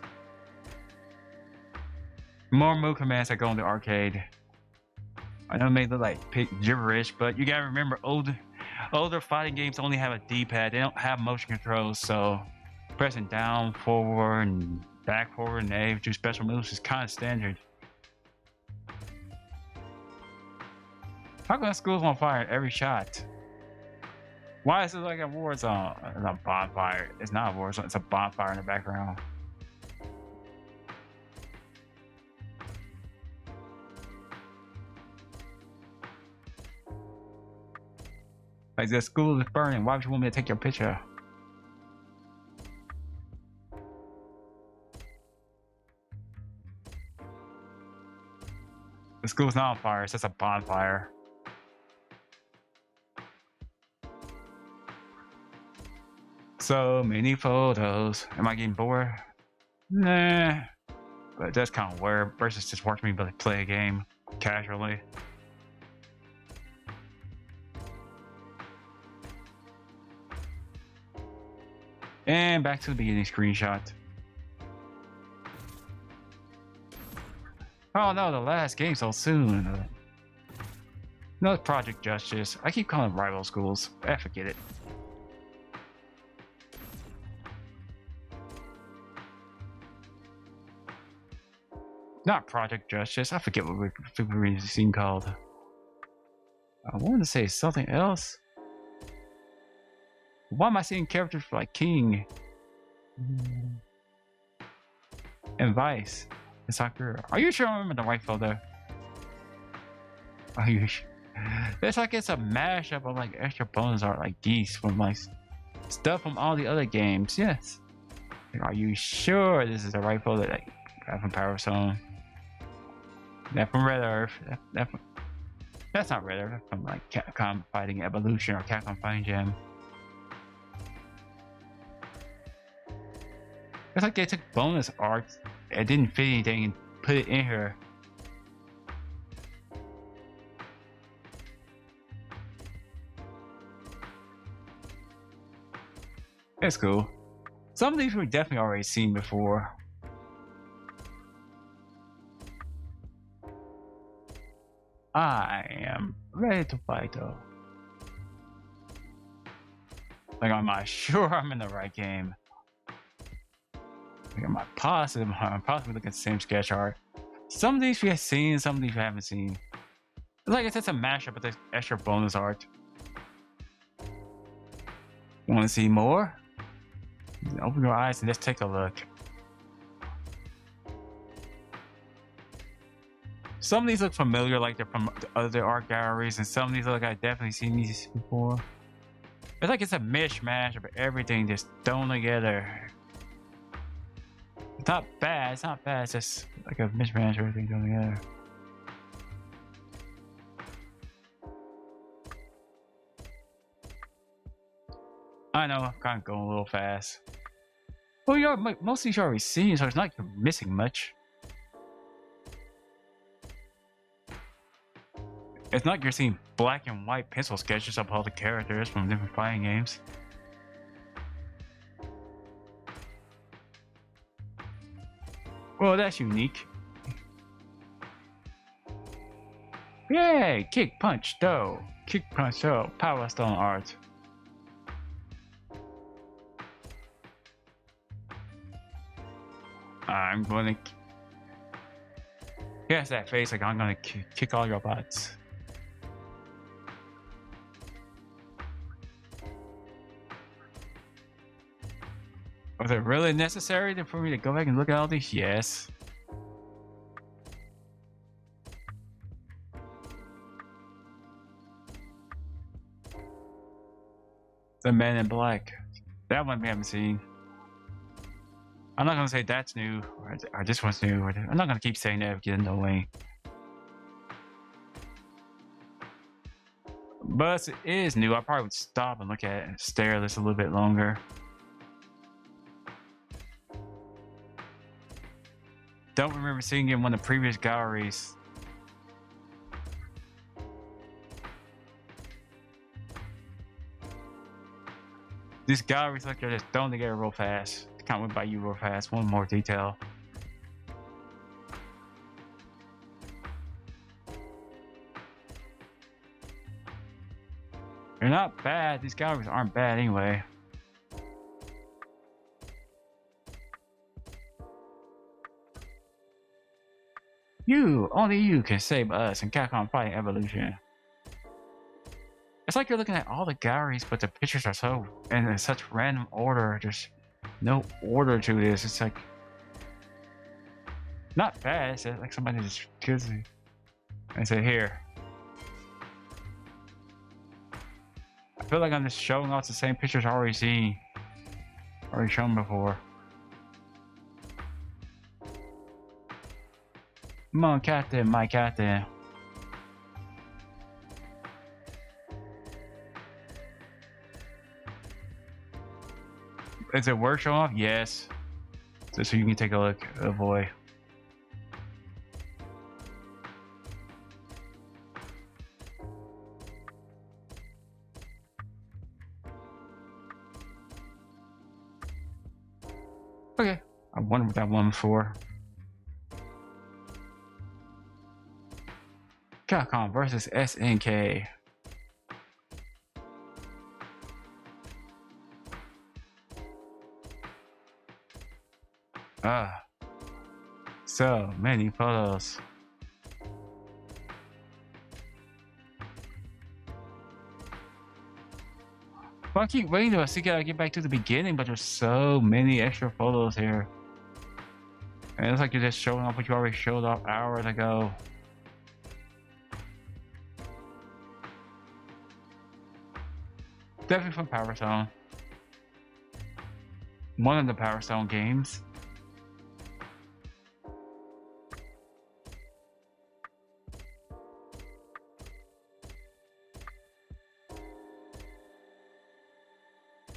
More move commands that go in the arcade. I know it may look like gibberish, but you gotta remember older fighting games only have a D-pad. They don't have motion controls, so pressing down, forward, and back, forward, and A do special moves is kind of standard. How come school's on fire every shot? Why is it like a war zone? It's a bonfire. It's not a war zone. It's a bonfire in the background. Like the school is burning. Why would you want me to take your picture? The school's not on fire. It's just a bonfire. So many photos. Am I getting bored? Nah. But that's kind of weird versus just watching me play a game casually. And back to the beginning screenshot. Oh no, the last game so soon. No, Project Justice. I keep calling them rival schools. Forget it. Not Project Justice. I forget what we're scene called. I wanted to say something else. Why am I seeing characters like King and Vice and Sakura? Are you sure I'm in the right photo? Are you sure? It's like it's a mashup of like extra bonus art like geese from like stuff from all the other games. Yes. Are you sure this is the right photo? Like that from Power Stone. That from Red Earth. That's not Red Earth. That's from like Capcom Fighting Evolution or Capcom Fighting Jam. It's like they took bonus art and didn't fit anything and put it in here. It's cool. Some of these we've definitely already seen before. I am ready to fight though. Like, am I sure I'm in the right game? Like, am I positive? I'm possibly looking at the same sketch art. Some of these we have seen, some of these we haven't seen. Like I said, it's a mashup with the extra bonus art. Want to see more? Open your eyes and let's take a look. Some of these look familiar, like they're from other art galleries, and some of these look like I've definitely seen these before. It's like it's a mishmash of everything just thrown together. It's not bad, it's not bad, it's just like a mishmash of everything thrown together. I know, I'm kind of going a little fast. Well, most of these you already seen, so it's not like you're missing much. It's not like you're seeing black and white pencil sketches of all the characters from different fighting games. Well, that's unique. Yay! Kick, punch, dough. Kick, punch, dough. Power Stone art. I'm gonna. Yes, that face, like I'm gonna kick all your butts. Was it really necessary for me to go back and look at all these? Yes. The Man in Black. That one we haven't seen. I'm not gonna say that's new, or this one's new. I'm not gonna keep saying that if you get in the way. But it is new. I probably would stop and look at it and stare at this a little bit longer. Don't remember seeing it in one of the previous galleries. These galleries look like they're just thrown together real fast. Can't went by you real fast. One more detail. They're not bad. These galleries aren't bad anyway. Only you can save us in Capcom Fighting Evolution. It's like you're looking at all the galleries, but the pictures are so in such random order. There's no order to this. It's like not bad. It's like somebody just kills me and say, "Here." I feel like I'm just showing off the same pictures I already seen, already shown before. Come on, Captain, my Captain. Is it worth showing off? Yes. So you can take a look. Oh boy. Okay. I wonder what that one for. Capcom versus SNK. So many photos. Well, I keep waiting to see I get back to the beginning, but there's so many extra photos here. And it's like you're just showing off what you already showed off hours ago. Definitely from Power Stone. One of the Power Stone games.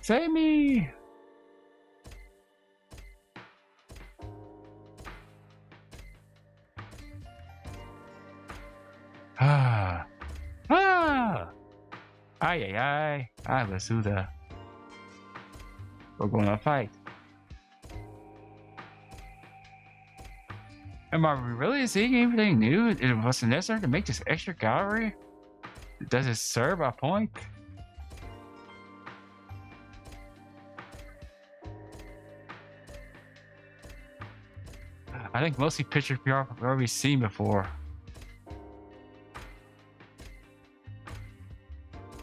Save me! Ah. Ah! Ay ay ay. Ah, Basuda. We're gonna fight. Am I really seeing anything new? It wasn't necessary to make this extra gallery? Does it serve a point? I think mostly pictures we've already seen before.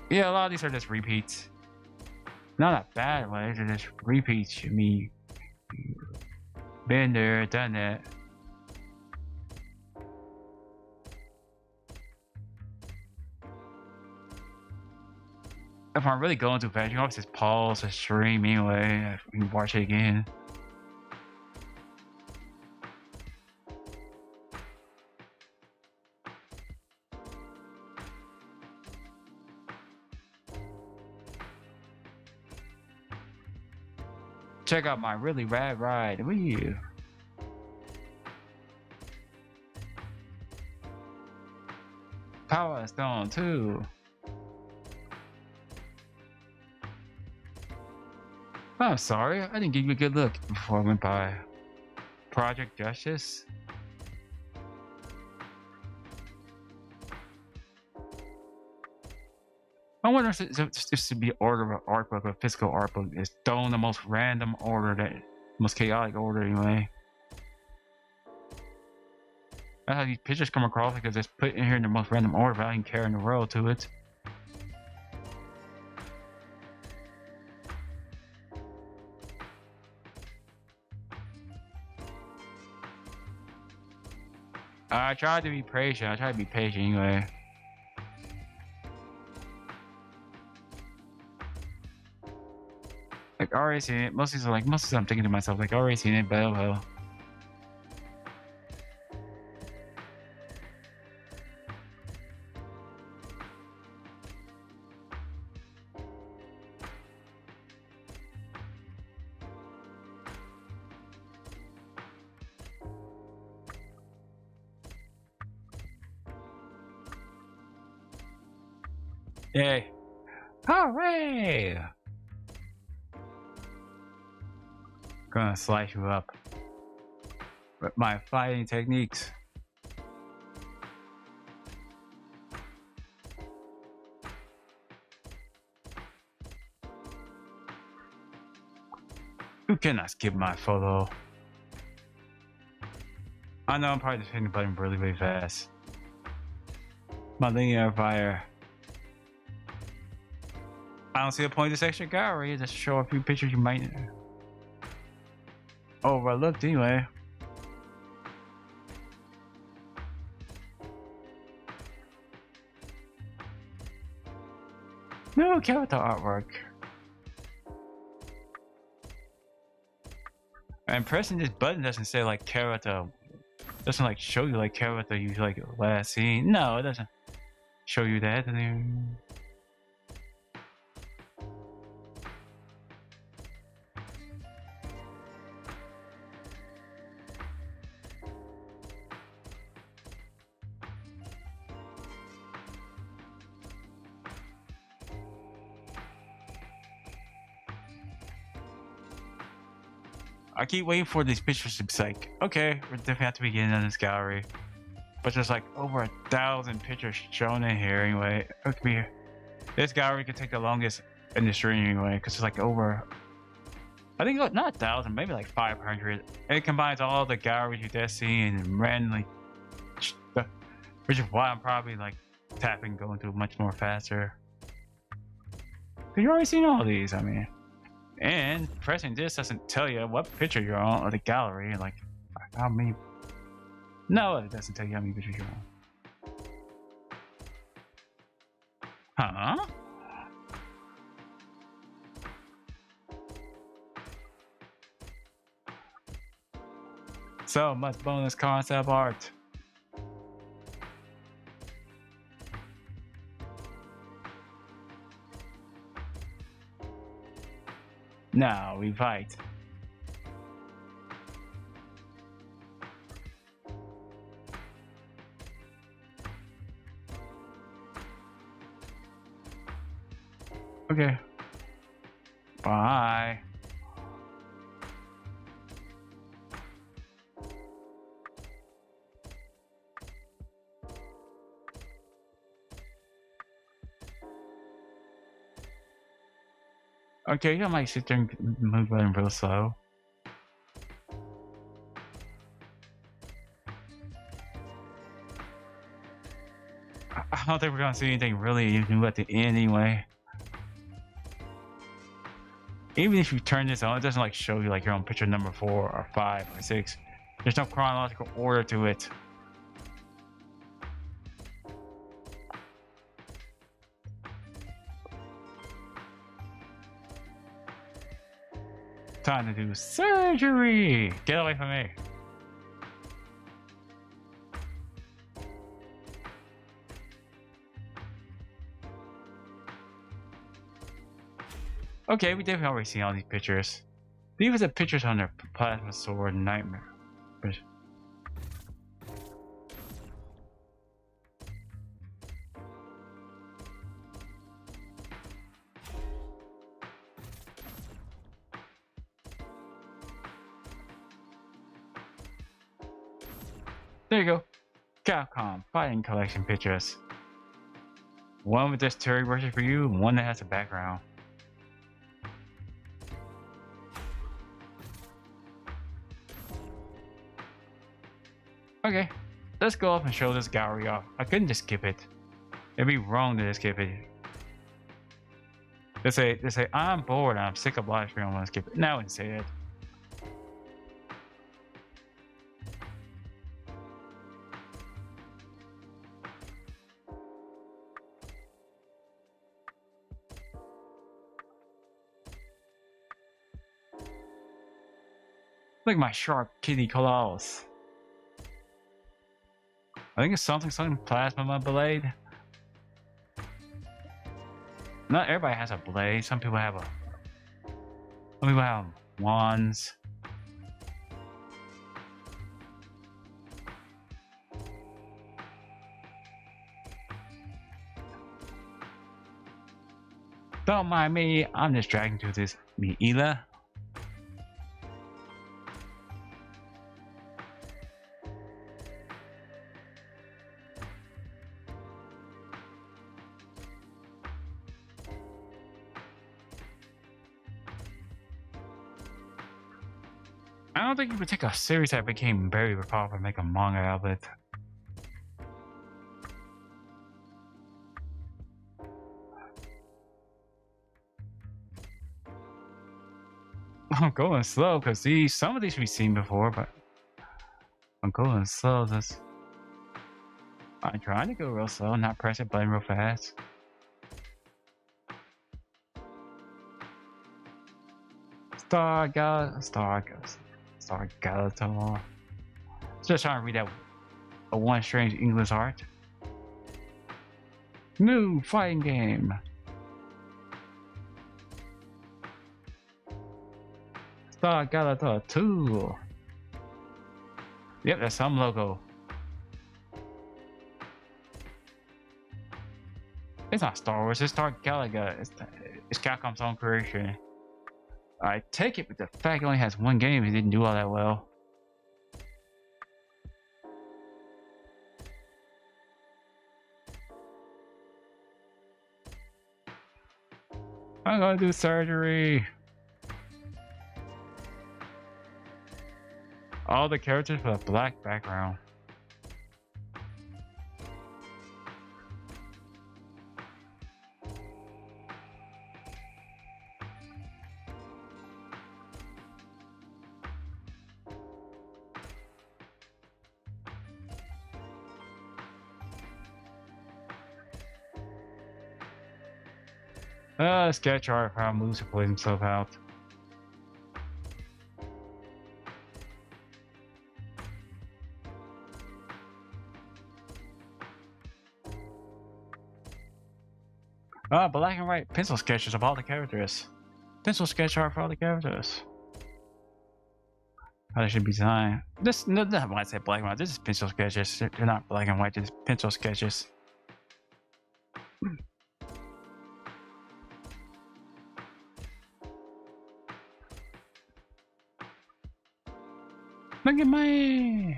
Yeah, a lot of these are just repeats. Not a bad way, they're just repeats. I mean, been there, done that. If I'm really going too fast, you can always just pause the stream anyway. You can watch it again. Check out my really rad ride. Woo! Power Stone too. I'm sorry, I didn't give you a good look before I went by. Project Justice? I wonder if this should be order of art book, a physical art book. It's thrown in the most random order, that most chaotic order anyway. That's how these pictures come across, because it's put in here in the most random order, but I didn't care in the world to it. I tried to be patient. I tried to be patient anyway. Like, already seen it. Most of these are like, most of them I'm thinking to myself, like, already seen it, but oh well. Yay. Hooray! Gonna slice you up with my fighting techniques. Who cannot skip my photo? I know I'm probably just hitting the button really, really fast. My linear fire. I don't see the point of this extra gallery. Just show a few pictures you might overlooked anyway. No character artwork. And pressing this button doesn't say like character. Doesn't like show you like character you like last seen. No, it doesn't show you that. I keep waiting for these pictures to be like, okay, we definitely have to begin in this gallery. But there's like over 1,000 pictures shown in here anyway. It could be, this gallery could take the longest in the stream anyway, because it's like over, I think not 1,000, maybe like 500. It combines all the galleries you've just seen and randomly, which is why I'm probably like tapping, going through much more faster. Because you already seen all these, I mean. And pressing this doesn't tell you what picture you're on or the gallery, like how many. No, it doesn't tell you how many pictures you're on. Huh? So much bonus concept art. Now we fight. Okay. Bye. Okay, I might sit there and move running real slow. I don't think we're gonna see anything really new at the end anyway. Even if you turn this on, it doesn't like show you like you're on picture number 4 or 5 or 6. There's no chronological order to it. Time to do surgery! Get away from me! Okay, we definitely already seen all these pictures. These are the pictures on their plasma sword nightmare. There you go. Capcom fighting collection pictures. One with this Terry version for you, and one that has a background. Okay, let's go up and show this gallery off. I couldn't just skip it. It'd be wrong to just skip it. They say I'm bored and I'm sick of live stream, I want to skip it. No, I wouldn't say it. Look at my sharp kitty claws. I think it's something plasma blade. Not everybody has a blade. Some people have wands. Don't mind me, I'm just dragging to this Miila. I don't think you would take a series that became very popular and make a manga out of it. I'm going slow because some of these we've seen before, but I'm going slow. I'm trying to go real slow, not press a button real fast. Star Galator. Just trying to read out a one strange English art. New fighting game. Star Galator 2. Yep, that's some logo. It's not Star Wars, it's Star Galaga. It's Capcom's own creation. I take it, but the fact it only has one game, it didn't do all that well. I'm gonna do surgery. All the characters with a black background. Sketch art how Moose plays himself out. Black and white pencil sketches of all the characters. Pencil sketch art for all the characters. How they should be designed. This, no, when I say black and white, this is pencil sketches. They're not black and white, just pencil sketches. Look at me!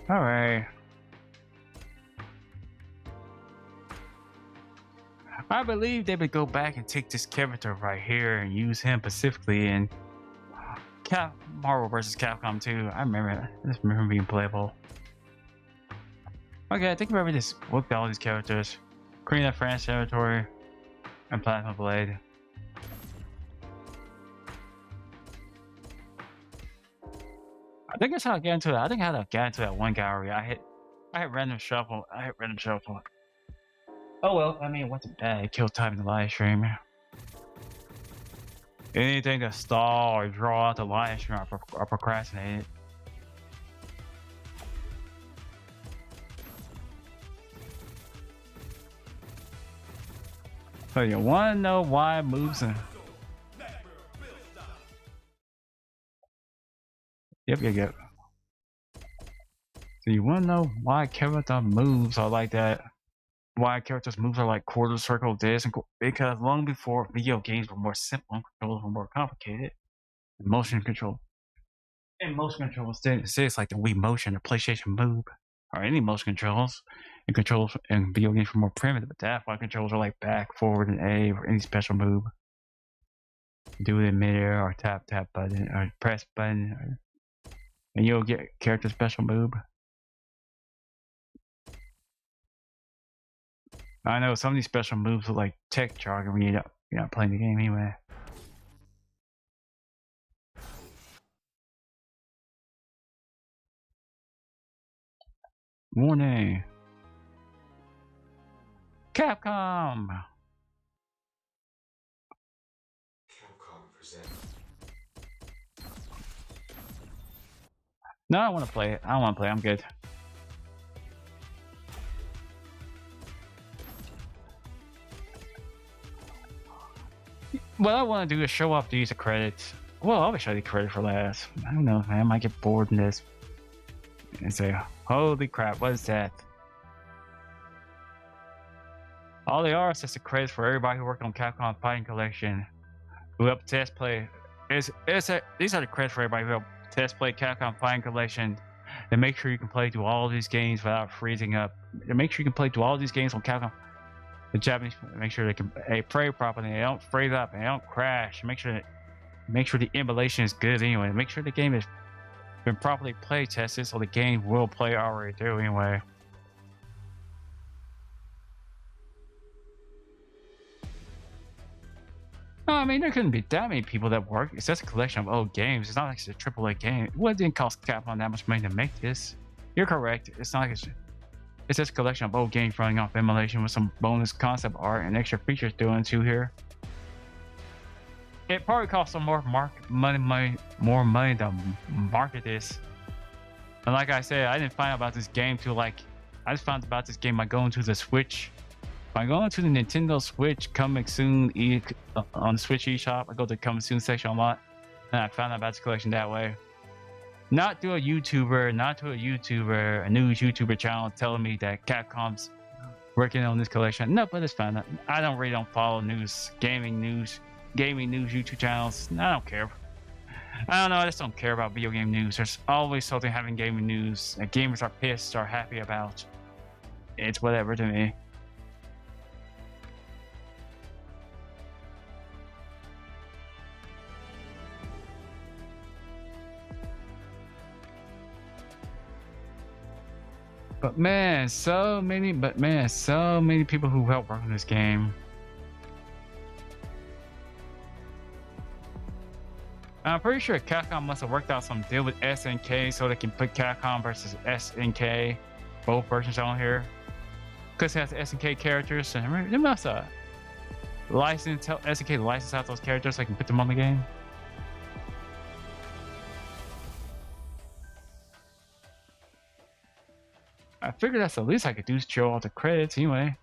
Alright. I believe they would go back and take this character right here and use him specifically in Marvel vs. Capcom 2. I just remember being playable. Okay, I think we already just looked at all these characters. Creating that France territory and Plasma Blade. I think that's how I get into that. I think how to get into that one gallery. I hit random shuffle. Oh well, I mean, what's bad? Kill time in the live stream. Anything to stall or draw out the live stream, I procrastinate it. So you wanna know why moves and Yep. So you wanna know why character moves are like that? Why characters' moves are like quarter circle this and because long before video games were more simple and controls were more complicated, motion control didn't exist like the Wii Motion or PlayStation Move or any motion controls. And controls in video games were more primitive, but that's why controls are like back, forward, and A or any special move. Do it in midair or tap button or press button, and you'll get character special move. I know some of these special moves are like tech jargon when you're not playing the game anyway. Warning! Capcom! Capcom present. No, I don't want to play it. I don't want to play. I'm good. What I want to do is show off these credits. Well, I'll show you the credit for last. I don't know, man. I might get bored in this and say, "Holy crap! What is that?" All they are is just the credits for everybody who worked on Capcom Fighting Collection, who helped test play. These are the credits for everybody who helped test play Capcom Fighting Collection. And make sure you can play through all these games without freezing up. And make sure you can play through all these games on Capcom. The Japanese make sure they can play properly. They don't freeze up and they don't crash. Make sure the emulation is good anyway. Make sure the game has been properly play tested so the game will play already through anyway. No, I mean there couldn't be that many people that work. It's just a collection of old games. It's not like it's a AAA game. Well, it didn't cost Capcom that much money to make this. You're correct. It's not like it's just a collection of old games running off emulation with some bonus concept art and extra features doing too here. It probably cost some more money to market this. And like I said, I didn't find out about this game till I just found out about this game by going to the Switch. By going to the Nintendo Switch coming soon on the Switch eShop, I go to the coming soon section a lot, and I found out about this collection that way. Not through a YouTuber, a news YouTuber channel telling me that Capcom's working on this collection. No, but it's fine. I don't follow gaming news YouTube channels. I don't care. I don't know. I just don't care about video game news. There's always something having gaming news that gamers are pissed or happy about. It's whatever to me. But man, so many people who helped work on this game. I'm pretty sure Capcom must have worked out some deal with SNK so they can put Capcom versus SNK, both versions on here. Because it has SNK characters, and they must have. license, tell SNK to license out those characters so I can put them on the game. I figured that's the least I could do is show off the credits anyway.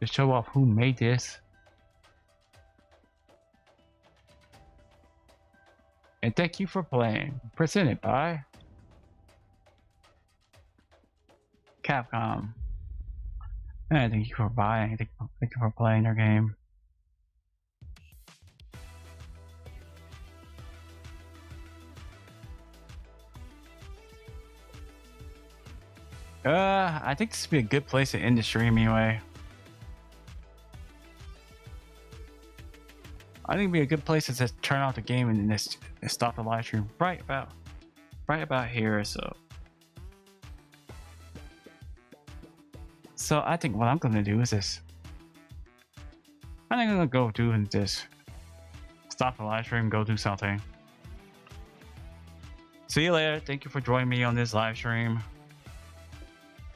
To show off who made this. And thank you for playing. Presented by Capcom. And thank you for buying. Thank you for playing your game. I think this would be a good place to end the stream anyway. I think it'd be a good place to just turn off the game and then just stop the live stream right about here. So I think what I'm gonna do is this. I think I'm gonna go do and just stop the live stream, go do something. See you later. Thank you for joining me on this live stream.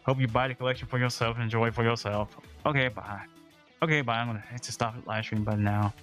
Hope you buy the collection for yourself and enjoy it for yourself. Okay, bye. Okay, bye. I'm gonna hit the stop the live stream button now.